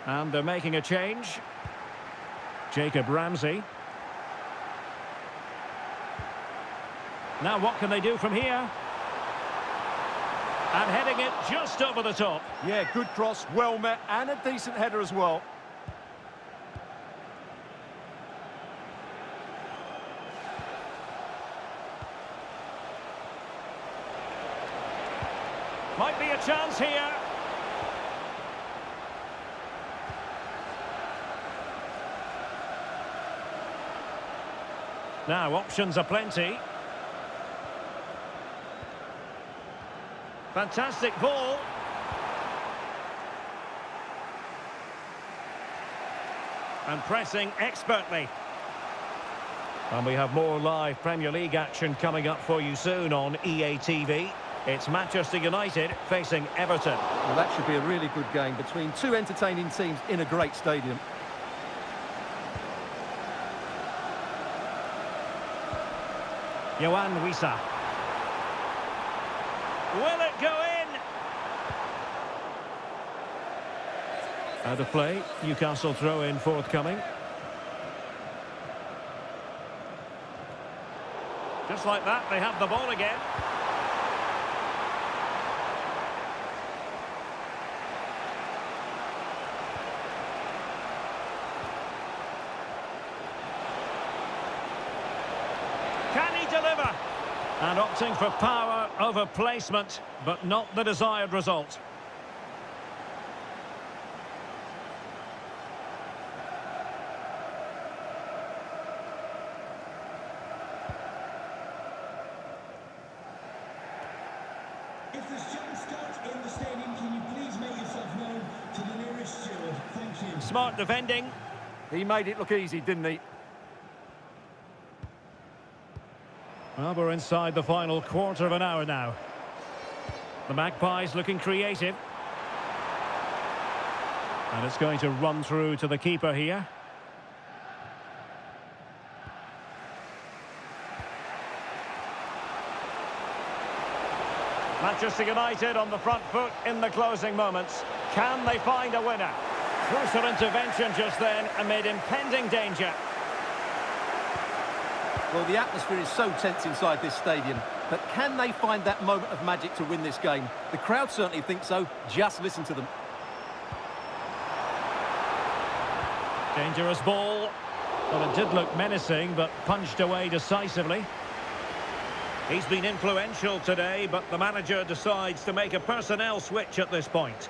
And they're making a change. Jacob Ramsey. Now what can they do from here? And heading it just over the top. Yeah, good cross, well met, and a decent header as well. Might be a chance here. Now, options are plenty. Fantastic ball. And pressing expertly. And we have more live Premier League action coming up for you soon on EA TV. It's Manchester United facing Everton. Well, that should be a really good game between two entertaining teams in a great stadium. Yohan Wissa. Will it go in? Out of play. Newcastle throw-in forthcoming. Just like that, they have the ball again. Can he deliver? And opting for power over placement, but not the desired result. there's jump start in the stadium, can you please make yourself known to the nearest steward? Thank you. Smart defending. He made it look easy, didn't he? Well, we're inside the final quarter of an hour now. The Magpies looking creative. And it's going to run through to the keeper here. Manchester United on the front foot in the closing moments. Can they find a winner? Crucial intervention just then amid impending danger. Well, the atmosphere is so tense inside this stadium, but can they find that moment of magic to win this game? The crowd certainly think so. Just listen to them. Dangerous ball. Well, it did look menacing, but punched away decisively. He's been influential today, but the manager decides to make a personnel switch at this point.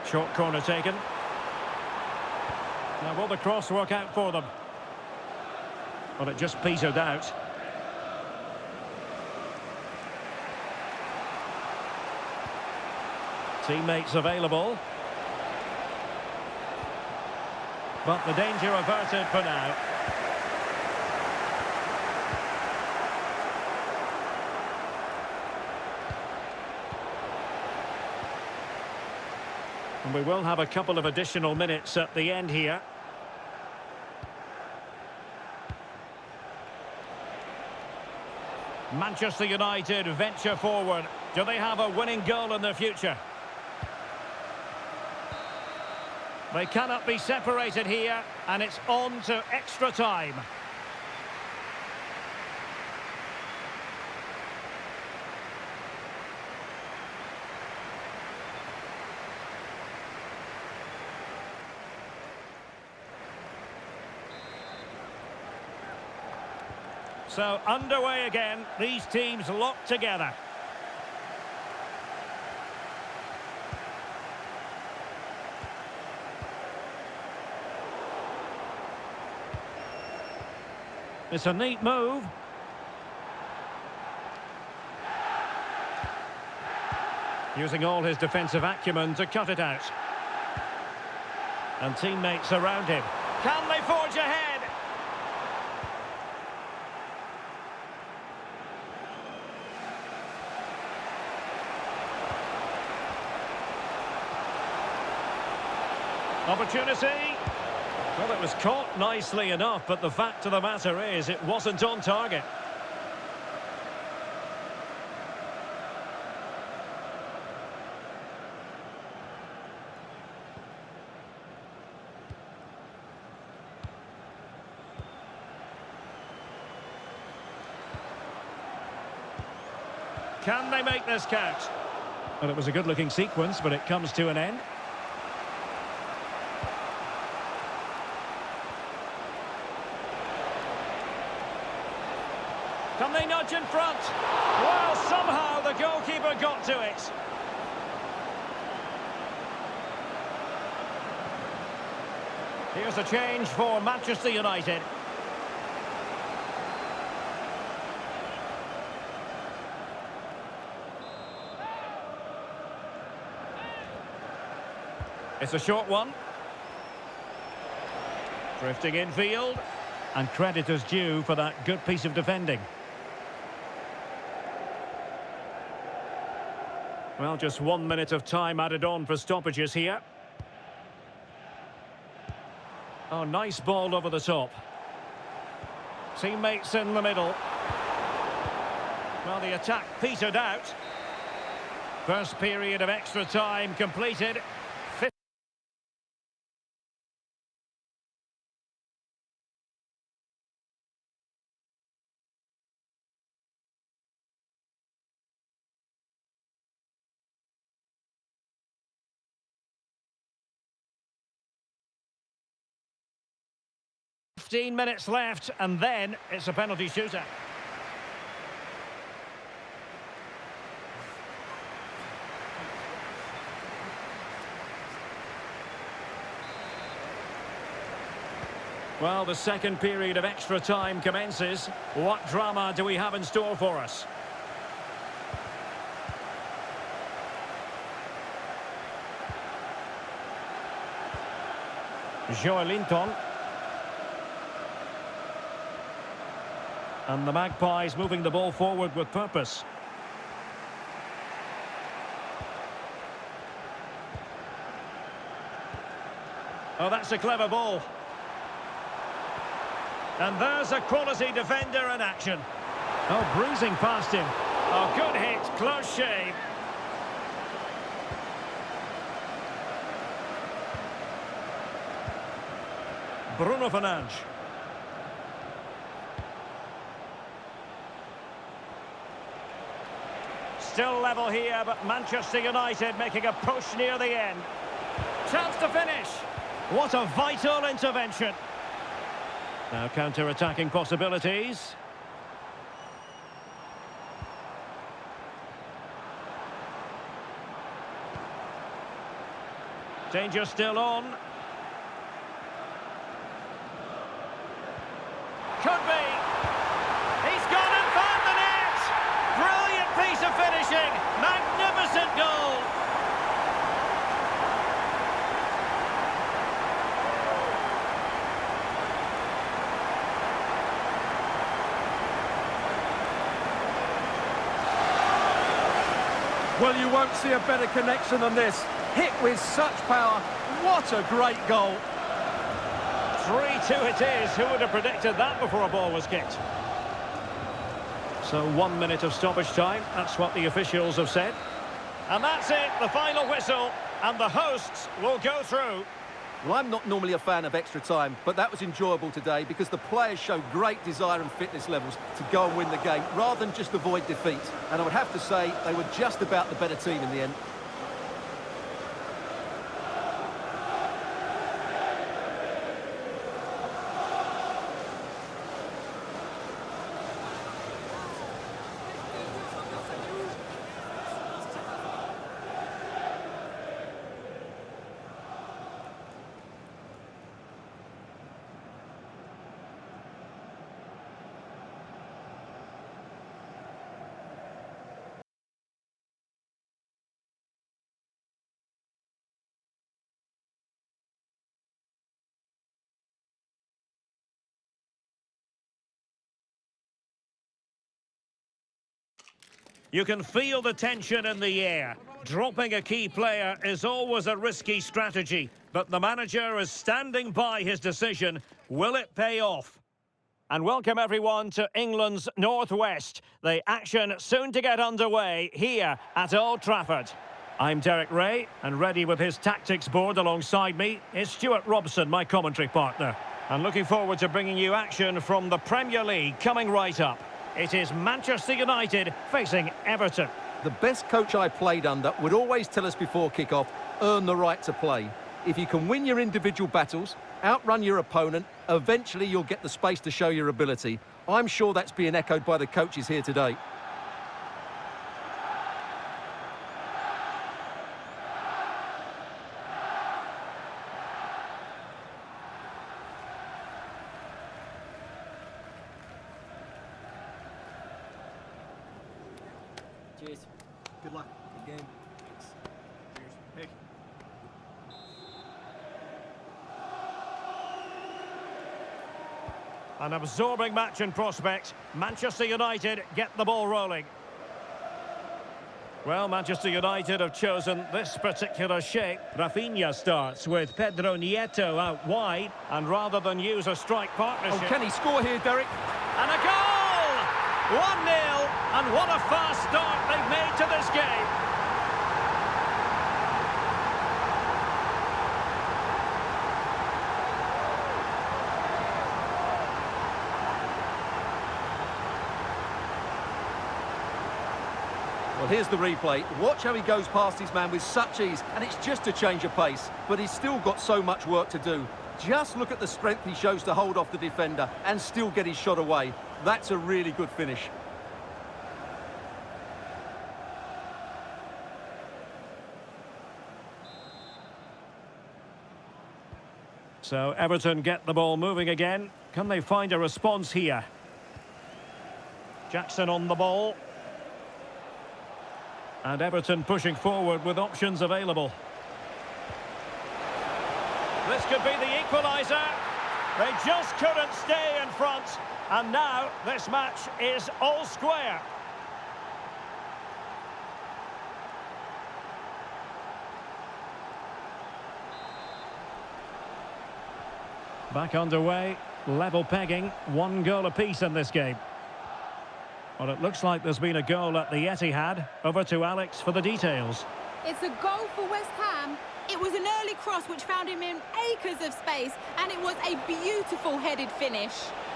Short corner taken. Now, will the cross work out for them? Well, it just petered out. Teammates available. But the danger averted for now. And we will have a couple of additional minutes at the end here. Manchester United venture forward. Do they have a winning goal in their future? They cannot be separated here, and it's on to extra time. So underway again, these teams locked together. It's a neat move. Using all his defensive acumen to cut it out. And teammates around him. Can they forge ahead? Opportunity. Well, it was caught nicely enough, but the fact of the matter is it wasn't on target. Can they make this count? Well, it was a good-looking sequence, but it comes to an end. Can they nudge in front? Well, somehow the goalkeeper got to it. Here's a change for Manchester United. It's a short one. Drifting infield. And credit is due for that good piece of defending. Well, just 1 minute of time added on for stoppages here. Oh, nice ball over the top. Teammates in the middle. Well, the attack petered out. First period of extra time completed. 15 minutes left, and then it's a penalty shootout. Well, the second period of extra time commences. What drama do we have in store for us? Joelinton. And the Magpies moving the ball forward with purpose. Oh, that's a clever ball. And there's a quality defender in action. Oh, breezing past him. Oh, good hit, close shave. Bruno Fernandes. Still level here, but Manchester United making a push near the end. Chance to finish. What a vital intervention. Now counter-attacking possibilities. Danger still on. Could be. He's gone and found the net. Brilliant piece of finishing. Magnificent goal. Well, you won't see a better connection than this. Hit with such power. What a great goal. 3-2 it is. Who would have predicted that before a ball was kicked? So 1 minute of stoppage time. That's what the officials have said. And that's it, the final whistle. And the hosts will go through. Well, I'm not normally a fan of extra time, but that was enjoyable today because the players showed great desire and fitness levels to go and win the game, rather than just avoid defeat. And I would have to say they were just about the better team in the end. You can feel the tension in the air. Dropping a key player is always a risky strategy, but the manager is standing by his decision. Will it pay off? And welcome everyone to England's Northwest. The action soon to get underway here at Old Trafford. I'm Derek Ray, and ready with his tactics board alongside me is Stuart Robson, my commentary partner. And looking forward to bringing you action from the Premier League coming right up. It is Manchester United facing Everton. The best coach I played under would always tell us before kick-off, earn the right to play. If you can win your individual battles, outrun your opponent, eventually you'll get the space to show your ability. I'm sure that's being echoed by the coaches here today. Cheers. Good luck. Good game. Thanks. Cheers. Pick. An absorbing match in prospect. Manchester United get the ball rolling. Well, Manchester United have chosen this particular shape. Rafinha starts with Pedro Nieto out wide, and rather than use a strike partnership... Oh, can he score here, Derek? And a goal! 1-0, and what a fast start they've made to this game. Well, here's the replay. Watch how he goes past his man with such ease, and it's just a change of pace. But he's still got so much work to do. Just look at the strength he shows to hold off the defender and still get his shot away. That's a really good finish. So Everton get the ball moving again. Can they find a response here? Jackson on the ball. And Everton pushing forward with options available. This could be the equaliser. They just couldn't stay in front. And now this match is all square. Back underway, level pegging, 1 goal apiece in this game. Well, it looks like there's been a goal at the Etihad. Over to Alex for the details. It's a goal for West Ham. It was an early cross which found him in acres of space, and it was a beautiful headed finish.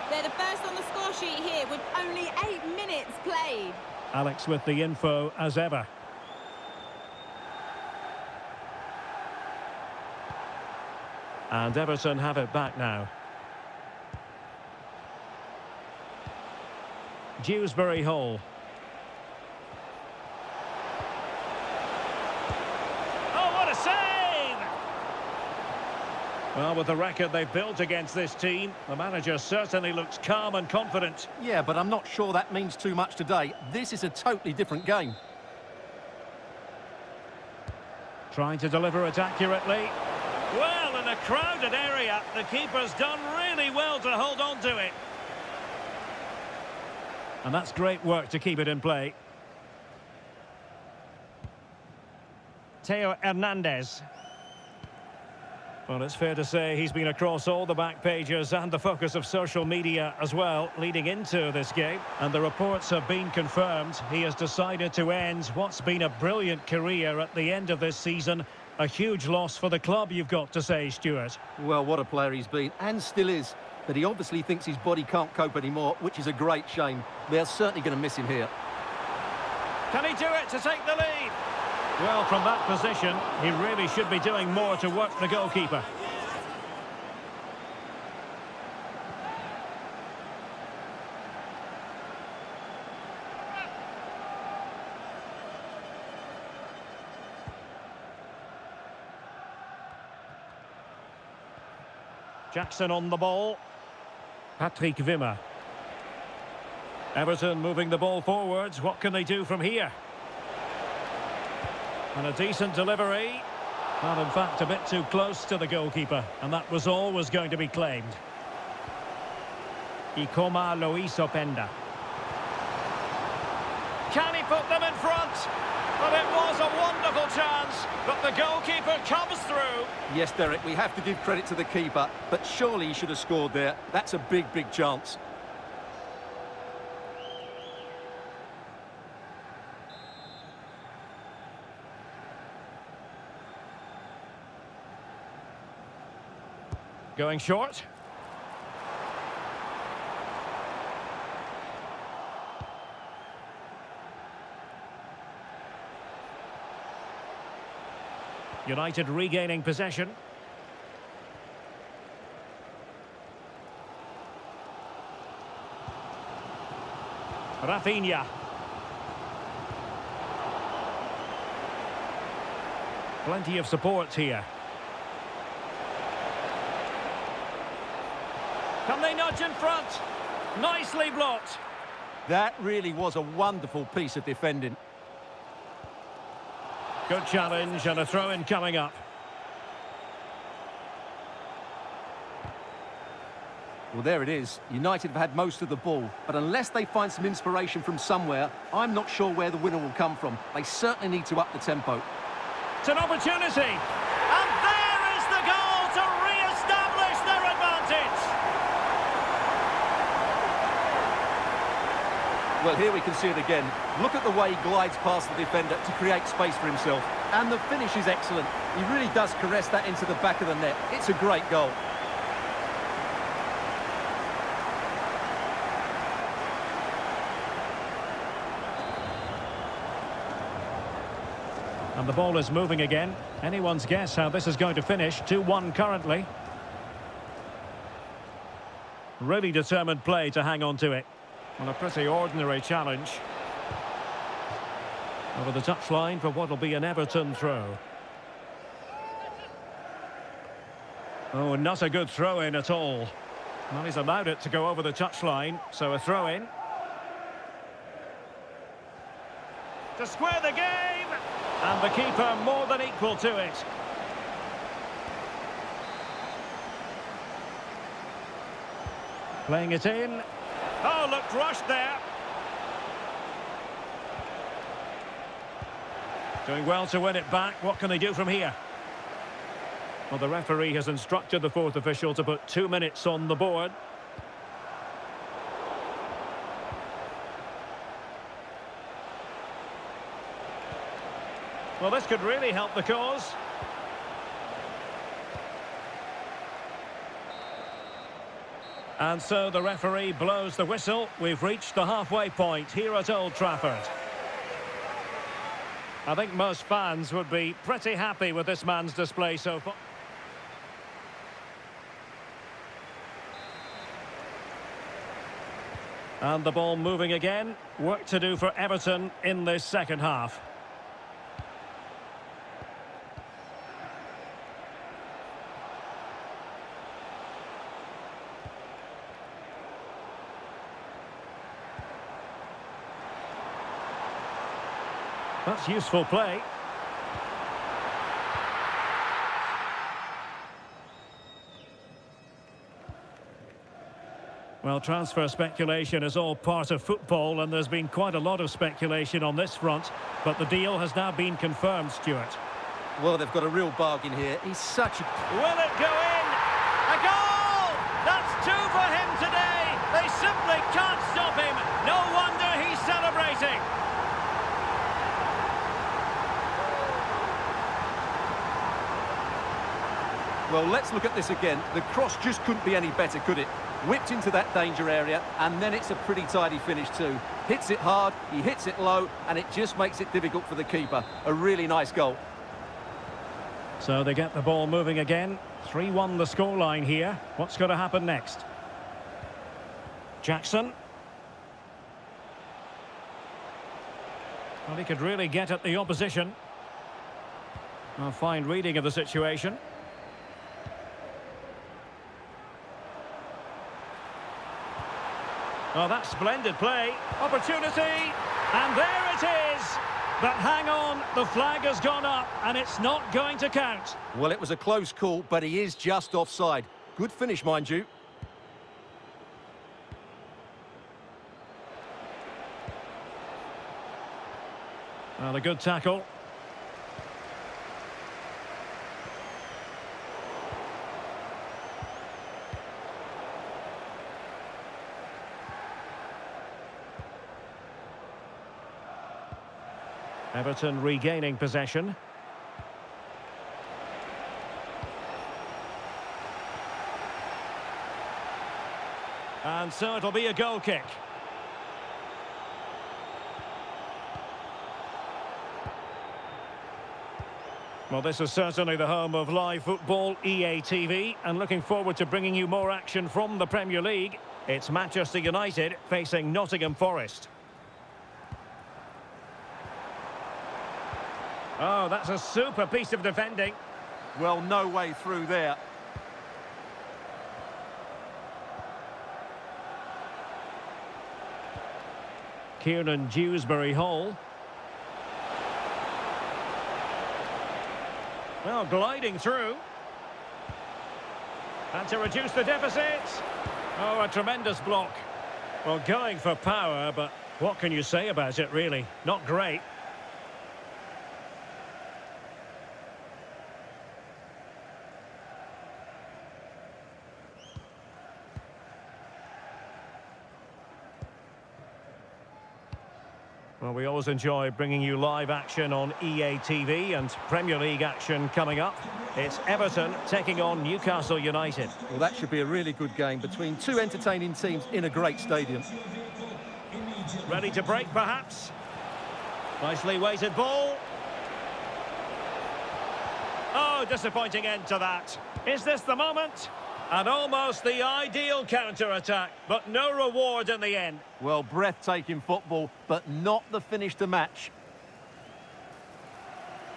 They're the first on the score sheet here with only 8 minutes played. Alex with the info as ever. And Everton have it back now. Dewsbury Hall. Oh, what a save! Well, with the record they've built against this team, the manager certainly looks calm and confident. Yeah, but I'm not sure that means too much today. This is a totally different game. Trying to deliver it accurately. Well, in a crowded area, the keeper's done really well to hold on to it. And that's great work to keep it in play. Theo Hernandez. Well, it's fair to say he's been across all the back pages and the focus of social media as well, leading into this game. And the reports have been confirmed. He has decided to end what's been a brilliant career at the end of this season. A huge loss for the club, you've got to say, Stuart. Well, what a player he's been, and still is. But he obviously thinks his body can't cope anymore, which is a great shame. They're certainly going to miss him here. Can he do it to take the lead? Well, from that position, he really should be doing more to work the goalkeeper. Jackson on the ball. Patrick Wimmer. Everton moving the ball forwards. What can they do from here? And a decent delivery. And in fact, a bit too close to the goalkeeper. And that was always going to be claimed. Ikoma Luis Openda. Can he put them in front? But it was a wonderful chance. But the goalkeeper comes through. Yes, Derek, we have to give credit to the keeper, but surely he should have scored there. That's a big, big chance. Going short. United regaining possession. Rafinha. Plenty of support here. Can they nudge in front? Nicely blocked. That really was a wonderful piece of defending. Good challenge and a throw-in coming up. Well, there it is. United have had most of the ball, but unless they find some inspiration from somewhere, I'm not sure where the winner will come from. They certainly need to up the tempo. It's an opportunity. And there is the goal to re-establish their advantage. Well, here we can see it again. Look at the way he glides past the defender to create space for himself. And the finish is excellent. He really does caress that into the back of the net. It's a great goal. And the ball is moving again. Anyone's guess how this is going to finish. 2-1 currently. Really determined play to hang on to it. Well, a pretty ordinary challenge. Over the touchline for what will be an Everton throw. Oh, not a good throw-in at all. Well, he's allowed it to go over the touchline, so a throw-in. To square the game! And the keeper more than equal to it. Playing it in. Oh, looked rushed there. Doing well to win it back. What can they do from here? Well, the referee has instructed the fourth official to put 2 minutes on the board. Well, this could really help the cause. And so the referee blows the whistle. We've reached the halfway point here at Old Trafford. I think most fans would be pretty happy with this man's display so far. And the ball moving again. Work to do for Everton in this second half. That's useful play. Well, transfer speculation is all part of football, and there's been quite a lot of speculation on this front, but the deal has now been confirmed, Stuart. Well, they've got a real bargain here. He's such a... Will it go in? A goal! That's 2 for him today! They simply can't stop him! No wonder he's celebrating! Well, let's look at this again. The cross just couldn't be any better, could it? Whipped into that danger area, and then it's a pretty tidy finish too. Hits it hard, he hits it low, and it just makes it difficult for the keeper. A really nice goal. So they get the ball moving again. 3-1 the scoreline here. What's going to happen next? Jackson. Well, he could really get at the opposition. A fine reading of the situation. Oh, that's splendid play. Opportunity. And there it is. But hang on, the flag has gone up and it's not going to count. Well, it was a close call, but he is just offside. Good finish, mind you. Well, a good tackle. Everton regaining possession. And so it'll be a goal kick. Well, this is certainly the home of live football, EA TV, and looking forward to bringing you more action from the Premier League. It's Manchester United facing Nottingham Forest. Oh, that's a super piece of defending. Well, no way through there. Kieran Dewsbury-Hall. Well, gliding through. And to reduce the deficit. Oh, a tremendous block. Well, going for power, but what can you say about it, really? Not great. Well, we always enjoy bringing you live action on EA TV and Premier League action coming up. It's Everton taking on Newcastle United. Well, that should be a really good game between two entertaining teams in a great stadium. Ready to break, perhaps? Nicely weighted ball. Oh, disappointing end to that. Is this the moment? And almost the ideal counter-attack, but no reward in the end. Well, breathtaking football, but not the finish to match.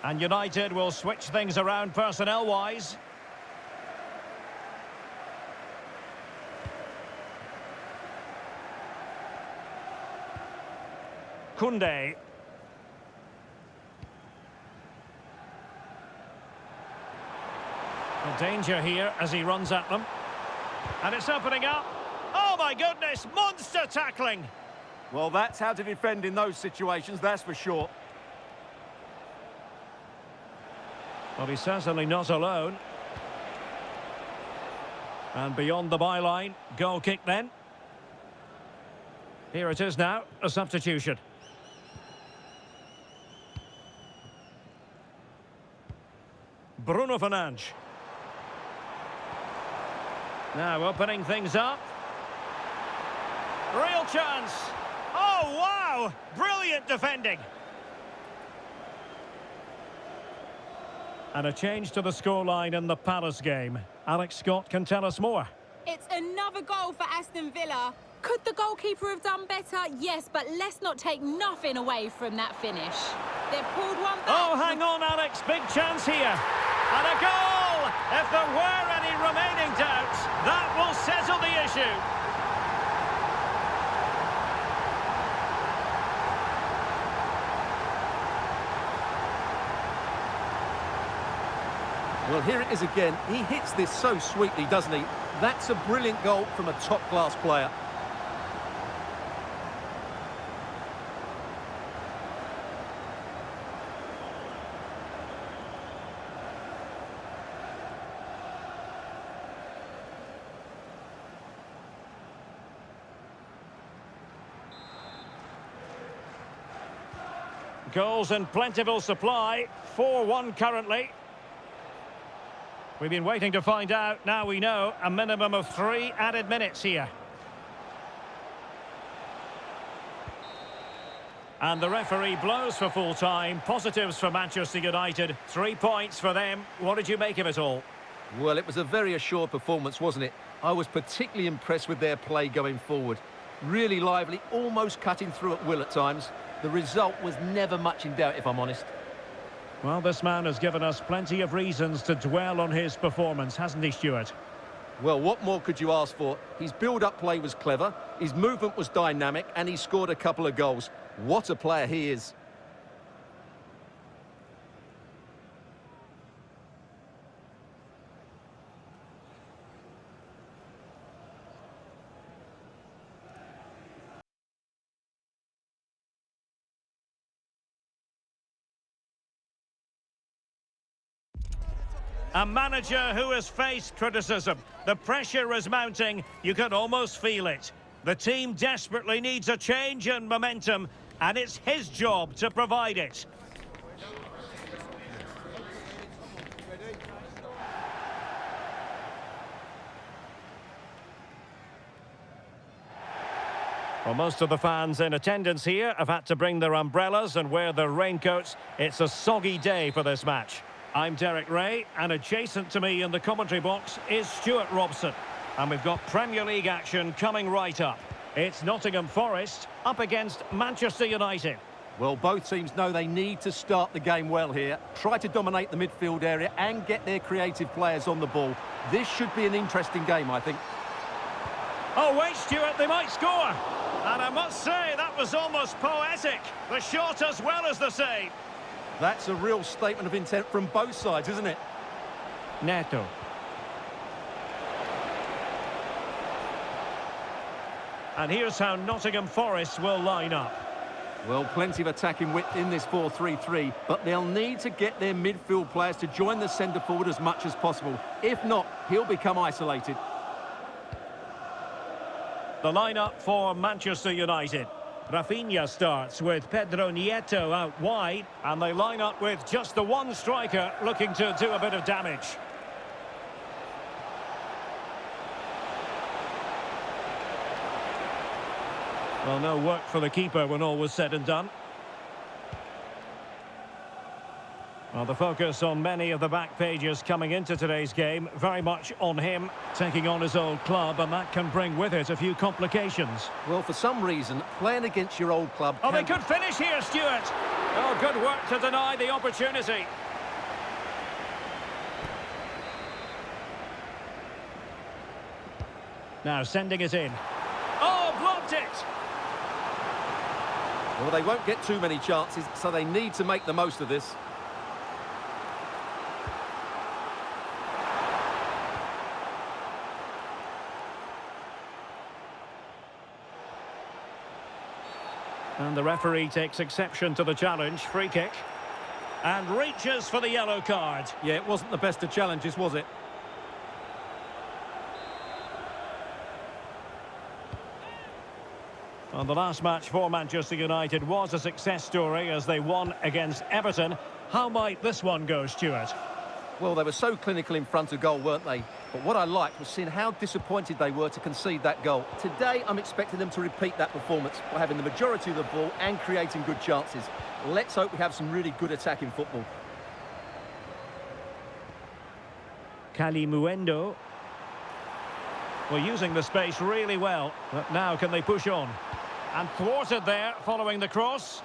And United will switch things around personnel-wise. Koundé. A danger here as he runs at them. And it's opening up. Oh my goodness, monster tackling! Well, that's how to defend in those situations, that's for sure. Well, he's certainly not alone. And beyond the byline, goal kick then. Here it is now, a substitution. Bruno Fernandes. Now opening things up. Real chance. Oh, wow! Brilliant defending. And a change to the scoreline in the Palace game. Alex Scott can tell us more. It's another goal for Aston Villa. Could the goalkeeper have done better? Yes, but let's not take nothing away from that finish. They've pulled one back. Oh, hang on, Alex. Big chance here. And a goal! If there were any remaining doubts, that will settle the issue. Well, here it is again. He hits this so sweetly, doesn't he? That's a brilliant goal from a top-class player. Goals in plentiful supply. 4-1 currently. We've been waiting to find out. Now we know a minimum of 3 added minutes here. And the referee blows for full time. Positives for Manchester United. 3 points for them. What did you make of it all? Well, it was a very assured performance, wasn't it? I was particularly impressed with their play going forward. Really lively, almost cutting through at will at times. The result was never much in doubt, if I'm honest. Well, this man has given us plenty of reasons to dwell on his performance, hasn't he, Stuart? Well, what more could you ask for? His build-up play was clever, his movement was dynamic, and he scored a couple of goals. What a player he is. A manager who has faced criticism. The pressure is mounting. You can almost feel it. The team desperately needs a change in momentum, and it's his job to provide it. Well, most of the fans in attendance here have had to bring their umbrellas and wear their raincoats. It's a soggy day for this match. I'm Derek Ray, and adjacent to me in the commentary box is Stuart Robson. And we've got Premier League action coming right up. It's Nottingham Forest up against Manchester United. Well, both teams know they need to start the game well here. Try to dominate the midfield area and get their creative players on the ball. This should be an interesting game, I think. Oh, wait, Stuart, they might score. And I must say, that was almost poetic. The shot as well as the save. That's a real statement of intent from both sides, isn't it? Neto. And here's how Nottingham Forest will line up. Well, plenty of attacking width in this 4-3-3, but they'll need to get their midfield players to join the centre forward as much as possible. If not, he'll become isolated. The lineup for Manchester United. Rafinha starts with Pedro Nieto out wide, and they line up with just the one striker looking to do a bit of damage. Well, no work for the keeper when all was said and done. Well, the focus on many of the back pages coming into today's game, very much on him, taking on his old club, and that can bring with it a few complications. Well, for some reason, playing against your old club... Oh, they could finish here, Stuart! Oh, good work to deny the opportunity. Now, sending it in. Oh, blocked it! Well, they won't get too many chances, so they need to make the most of this. And the referee takes exception to the challenge. Free kick. And reaches for the yellow card. Yeah, it wasn't the best of challenges, was it? And the last match for Manchester United was a success story as they won against Everton. How might this one go, Stuart? Well, they were so clinical in front of goal, weren't they? But what I liked was seeing how disappointed they were to concede that goal. Today, I'm expecting them to repeat that performance by having the majority of the ball and creating good chances. Let's hope we have some really good attacking football. Kalimuendo. Well, using the space really well. But now can they push on? And thwarted there following the cross.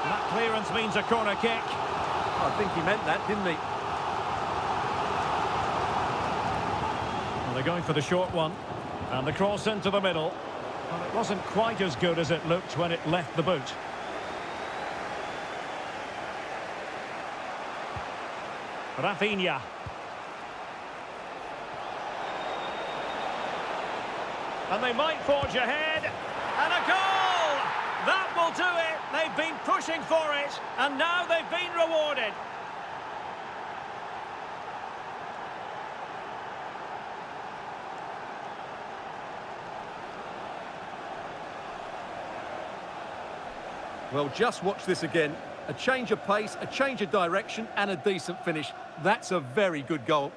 That clearance means a corner kick. I think he meant that, didn't he? Well, they're going for the short one. And the cross into the middle. Well, it wasn't quite as good as it looked when it left the boot. Rafinha. And they might forge ahead. And a goal! That will do it. They've been pushing for it. And now they've been rewarded. Well, just watch this again. A change of pace, a change of direction, and a decent finish. That's a very good goal.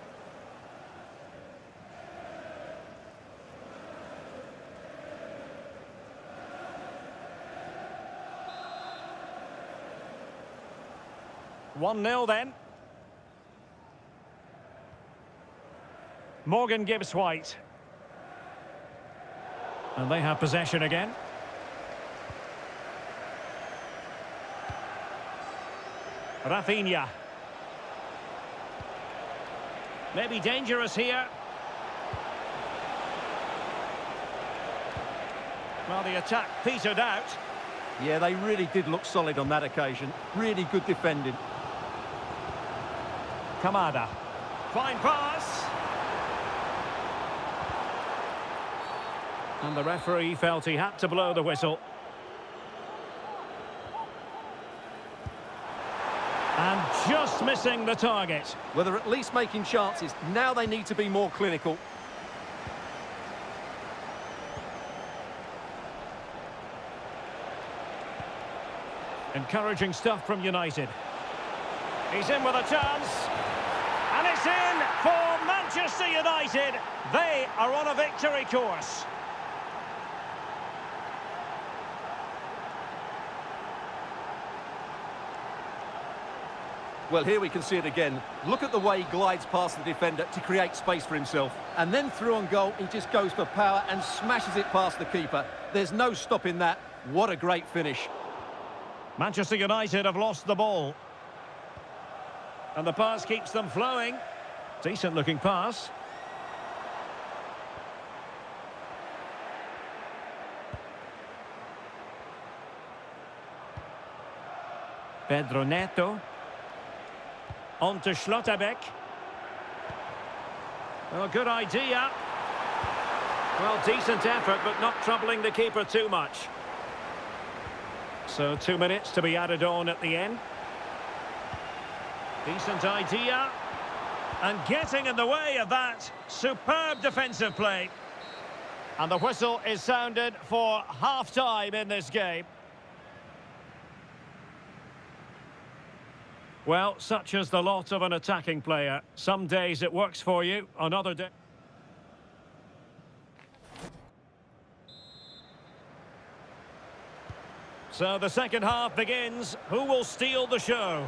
One 0 then. Morgan gives White. And they have possession again. Rafinha. Maybe dangerous here. Well, the attack petered out. Yeah, they really did look solid on that occasion. Really good defending. Kamada. Fine pass. And the referee felt he had to blow the whistle. And just missing the target. Well, they're at least making chances. Now they need to be more clinical. Encouraging stuff from United. He's in with a chance. And it's in for Manchester United. They are on a victory course. Well, here we can see it again. Look at the way he glides past the defender to create space for himself. And then through on goal, he just goes for power and smashes it past the keeper. There's no stopping that. What a great finish. Manchester United have lost the ball. And the pass keeps them flowing. Decent looking pass. Pedro Neto. On to Schlotterbeck. Well, good idea. Well, decent effort, but not troubling the keeper too much. So 2 minutes to be added on at the end. Decent idea. And getting in the way of that. Superb defensive play. And the whistle is sounded for half-time in this game. Well, such is the lot of an attacking player. Some days it works for you, on other days... So the second half begins. Who will steal the show?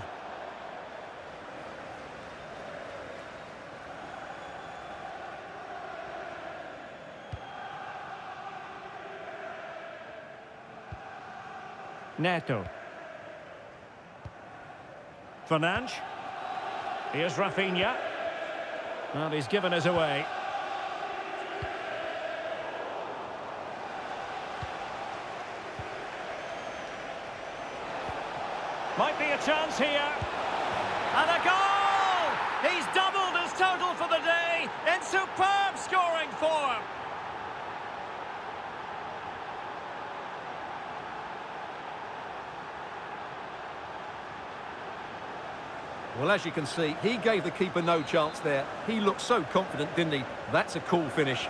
Neto. Fernandes. Here's Rafinha. Well, he's given us away. a chance here. And a goal! He's doubled his total for the day in superb scoring form. Well, as you can see, he gave the keeper no chance there. He looked so confident, didn't he? That's a cool finish.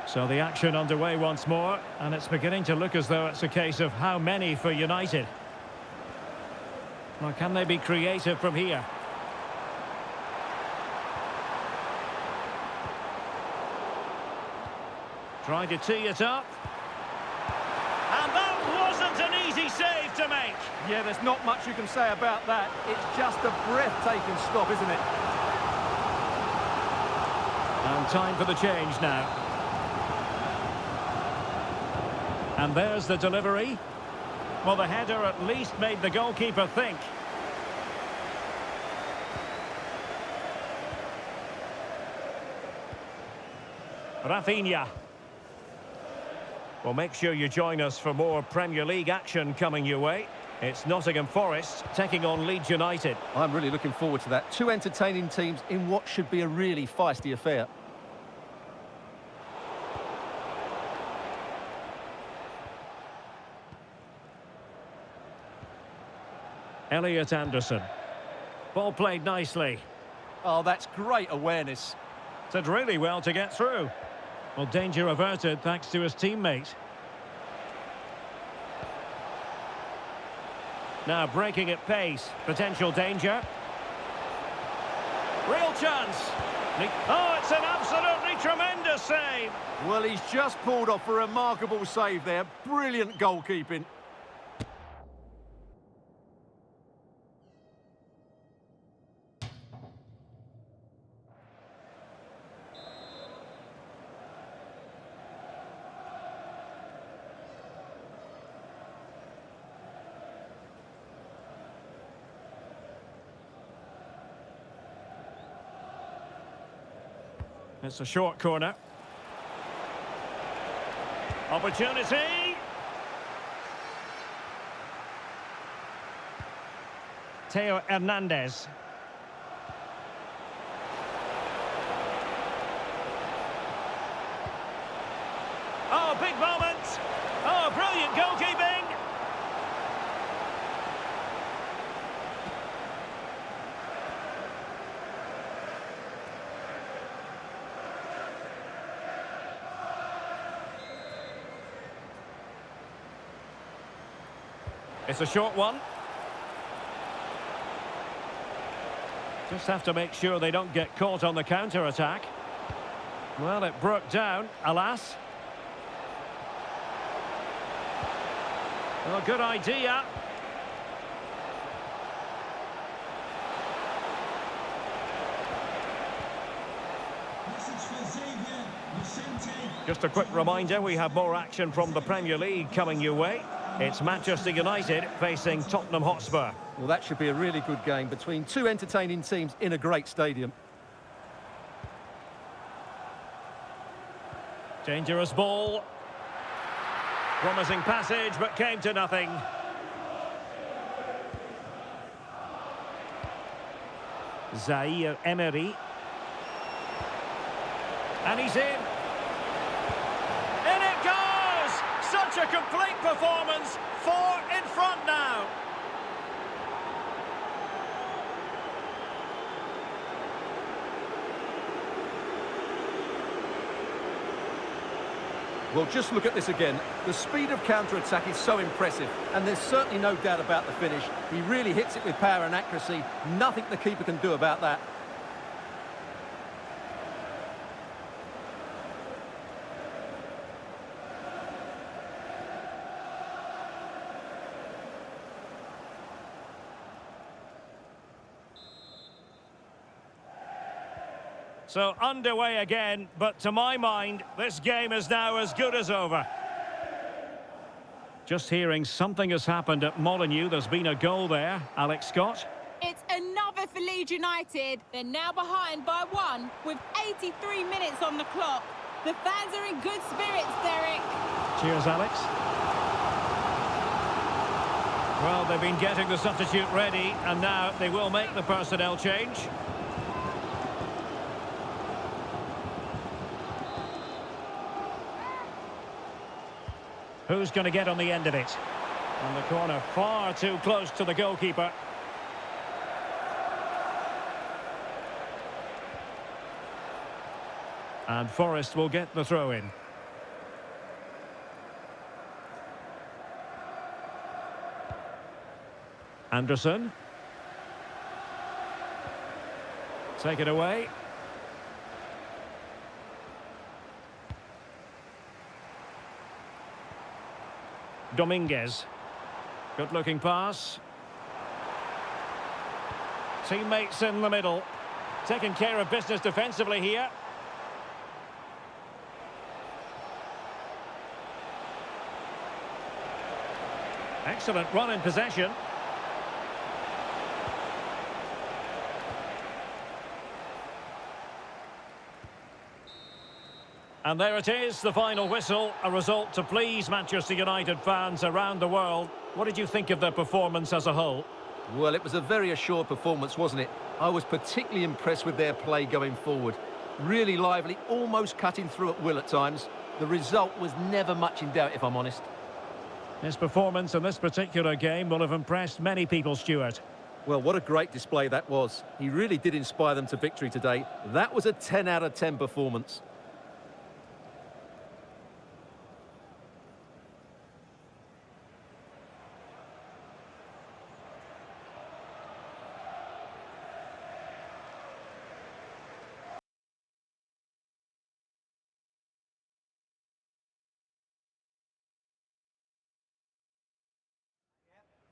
So the action underway once more, and it's beginning to look as though it's a case of how many for United. Now, can they be creative from here? Trying to tee it up. And that wasn't an easy save to make. Yeah, there's not much you can say about that. It's just a breathtaking stop, isn't it? And time for the change now. And there's the delivery. Well, the header at least made the goalkeeper think. Rafinha. Well, make sure you join us for more Premier League action coming your way. It's Nottingham Forest taking on Leeds United. I'm really looking forward to that. Two entertaining teams in what should be a really feisty affair. Elliot Anderson. Ball played nicely. Oh, that's great awareness. Did really well to get through. Well, danger averted thanks to his teammate. Now breaking at pace. Potential danger. Real chance. Oh, it's an absolutely tremendous save. Well, he's just pulled off a remarkable save there. Brilliant goalkeeping. It's a short corner. Opportunity. Theo Hernandez. Oh, big moment. Oh, brilliant goalkeeping. It's a short one. Just have to make sure they don't get caught on the counter-attack. Well, it broke down, alas. Well, good idea. Just a quick reminder, we have more action from the Premier League coming your way. It's Manchester United facing Tottenham Hotspur. Well, that should be a really good game between two entertaining teams in a great stadium. Dangerous ball. Promising passage, but came to nothing. Zaire Emery. And he's in. In it goes! Such a complete performance. 4 in front now. Well, just look at this again. The speed of counter-attack is so impressive, and there's certainly no doubt about the finish. He really hits it with power and accuracy. Nothing the keeper can do about that. So underway again, but to my mind, this game is now as good as over. Just hearing something has happened at Molineux. There's been a goal there. Alex Scott. It's another for Leeds United. They're now behind by 1 with 83 minutes on the clock. The fans are in good spirits, Derek. Cheers, Alex. Well, they've been getting the substitute ready, and now they will make the personnel change. Who's going to get on the end of it? And the corner far too close to the goalkeeper. And Forrest will get the throw in. Anderson. Take it away. Dominguez. Good looking pass. Teammates in the middle. Taking care of business defensively here. Excellent run in possession. And there it is, the final whistle, a result to please Manchester United fans around the world. What did you think of their performance as a whole? Well, it was a very assured performance, wasn't it? I was particularly impressed with their play going forward. Really lively, almost cutting through at will at times. The result was never much in doubt, if I'm honest. His performance in this particular game will have impressed many people, Stuart. Well, what a great display that was. He really did inspire them to victory today. That was a 10 out of 10 performance.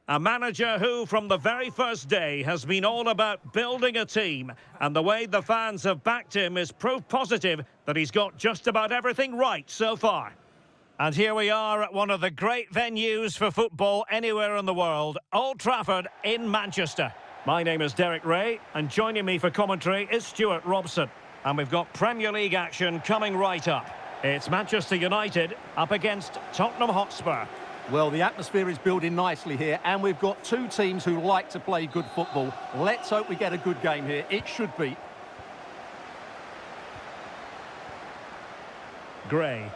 A manager who, from the very first day, has been all about building a team. And the way the fans have backed him is proof positive that he's got just about everything right so far. And here we are at one of the great venues for football anywhere in the world, Old Trafford in Manchester. My name is Derek Ray, and joining me for commentary is Stuart Robson. And we've got Premier League action coming right up. It's Manchester United up against Tottenham Hotspur. Well, the atmosphere is building nicely here, and we've got two teams who like to play good football. Let's hope we get a good game here. It should be. Gray.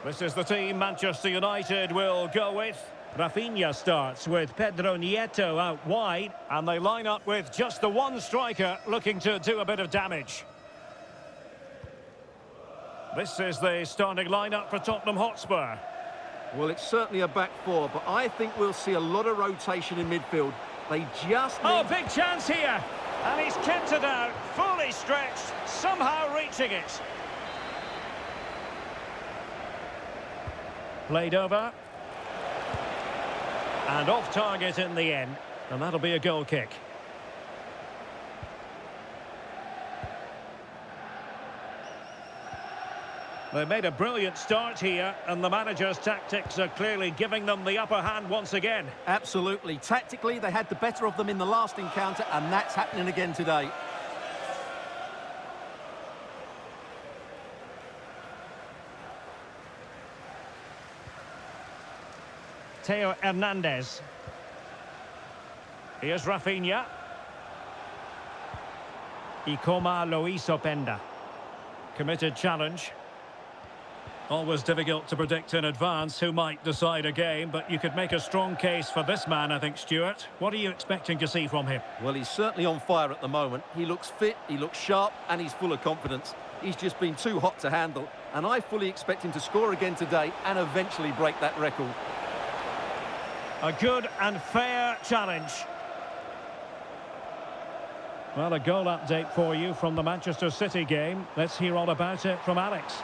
This is the team Manchester United will go with. Rafinha starts with Pedro Nieto out wide, and they line up with just the one striker looking to do a bit of damage. This is the starting lineup for Tottenham Hotspur. Well, it's certainly a back four, but I think we'll see a lot of rotation in midfield. They just need... Oh, big chance here! And he's kept it out, fully stretched, somehow reaching it. Played over. And off target in the end. And that'll be a goal kick. They made a brilliant start here, and the manager's tactics are clearly giving them the upper hand once again. Absolutely. Tactically, they had the better of them in the last encounter, and that's happening again today. Theo Hernandez. Here's Rafinha. Ikoma Luis Openda. Committed challenge. Always difficult to predict in advance who might decide a game, but you could make a strong case for this man, I think, Stuart. What are you expecting to see from him? Well, he's certainly on fire at the moment. He looks fit, he looks sharp, and he's full of confidence. He's just been too hot to handle, and I fully expect him to score again today and eventually break that record. A good and fair challenge. Well, a goal update for you from the Manchester City game. Let's hear all about it from Alex.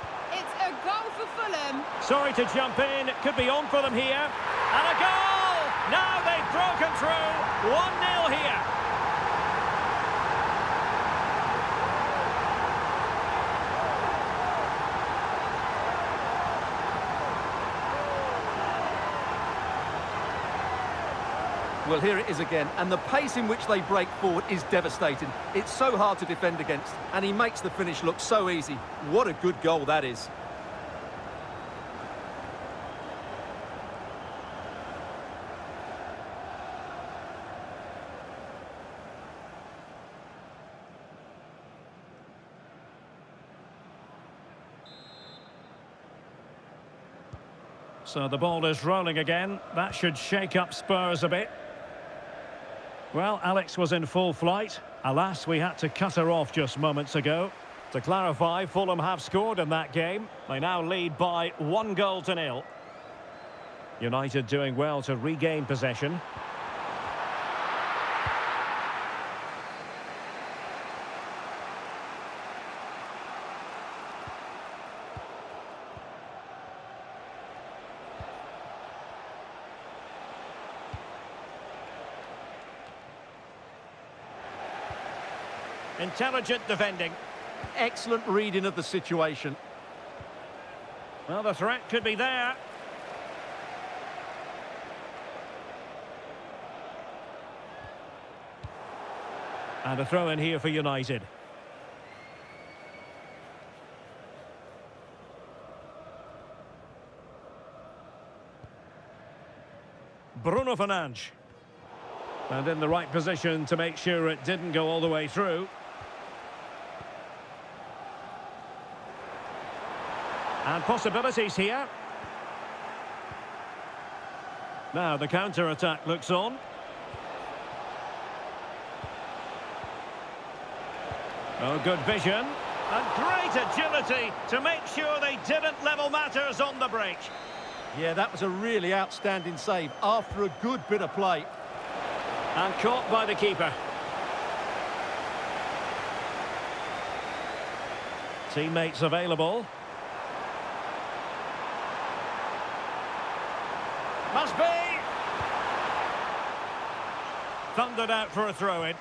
Sorry to jump in, it could be on for them here. And a goal! Now they've broken through. 1-0 here. Well, here it is again, and the pace in which they break forward is devastating. It's so hard to defend against, and he makes the finish look so easy. What a good goal that is. So the ball is rolling again. That should shake up Spurs a bit. Well, Alex was in full flight. Alas, we had to cut her off just moments ago. To clarify, Fulham have scored in that game. They now lead by 1-0. United doing well to regain possession. Intelligent defending. Excellent reading of the situation. Well, the threat could be there. And a throw in here for United. Bruno Fernandes. And in the right position to make sure it didn't go all the way through. And possibilities here. Now the counter-attack looks on. Oh, good vision. And great agility to make sure they didn't level matters on the break. Yeah, that was a really outstanding save after a good bit of play. And caught by the keeper. Teammates available. Must be! Thundered out for a throw-in.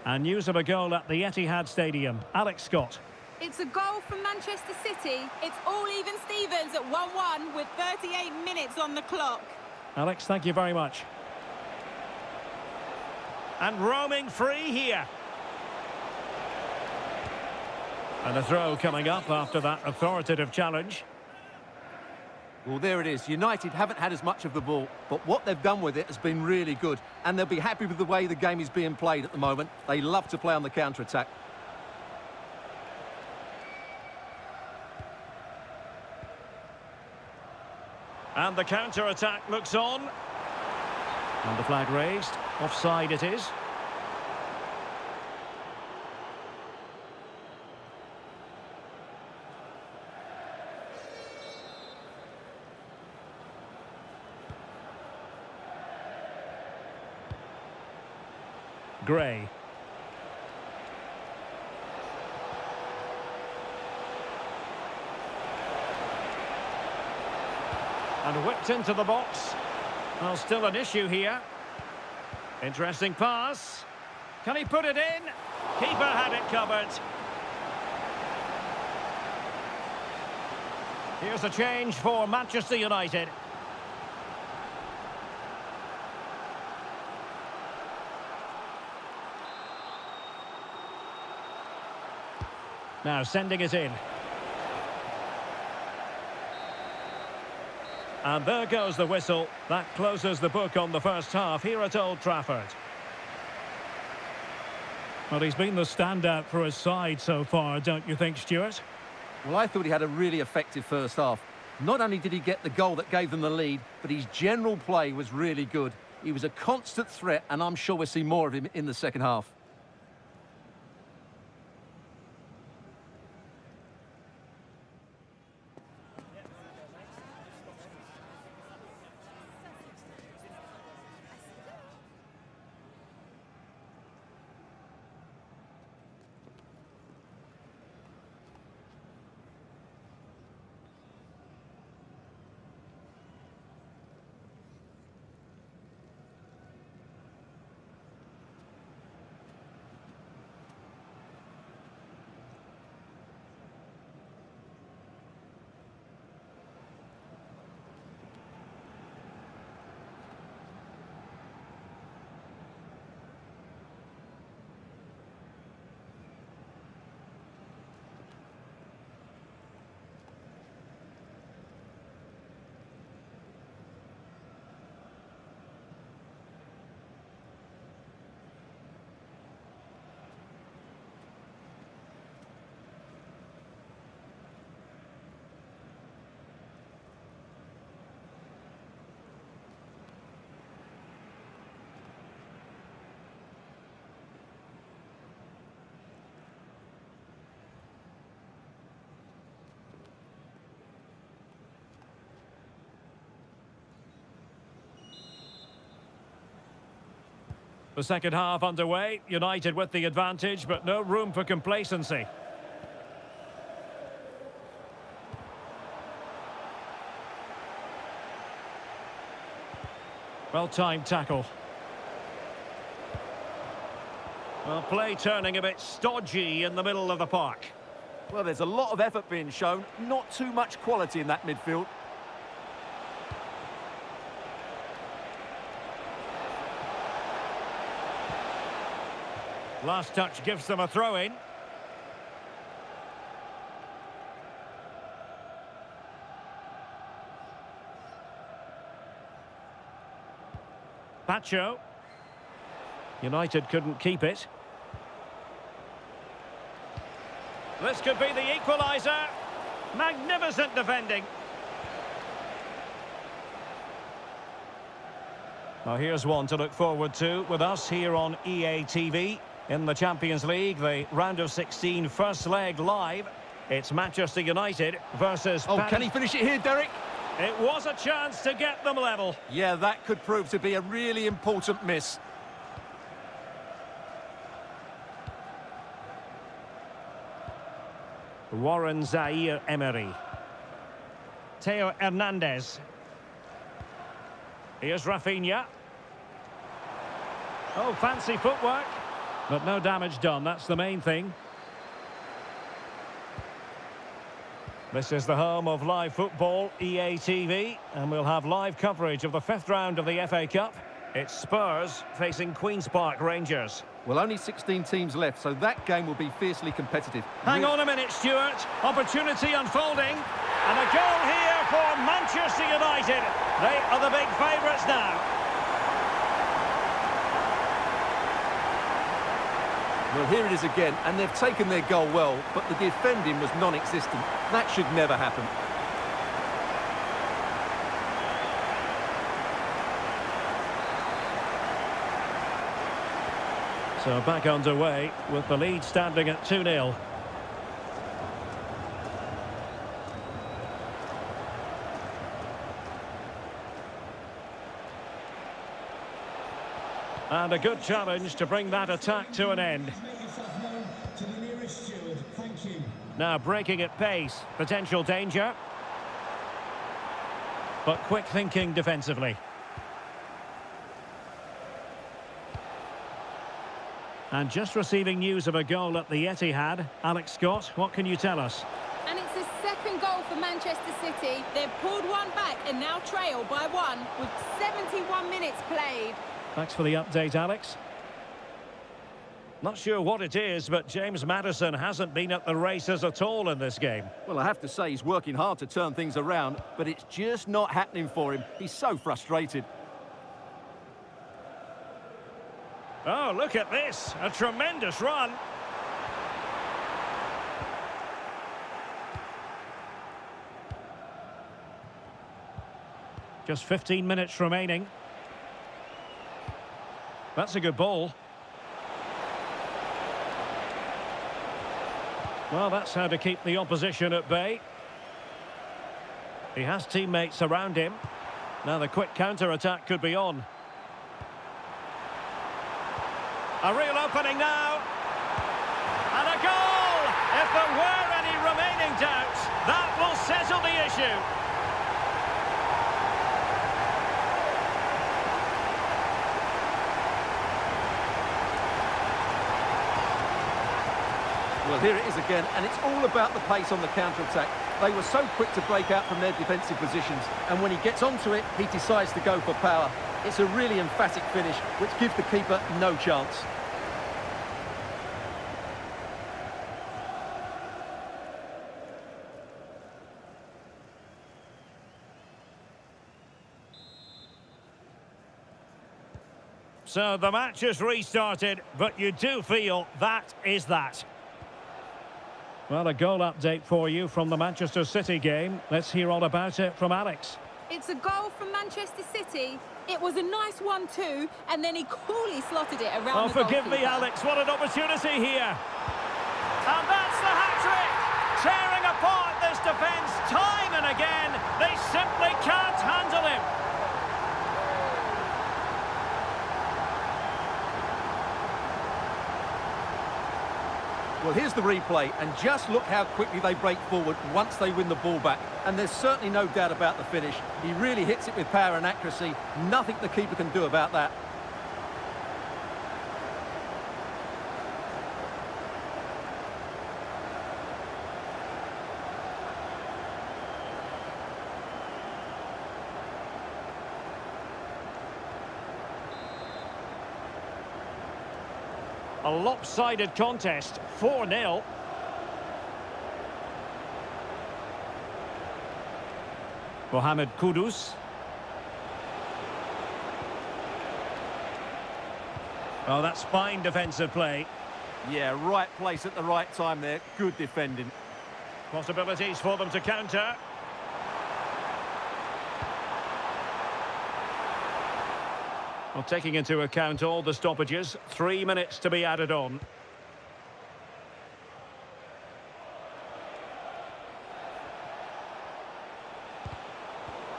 And news of a goal at the Etihad Stadium. Alex Scott. It's a goal from Manchester City. It's all even Stevens at 1-1 with 38 minutes on the clock. Alex, thank you very much. And roaming free here. And a throw coming up after that authoritative challenge. Well, there it is. United haven't had as much of the ball, but what they've done with it has been really good. And they'll be happy with the way the game is being played at the moment. They love to play on the counter-attack. And the counter-attack looks on. And the flag raised. Offside it is. Gray. And whipped into the box. Well, still an issue here. Interesting pass. Can he put it in? Keeper had it covered. Here's a change for Manchester United. Now sending it in. And there goes the whistle. That closes the book on the first half here at Old Trafford. Well, he's been the standout for his side so far, don't you think, Stuart? Well, I thought he had a really effective first half. Not only did he get the goal that gave them the lead, but his general play was really good. He was a constant threat, and I'm sure we'll see more of him in the second half. The second half underway, United with the advantage, but no room for complacency. Well-timed tackle. Well, play turning a bit stodgy in the middle of the park. Well, there's a lot of effort being shown, not too much quality in that midfield. Last touch gives them a throw-in. Pacho. United couldn't keep it. This could be the equaliser. Magnificent defending. Now here's one to look forward to with us here on EA TV. In the Champions League, the round of 16 first leg live. It's Manchester United versus... Oh, can he finish it here, Derek? It was a chance to get them level. Yeah, that could prove to be a really important miss. Warren Zaire-Emery. Theo Hernandez. Here's Rafinha. Oh, fancy footwork. But no damage done, that's the main thing. This is the home of live football, EA TV, and we'll have live coverage of the fifth round of the FA Cup. It's Spurs facing Queen's Park Rangers. Well, only 16 teams left, so that game will be fiercely competitive. Hang on a minute, Stuart. Opportunity unfolding. And a goal here for Manchester United. They are the big favourites now. Well, here it is again, and they've taken their goal well, but the defending was non-existent. That should never happen. So back underway with the lead standing at 2-0. And a good challenge to bring that attack to an end. Now breaking at pace, potential danger. But quick thinking defensively. And just receiving news of a goal at the Etihad. Alex Scott, what can you tell us? And it's the second goal for Manchester City. They've pulled one back and now trail by one with 71 minutes played. Thanks for the update, Alex. Not sure what it is, but James Maddison hasn't been at the races at all in this game. Well, I have to say he's working hard to turn things around, but it's just not happening for him. He's so frustrated. Oh, look at this. A tremendous run. Just 15 minutes remaining. That's a good ball. Well, that's how to keep the opposition at bay. He has teammates around him. Now the quick counter-attack could be on. A real opening now. And a goal! If there were any remaining doubts, that will settle the issue. Well, here it is again, and it's all about the pace on the counter-attack. They were so quick to break out from their defensive positions, and when he gets onto it, he decides to go for power. It's a really emphatic finish, which gives the keeper no chance. So the match has restarted, but you do feel that is that. Well, a goal update for you from the Manchester City game. Let's hear all about it from Alex. It's a goal from Manchester City. It was a nice one too, and then he coolly slotted it around Oh, the forgive me, goalkeeper. Alex. What an opportunity here. And that's the hat-trick. Tearing apart this defence time and again. They simply can't handle him. Well, here's the replay, and just look how quickly they break forward once they win the ball back. And there's certainly no doubt about the finish. He really hits it with power and accuracy. Nothing the keeper can do about that. A lopsided contest, 4-0. Mohamed Kudus. Oh, that's fine defensive play. Yeah, right place at the right time there. Good defending. Possibilities for them to counter. Well, taking into account all the stoppages, 3 minutes to be added on.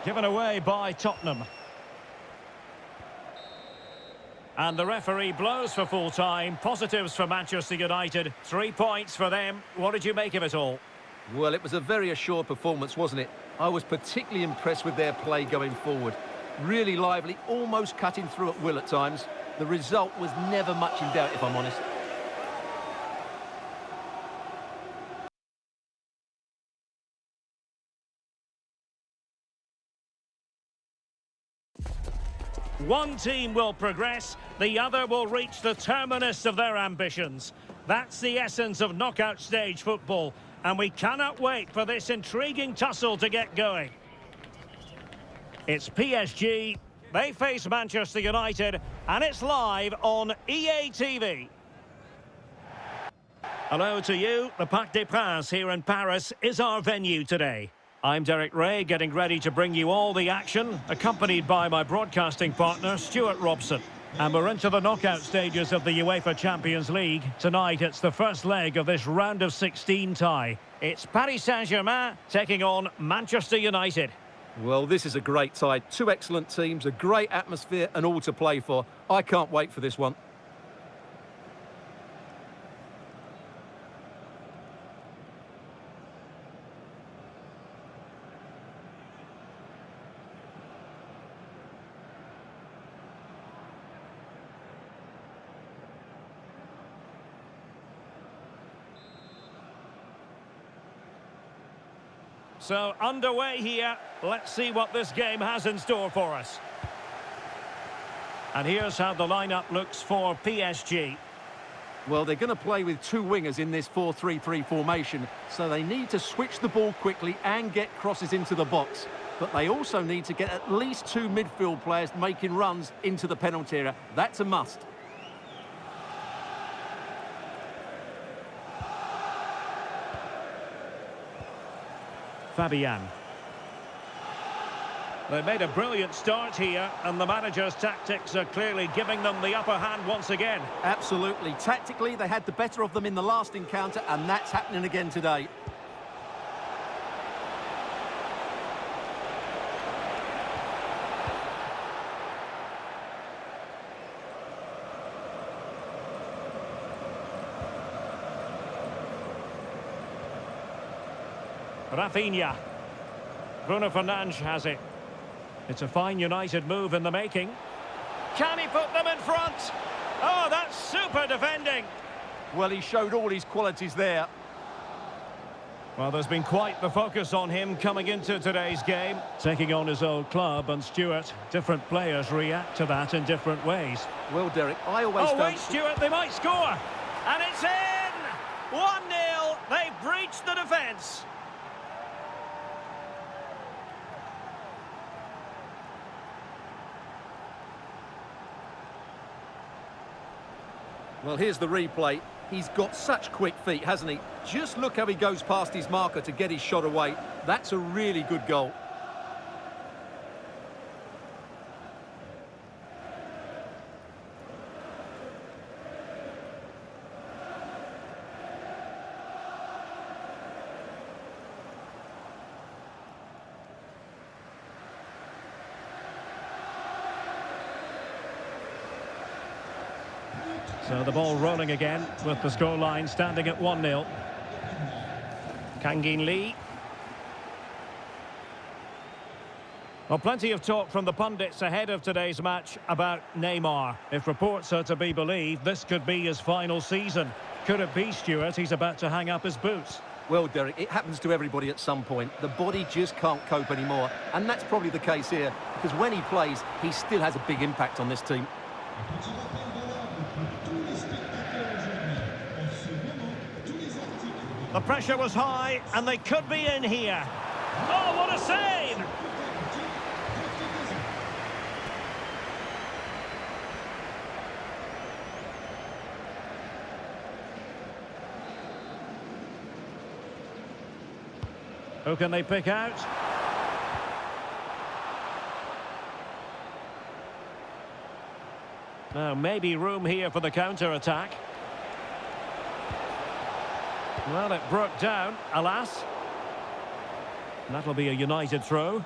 Given away by Tottenham. And the referee blows for full time. Positives for Manchester United. 3 points for them. What did you make of it all? Well, it was a very assured performance, wasn't it? I was particularly impressed with their play going forward. Really lively, almost cutting through at will at times. The result was never much in doubt, if I'm honest. One team will progress, the other will reach the terminus of their ambitions. That's the essence of knockout stage football, and we cannot wait for this intriguing tussle to get going. It's PSG, they face Manchester United, and it's live on EA TV. Hello to you. The Parc des Princes here in Paris is our venue today. I'm Derek Ray, getting ready to bring you all the action, accompanied by my broadcasting partner, Stuart Robson. And we're into the knockout stages of the UEFA Champions League. Tonight, it's the first leg of this round of 16 tie. It's Paris Saint-Germain taking on Manchester United. Well, this is a great tie. Two excellent teams, a great atmosphere and all to play for. I can't wait for this one. So, underway here. Let's see what this game has in store for us. And here's how the lineup looks for PSG. Well, they're going to play with two wingers in this 4-3-3 formation, so they need to switch the ball quickly and get crosses into the box. But they also need to get at least two midfield players making runs into the penalty area. That's a must. Fabian. They made a brilliant start here, and the manager's tactics are clearly giving them the upper hand once again. Absolutely. Tactically, they had the better of them in the last encounter, and that's happening again today. Rafinha. Bruno Fernandes has it. It's a fine United move in the making. Can he put them in front? Oh, that's super defending. Well, he showed all his qualities there. Well, there's been quite the focus on him coming into today's game, taking on his old club. And Stuart, different players react to that in different ways. Well, Derek, I always Oh, wait, Stuart, they might score. And it's in! 1-0. They've breached the defence. Well, here's the replay. He's got such quick feet, hasn't he? Just look how he goes past his marker to get his shot away. That's a really good goal. So the ball rolling again with the scoreline standing at 1-0. Kangin Lee. Well, plenty of talk from the pundits ahead of today's match about Neymar. If reports are to be believed, this could be his final season. Could it be, Stuart, he's about to hang up his boots? Well, Derek, it happens to everybody at some point. The body just can't cope anymore. And that's probably the case here, because when he plays, he still has a big impact on this team. The pressure was high, and they could be in here. Oh, what a save! Who can they pick out? Now, maybe room here for the counter-attack. Well, it broke down, alas. And that'll be a United throw.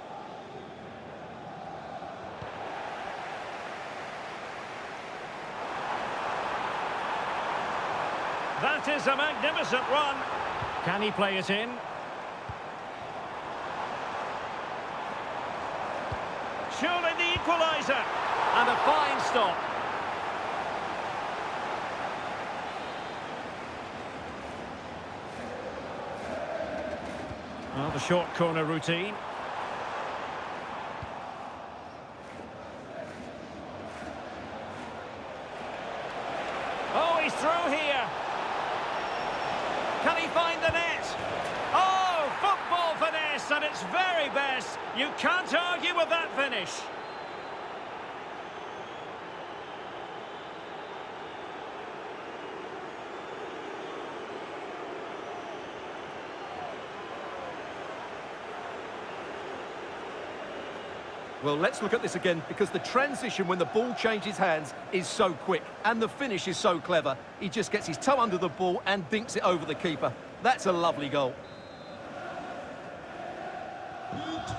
That is a magnificent run. Can he play it in? Surely the equaliser. And a fine stop. Well, the short corner routine. Oh, he's through here. Can he find the net? Oh, football finesse at its very best. You can't argue with that finish. Well, let's look at this again, because the transition when the ball changes hands is so quick, and the finish is so clever. He just gets his toe under the ball and dinks it over the keeper. That's a lovely goal.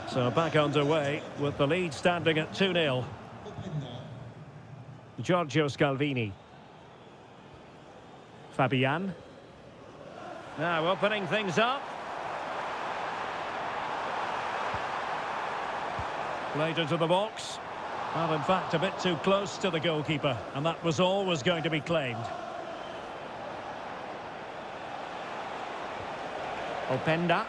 So back underway with the lead standing at 2-0. Giorgio Scalvini. Fabian. Now opening things up. Played into the box. Well, in fact, a bit too close to the goalkeeper, and that was always going to be claimed. Openda.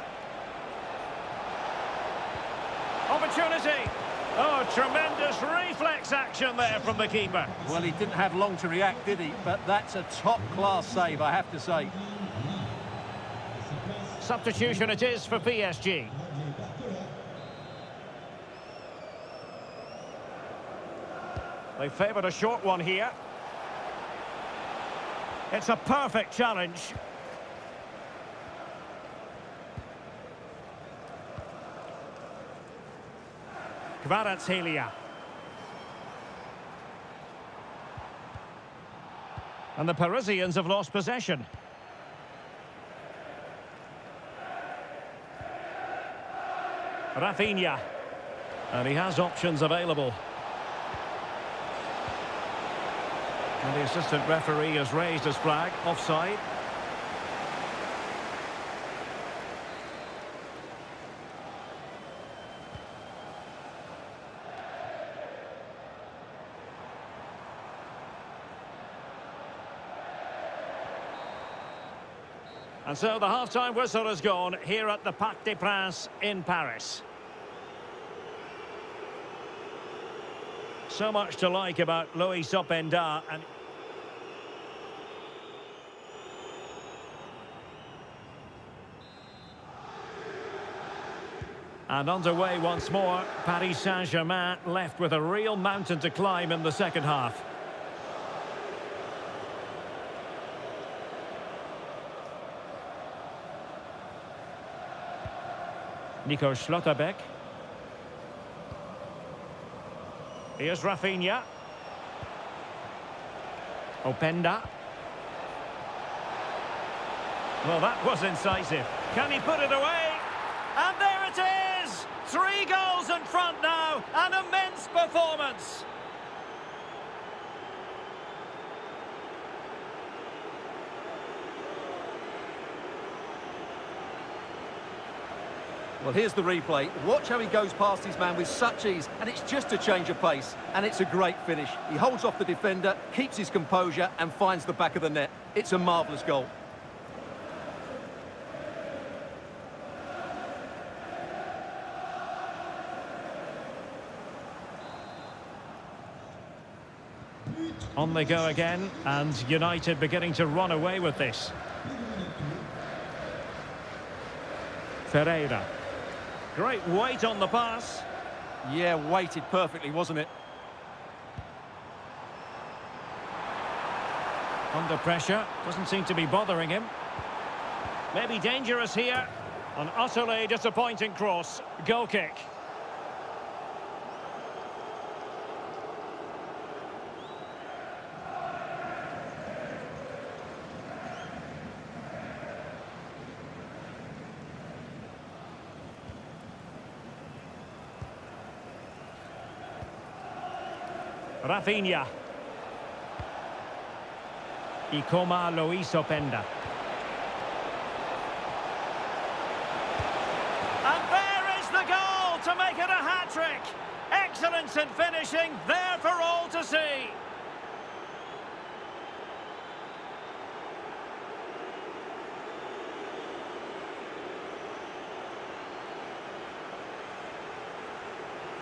Opportunity. Oh, tremendous reflex action there from the keeper. Well, he didn't have long to react, did he? But that's a top-class save, I have to say. Substitution it is for PSG. They favoured a short one here. It's a perfect challenge. Kvaratskhelia. And the Parisians have lost possession. Rafinha. And he has options available. And the assistant referee has raised his flag, offside. And so the half-time whistle has gone here at the Parc des Princes in Paris. So much to like about Luis Openda, and underway once more. Paris Saint-Germain left with a real mountain to climb in the second half. Nico Schlotterbeck. Here's Rafinha. Openda. Well, that was incisive. Can he put it away? And there it is! 3 goals in front now. An immense performance. Well, here's the replay. Watch how he goes past his man with such ease, and it's just a change of pace. And it's a great finish. He holds off the defender, keeps his composure, and finds the back of the net. It's a marvellous goal. On they go again, and United beginning to run away with this. Ferreira. Great weight on the pass. Yeah, weighted perfectly, wasn't it? Under pressure, doesn't seem to be bothering him. Maybe dangerous here. An utterly disappointing cross. Goal kick. Rafinha. Ikoma Luis Openda. And there is the goal to make it a hat-trick. Excellence in finishing, there for all to see.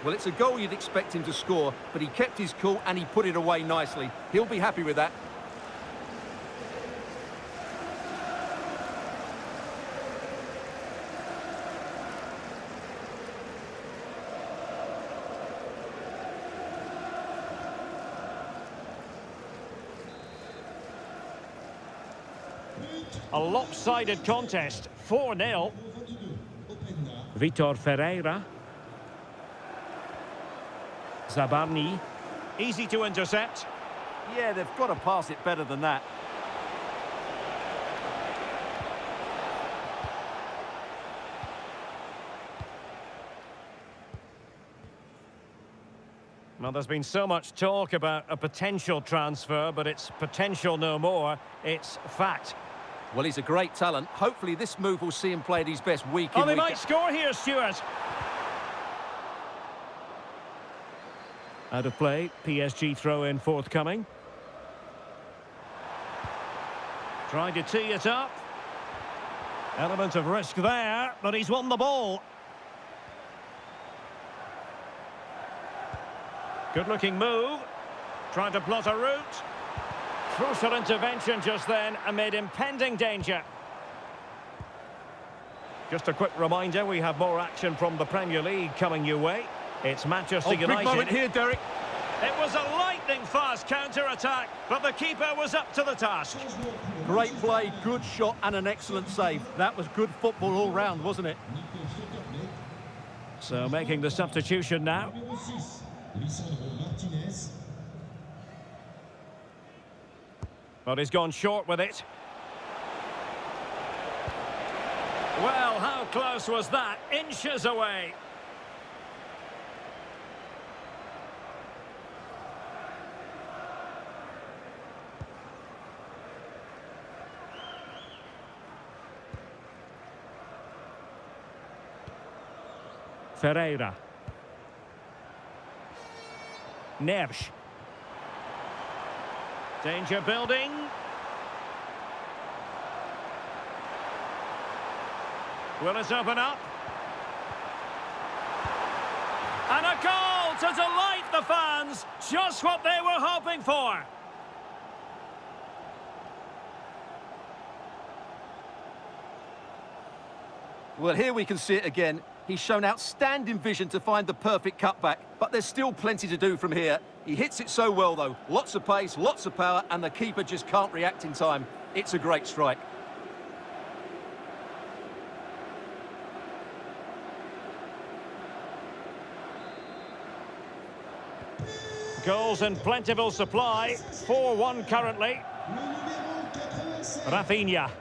Well, it's a goal you'd expect him to score, but he kept his cool and he put it away nicely. He'll be happy with that. A lopsided contest, 4-0. Vitor Ferreira. Zabarni. Easy to intercept. Yeah, they've got to pass it better than that. Well, there's been so much talk about a potential transfer, but it's potential no more. It's fact. Well, he's a great talent. Hopefully this move will see him play at his best week in, Oh, they week might out. score here, Stuart. Out of play, PSG throw-in forthcoming. Trying to tee it up. Element of risk there, but he's won the ball. Good-looking move. Trying to plot a route. Crucial intervention just then amid impending danger. Just a quick reminder, we have more action from the Premier League coming your way. It's Manchester United. Big moment here, Derek. It was a lightning-fast counter-attack, but the keeper was up to the task. Great play, good shot and an excellent save. That was good football all round, wasn't it? So making the substitution now. But he's gone short with it. Well, how close was that? Inches away. Ferreira. Neves. Danger building. Will it open up? And a goal to delight the fans. Just what they were hoping for. Well, here we can see it again. He's shown outstanding vision to find the perfect cutback, but there's still plenty to do from here. He hits it so well, though. Lots of pace, lots of power, and the keeper just can't react in time. It's a great strike. Goals in plentiful supply. 4-1 currently. Rafinha.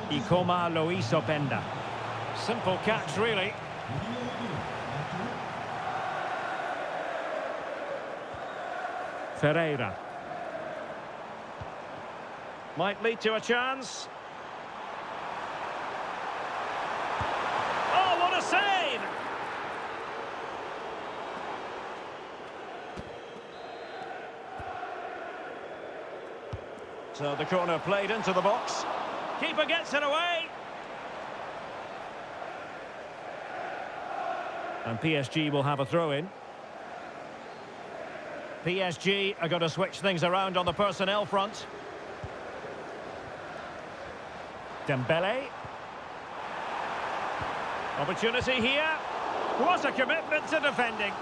Ikoma Luis Openda. Simple catch, really. Ferreira. Might lead to a chance. Oh, what a save! So the corner played into the box. Keeper gets it away. And PSG will have a throw-in. PSG are going to switch things around on the personnel front. Dembele. Opportunity here. What a commitment to defending.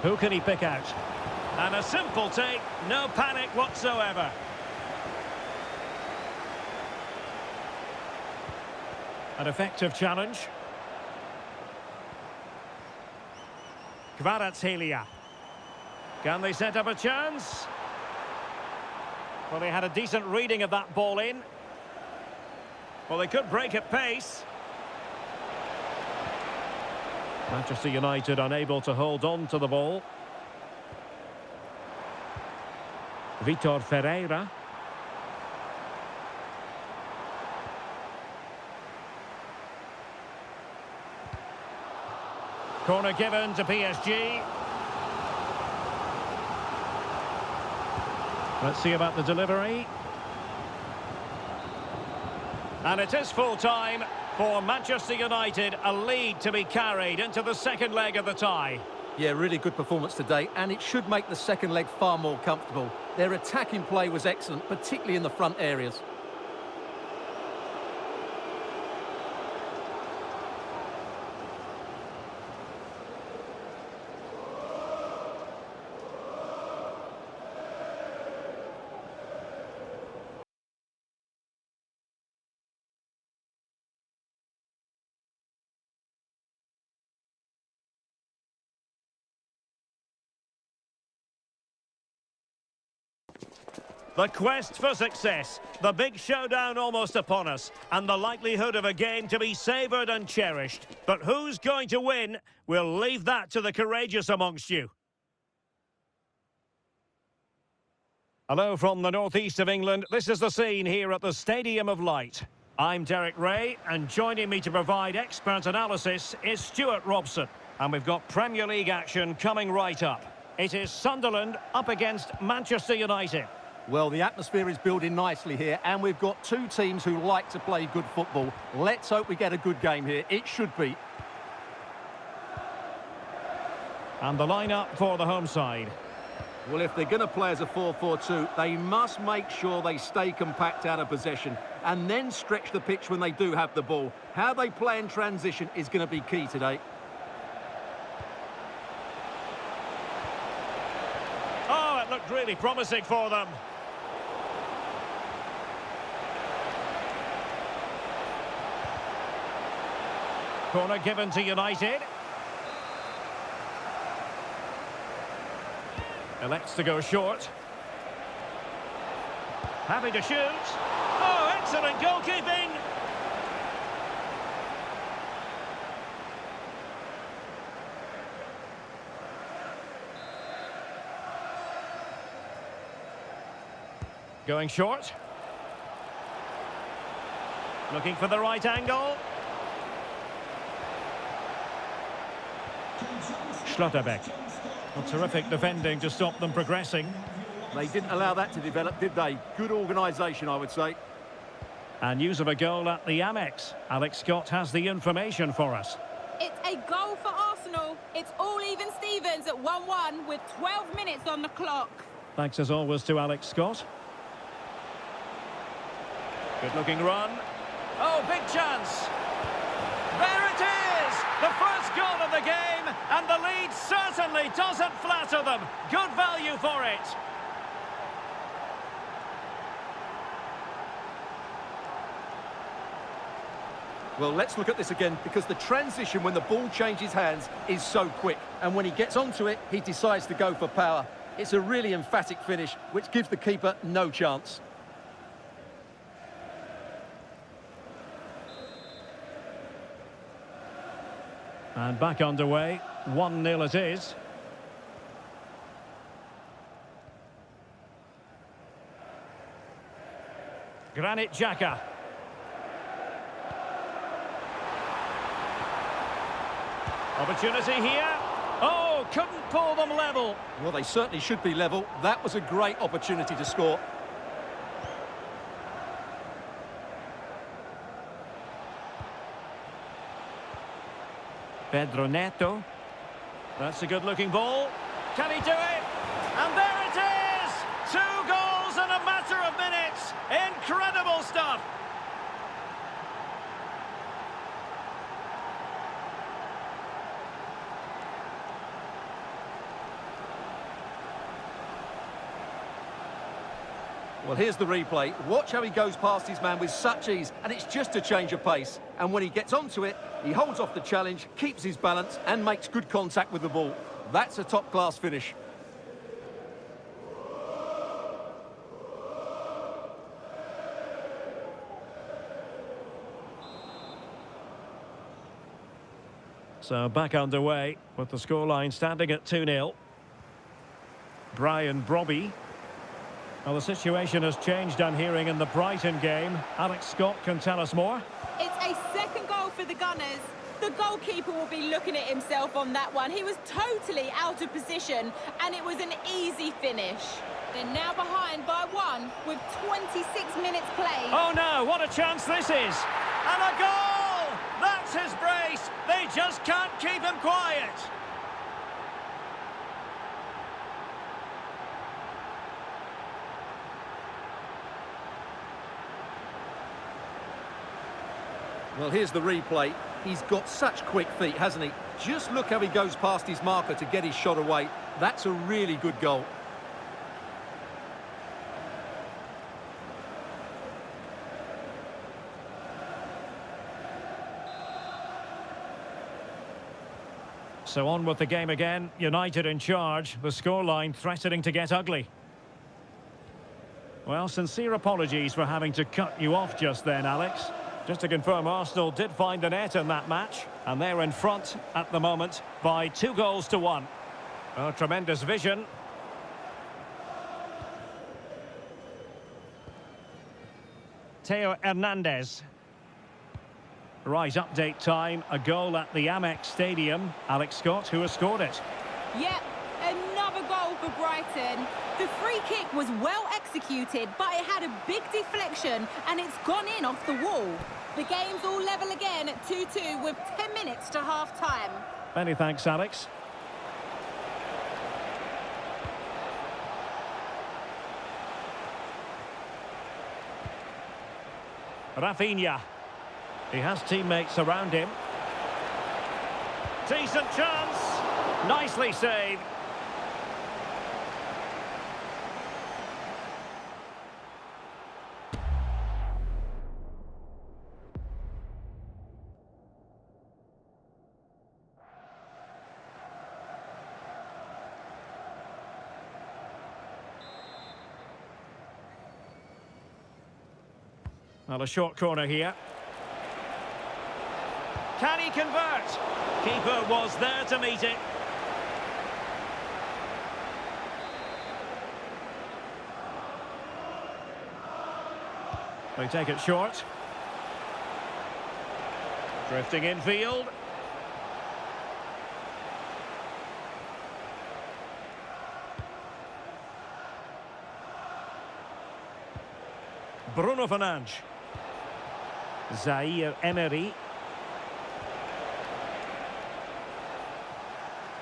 Who can he pick out? And a simple take, no panic whatsoever. An effective challenge. Kvaratskhelia. Can they set up a chance? Well, they had a decent reading of that ball in. Well, they could break at pace. Manchester United unable to hold on to the ball. Vitor Ferreira. Corner given to PSG. Let's see about the delivery. And it is full time for Manchester United, a lead to be carried into the second leg of the tie. Yeah, really good performance today, and it should make the second leg far more comfortable. Their attacking play was excellent, particularly in the front areas. The quest for success, the big showdown almost upon us, and the likelihood of a game to be savoured and cherished. But who's going to win? We'll leave that to the courageous amongst you. Hello from the northeast of England. This is the scene here at the Stadium of Light. I'm Derek Ray, and joining me to provide expert analysis is Stuart Robson. And we've got Premier League action coming right up. It is Sunderland up against Manchester United. Well, the atmosphere is building nicely here, and we've got two teams who like to play good football. Let's hope we get a good game here. It should be. And the lineup for the home side. Well, if they're going to play as a 4-4-2, they must make sure they stay compact out of possession and then stretch the pitch when they do have the ball. How they play in transition is going to be key today. Oh, it looked really promising for them. Corner given to United. Elects to go short. Happy to shoot. Oh, excellent goalkeeping. Going short. Looking for the right angle. Schlotterbeck. Well, terrific defending to stop them progressing. They didn't allow that to develop, did they? Good organisation, I would say. And news of a goal at the Amex. Alex Scott has the information for us. It's a goal for Arsenal. It's all even Stevens at 1-1 with 12 minutes on the clock. Thanks as always to Alex Scott. Good looking run. Oh, big chance. There it is! The first goal of the game, and the lead certainly doesn't flatter them. Good value for it. Well, let's look at this again, because the transition when the ball changes hands is so quick. And when he gets onto it, he decides to go for power. It's a really emphatic finish, which gives the keeper no chance. And back underway, 1-0 it is. Granit Xhaka. Opportunity here. Oh, couldn't pull them level. Well, they certainly should be level. That was a great opportunity to score. Pedro Neto. That's a good-looking ball. Can he do it? And there it is! 2 goals in a matter of minutes. Incredible stuff. Well, here's the replay. Watch how he goes past his man with such ease, and it's just a change of pace. And when he gets onto it, he holds off the challenge, keeps his balance, and makes good contact with the ball. That's a top-class finish. So back underway with the scoreline standing at 2-0. Brian Brobby. Well, the situation has changed, I'm hearing, in the Brighton game. Alex Scott can tell us more. It's a second goal for the Gunners. The goalkeeper will be looking at himself on that one. He was totally out of position, and it was an easy finish. They're now behind by 1 with 26 minutes played. Oh no, what a chance this is! And a goal! That's his brace! They just can't keep him quiet! Well, here's the replay. He's got such quick feet, hasn't he? Just look how he goes past his marker to get his shot away. That's a really good goal. So on with the game again. United in charge. The scoreline threatening to get ugly. Well, sincere apologies for having to cut you off just then, Alex. Just to confirm, Arsenal did find the net in that match, and they're in front at the moment by 2-1. Oh, tremendous vision. Theo Hernandez. Right, update time. A goal at the Amex Stadium. Alex Scott, who has scored it. Yep, another goal for Brighton. The free kick was well executed, but it had a big deflection and it's gone in off the wall. The game's all level again at 2-2 with 10 minutes to half-time. Many thanks, Alex. Rafinha. He has teammates around him. Decent chance. Nicely saved. Well, a short corner here. Can he convert? Keeper was there to meet it. They take it short. Drifting infield. Bruno Fernandes. Zaire Emery.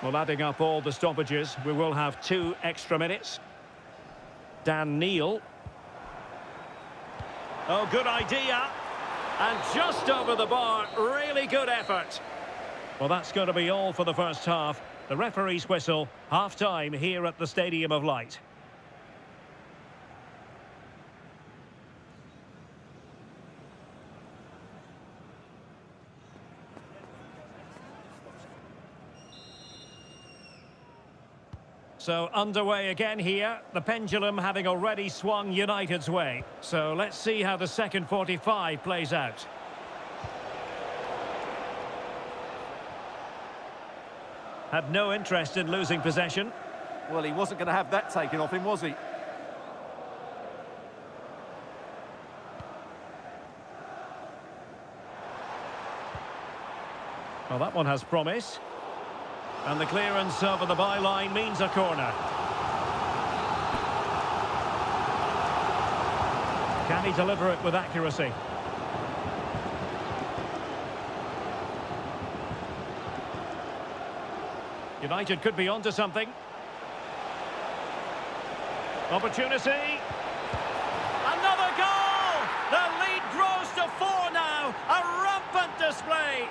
Well, adding up all the stoppages, we will have 2 extra minutes. Dan Neil. Oh, good idea. And just over the bar, really good effort. Well, that's going to be all for the first half. The referee's whistle, half-time here at the Stadium of Light. So underway again here, the pendulum having already swung United's way. So let's see how the second 45 plays out. Had no interest in losing possession. Well, he wasn't going to have that taken off him, was he? Well, that one has promise. And the clearance over the byline means a corner. Can he deliver it with accuracy? United could be onto something. Opportunity. Another goal! The lead grows to 4 now. A rampant display.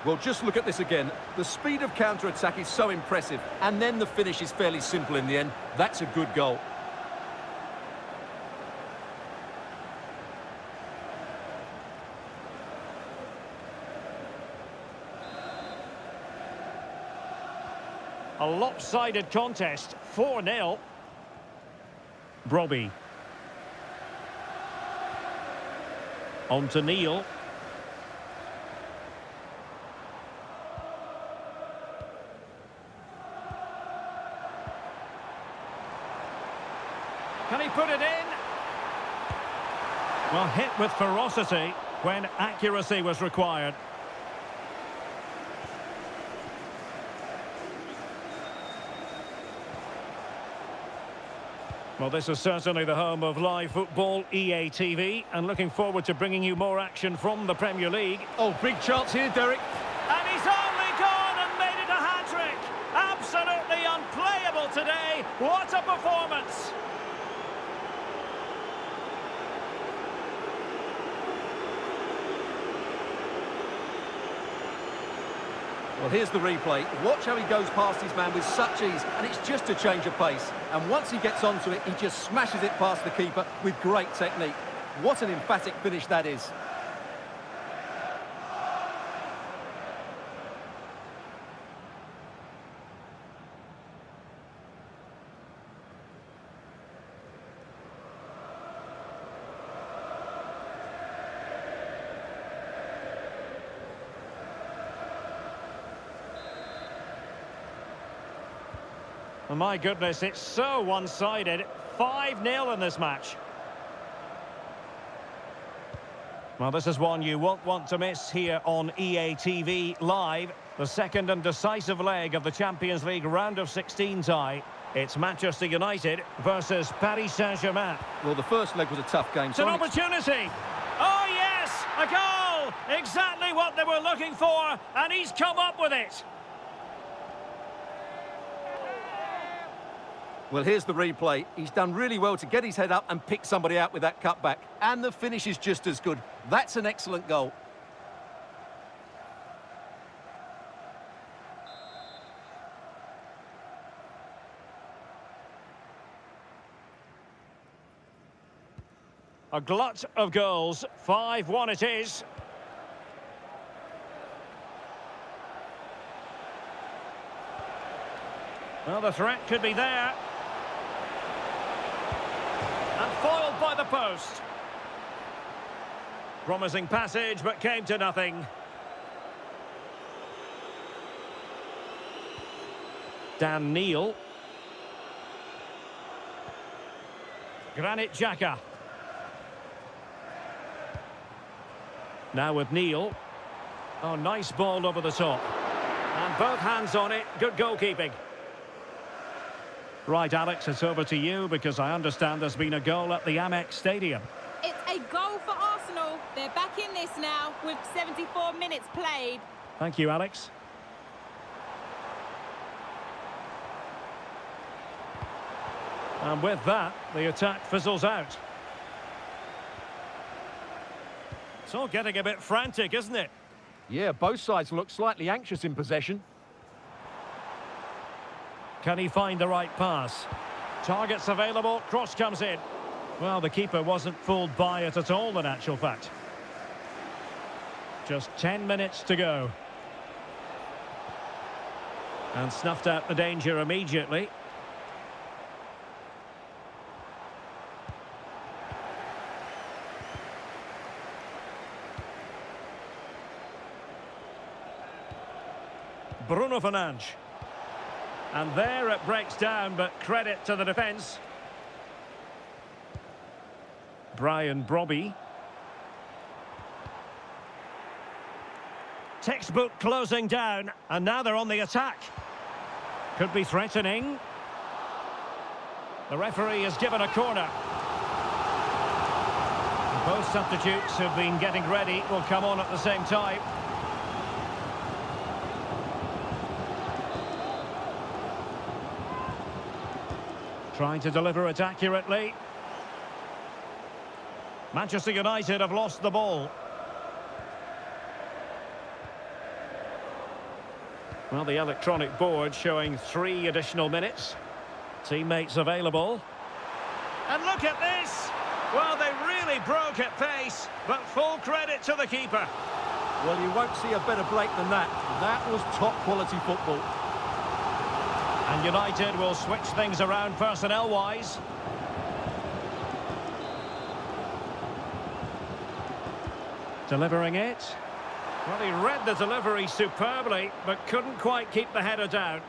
Well, just look at this again. The speed of counter-attack is so impressive, and then the finish is fairly simple in the end. That's a good goal. A lopsided contest, 4-0. Brobbey. On to Neil. Can he put it in? Well, hit with ferocity when accuracy was required. Well, this is certainly the home of live football, EA TV, and looking forward to bringing you more action from the Premier League. Oh, big chance here, Derek. And he's only gone and made it a hat-trick. Absolutely unplayable today. What a performance. Well, here's the replay. Watch how he goes past his man with such ease, and it's just a change of pace. And once he gets onto it, he just smashes it past the keeper with great technique. What an emphatic finish that is. Oh, my goodness, it's so one-sided. 5-0 in this match. Well, this is one you won't want to miss here on EA TV Live. The second and decisive leg of the Champions League round of 16 tie. It's Manchester United versus Paris Saint-Germain. Well, the first leg was a tough game. It's an opportunity. Oh, yes, a goal. Exactly what they were looking for, and he's come up with it. Well, here's the replay. He's done really well to get his head up and pick somebody out with that cutback. And the finish is just as good. That's an excellent goal. A glut of goals. 5-1 it is. Well, the threat could be there. And foiled by the post. Promising passage, but came to nothing. Dan Neil. Granit Xhaka. Now with Neil. Oh, nice ball over the top. And both hands on it. Good goalkeeping. Right, Alex, it's over to you because I understand there's been a goal at the Amex Stadium. It's a goal for Arsenal. They're back in this now with 74 minutes played. Thank you, Alex. And with that, the attack fizzles out. It's all getting a bit frantic, isn't it? Yeah, both sides look slightly anxious in possession. Can he find the right pass? Targets available, cross comes in. Well, the keeper wasn't fooled by it at all, in actual fact. Just 10 minutes to go. And snuffed out the danger immediately. Bruno Fernandes. And there it breaks down, but credit to the defence. Brian Brobby. Textbook closing down, and now they're on the attack. Could be threatening. The referee has given a corner. Both substitutes who've been getting ready will come on at the same time. Trying to deliver it accurately. Manchester United have lost the ball. Well, the electronic board showing 3 additional minutes. Teammates available. And look at this! Well, they really broke at pace, but full credit to the keeper. Well, you won't see a better break than that. That was top-quality football. And United will switch things around personnel-wise. Delivering it. Well, he read the delivery superbly, but couldn't quite keep the header down.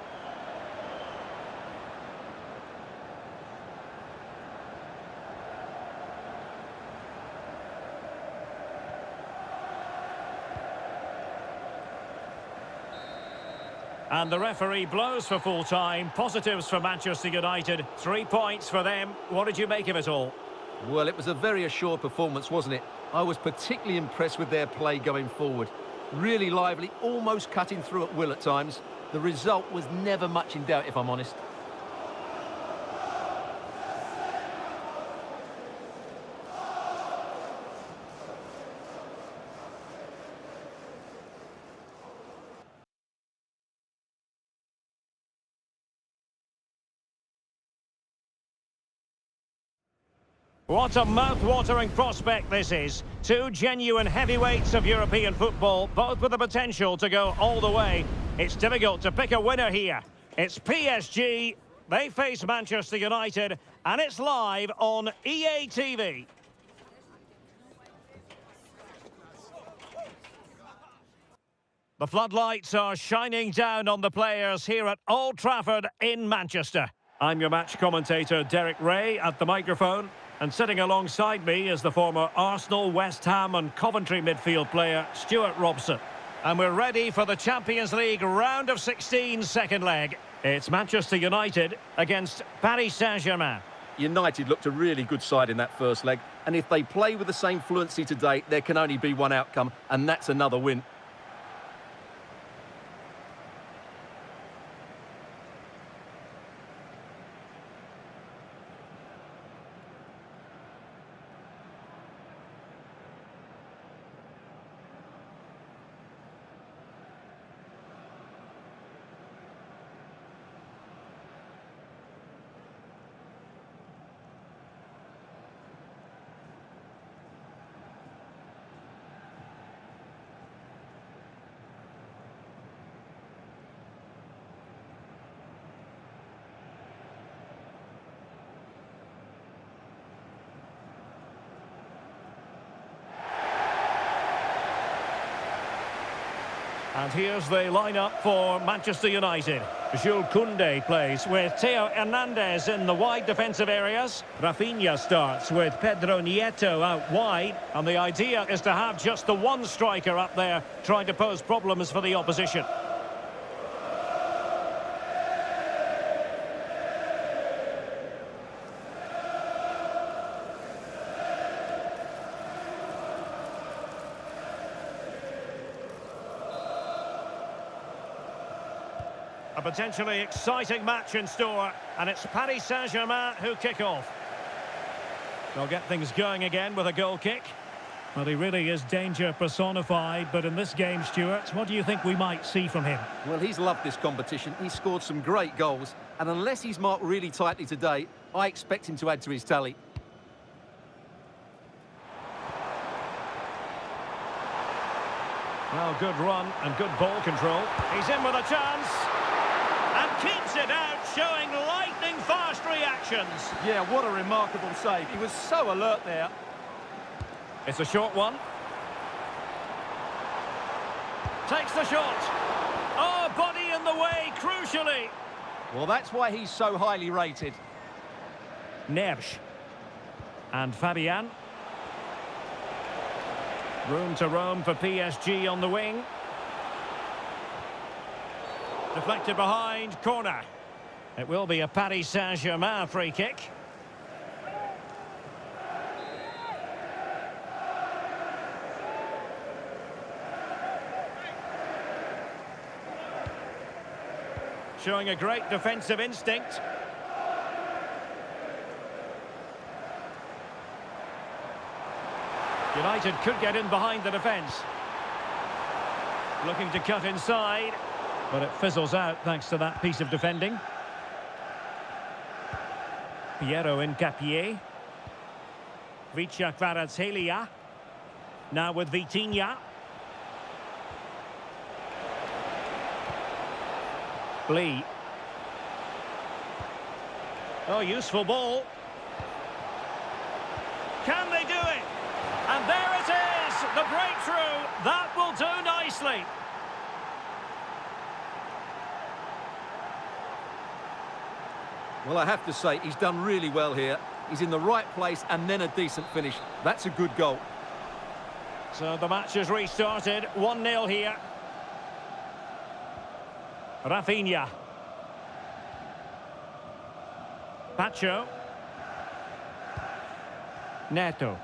And the referee blows for full time. Positives for Manchester United. 3 points for them. What did you make of it all? Well, it was a very assured performance, wasn't it? I was particularly impressed with their play going forward. Really lively, almost cutting through at will at times. The result was never much in doubt, if I'm honest. What a mouth-watering prospect this is. 2 genuine heavyweights of European football, both with the potential to go all the way. It's difficult to pick a winner here. It's PSG, they face Manchester United, and it's live on EA TV. The floodlights are shining down on the players here at Old Trafford in Manchester. I'm your match commentator, Derek Ray, at the microphone. And sitting alongside me is the former Arsenal, West Ham and Coventry midfield player, Stuart Robson. And we're ready for the Champions League round of 16 second leg. It's Manchester United against Paris Saint-Germain. United looked a really good side in that first leg. And if they play with the same fluency today, there can only be one outcome, and that's another win. And here's the lineup for Manchester United. Jules Koundé plays with Theo Hernandez in the wide defensive areas. Rafinha starts with Pedro Nieto out wide. And the idea is to have just the one striker up there trying to pose problems for the opposition. A potentially exciting match in store, and it's Paris Saint-Germain who kick off. They'll get things going again with a goal kick. Well, he really is danger personified, but in this game, Stuart, what do you think we might see from him? Well, he's loved this competition. He's scored some great goals, and unless he's marked really tightly today, I expect him to add to his tally. Well, good run and good ball control. He's in with a chance. And keeps it out, showing lightning-fast reactions. Yeah, what a remarkable save. He was so alert there. It's a short one. Takes the shot. Oh, body the way, crucially. Well, that's why he's so highly rated. Neves. And Fabian. Room to roam for PSG on the wing. Deflected behind, corner. It will be a Paris Saint-Germain free kick. Showing a great defensive instinct. United could get in behind the defence. Looking to cut inside, but it fizzles out thanks to that piece of defending. Piero Hincapié. Vicha Kvaratskhelia. Now with Vitinha. Lee. Oh, useful ball. Can they do it? And there it is, the breakthrough. That will do nicely. Well, I have to say, he's done really well here. He's in the right place and then a decent finish. That's a good goal. So the match has restarted. 1-0 here. Rafinha. Pacho. Neto.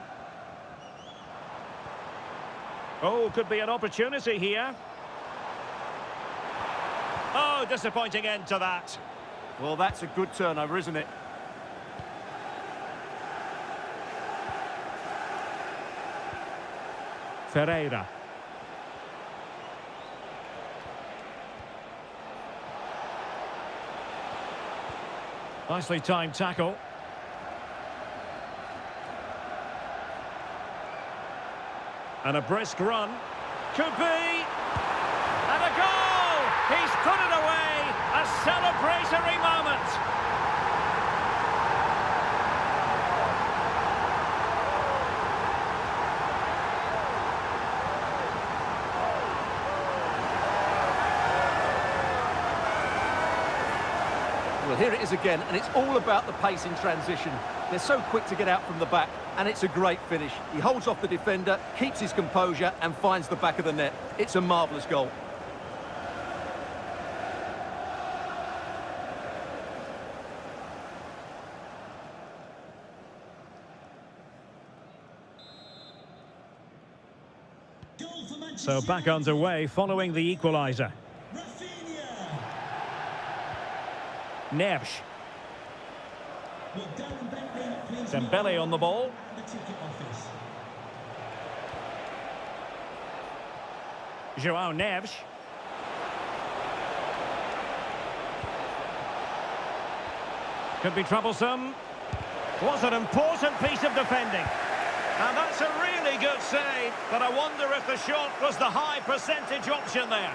Oh, could be an opportunity here. Oh, disappointing end to that. Well, that's a good turnover, isn't it? Ferreira. Nicely timed tackle. And a brisk run. Could be. And a goal! He's put it away. A celebratory moment. Well, here it is again, and it's all about the pace in transition. They're so quick to get out from the back, and it's a great finish. He holds off the defender, keeps his composure, and finds the back of the net. It's a marvellous goal. So back underway following the equaliser. Neves. Dembele on the ball. João Neves. Could be troublesome. Was an important piece of defending. And that's a really good save, but I wonder if the shot was the high percentage option there.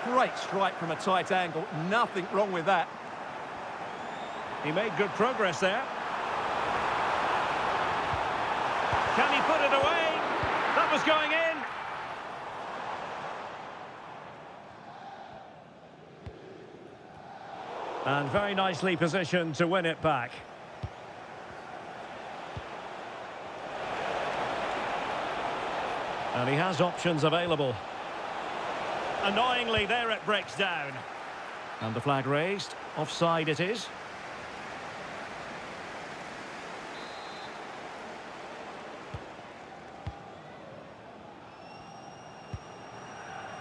Great strike from a tight angle. Nothing wrong with that. He made good progress there. Can he put it away? That was going in. And very nicely positioned to win it back. And he has options available. Annoyingly, there it breaks down. And the flag raised. Offside it is.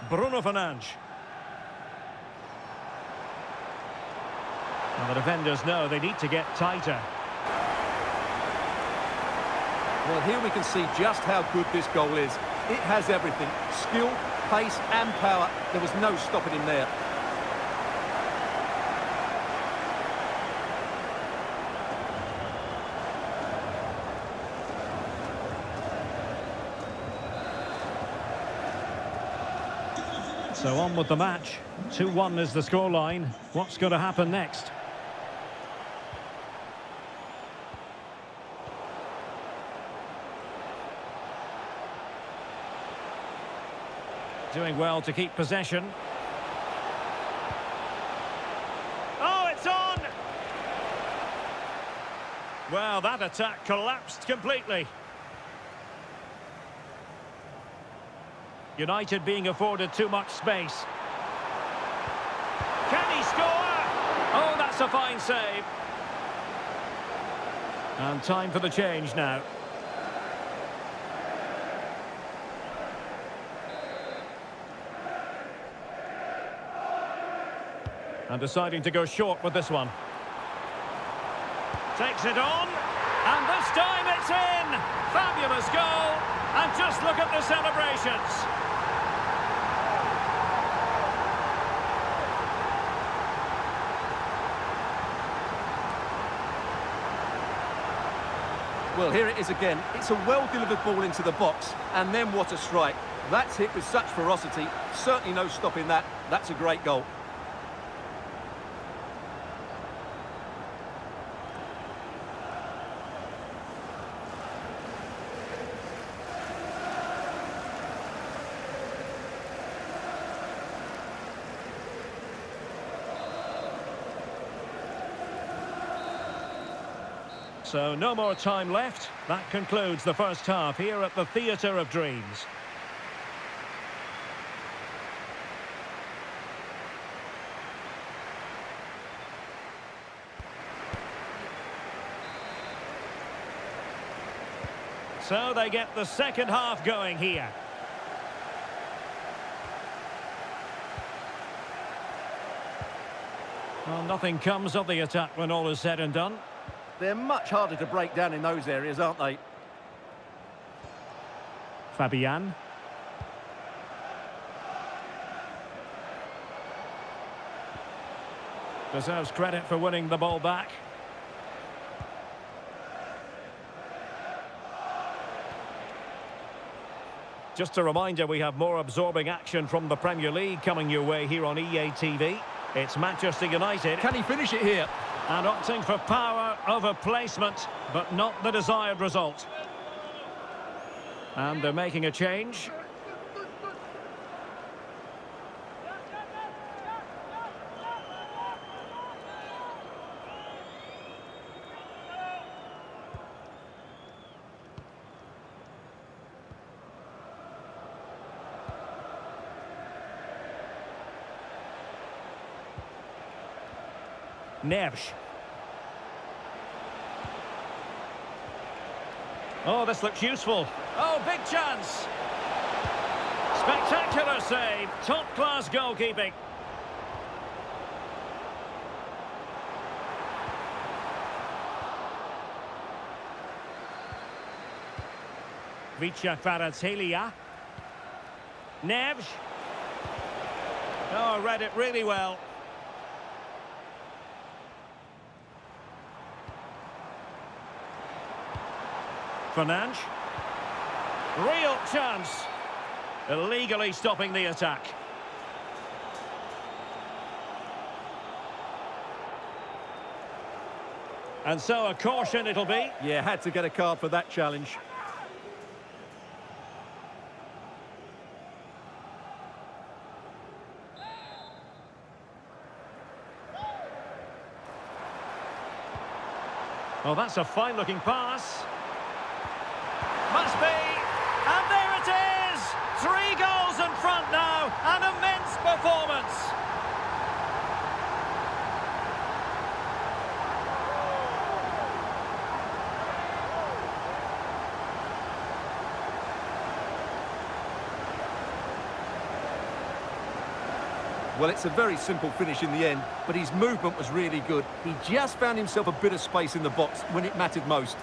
Bruno Fernandes. And the defenders know they need to get tighter. Well, here we can see just how good this goal is. It has everything. Skill, pace and power. There was no stopping him there. So on with the match. 2-1 is the scoreline. What's going to happen next? Doing well to keep possession. Well, that attack collapsed completely. United being afforded too much space. Can he score? Oh, that's a fine save. And time for the change now. And deciding to go short with this one. Takes it on, and this time it's in! Fabulous goal, and just look at the celebrations. Well, here it is again. It's a well-delivered ball into the box, and then what a strike. That's hit with such ferocity. Certainly no stopping that. That's a great goal. So no more time left. That concludes the first half here at the Theatre of Dreams. So they get the second half going here. Well, nothing comes of the attack when all is said and done. They're much harder to break down in those areas, aren't they? Fabian. Deserves credit for winning the ball back. Just a reminder, we have more absorbing action from the Premier League coming your way here on EA TV. It's Manchester United. Can he finish it here? And opting for power over placement, but not the desired result. And they're making a change. Neves. Oh, this looks useful. Oh, big chance. Spectacular save. Top-class goalkeeping. Kvaratskhelia. Neves. Oh, read it really well. Fernandes. Real chance. Illegally stopping the attack. And so a caution it'll be. Yeah, had to get a card for that challenge. Well, that's a fine-looking pass. Must be, and there it is! 3 goals in front now, an immense performance! Well, it's a very simple finish in the end, but his movement was really good. He just found himself a bit of space in the box when it mattered most.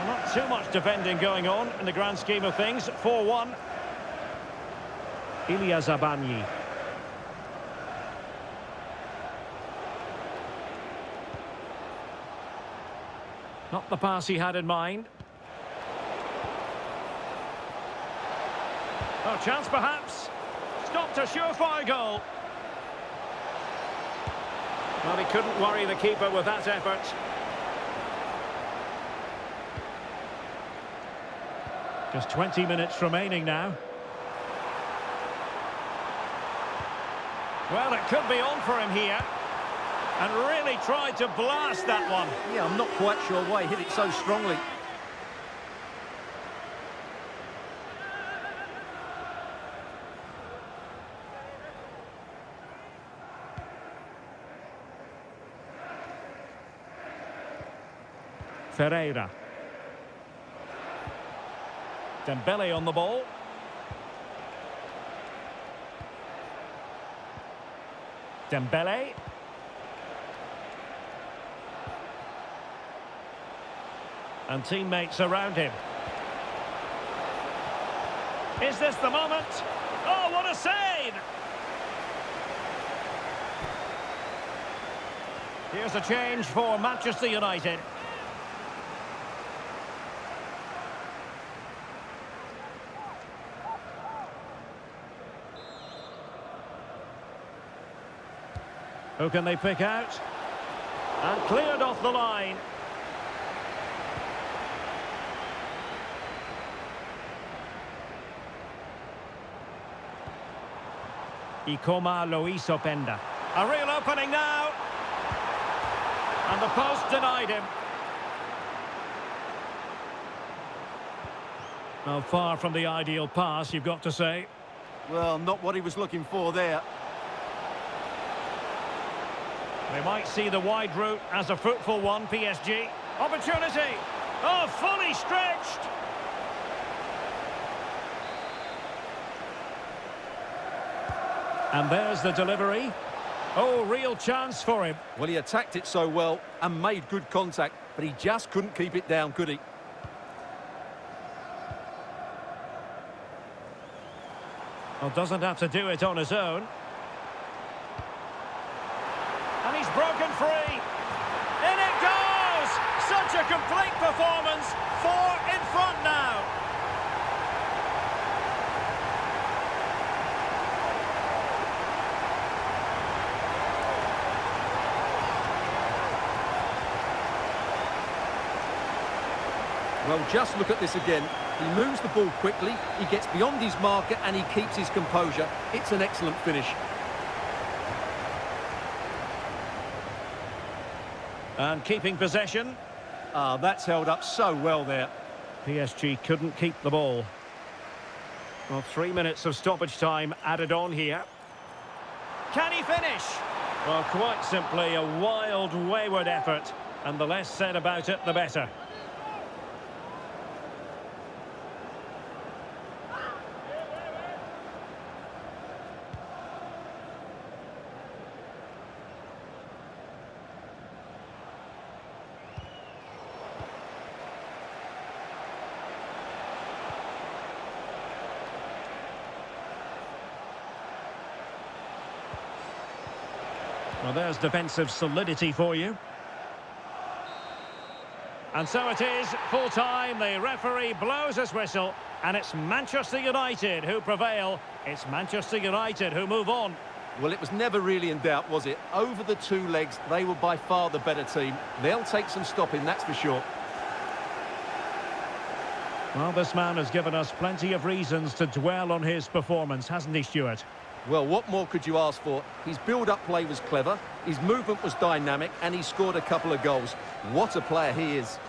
Not too much defending going on in the grand scheme of things. 4-1. Ilya Zabanyi. Not the pass he had in mind. Oh, chance perhaps. Stopped a surefire goal. Well, he couldn't worry the keeper with that effort. Just 20 minutes remaining now. Well, it could be on for him here. And really tried to blast that one. Yeah, I'm not quite sure why he hit it so strongly. Ferreira. Dembele on the ball. Dembele. And teammates around him. Is this the moment? Oh, what a save! Here's a change for Manchester United. Who can they pick out? And cleared off the line. Ikoma Luis Openda. A real opening now. And the post denied him. Well, far from the ideal pass, you've got to say. Well, not what he was looking for there. They might see the wide route as a fruitful one, PSG. Opportunity! Oh, fully stretched! And there's the delivery. Oh, real chance for him. Well, he attacked it so well and made good contact, but he just couldn't keep it down, could he? Well, doesn't have to do it on his own. And he's broken free. In it goes! Such a complete performance. 4 in front now. Well, just look at this again. He moves the ball quickly, he gets beyond his marker and he keeps his composure. It's an excellent finish. And keeping possession. Ah, that's held up so well there. PSG couldn't keep the ball. Well, 3 minutes of stoppage time added on here. Can he finish? Well, quite simply a wild, wayward effort. And the less said about it, the better. Well, there's defensive solidity for you. And so it is, full time. The referee blows his whistle, and it's Manchester United who prevail. It's Manchester United who move on. Well, it was never really in doubt, was it? Over the 2 legs, they were by far the better team. They'll take some stopping, that's for sure. Well, this man has given us plenty of reasons to dwell on his performance, hasn't he, Stuart? Well, what more could you ask for? His build-up play was clever, his movement was dynamic, and he scored a couple of goals. What a player he is.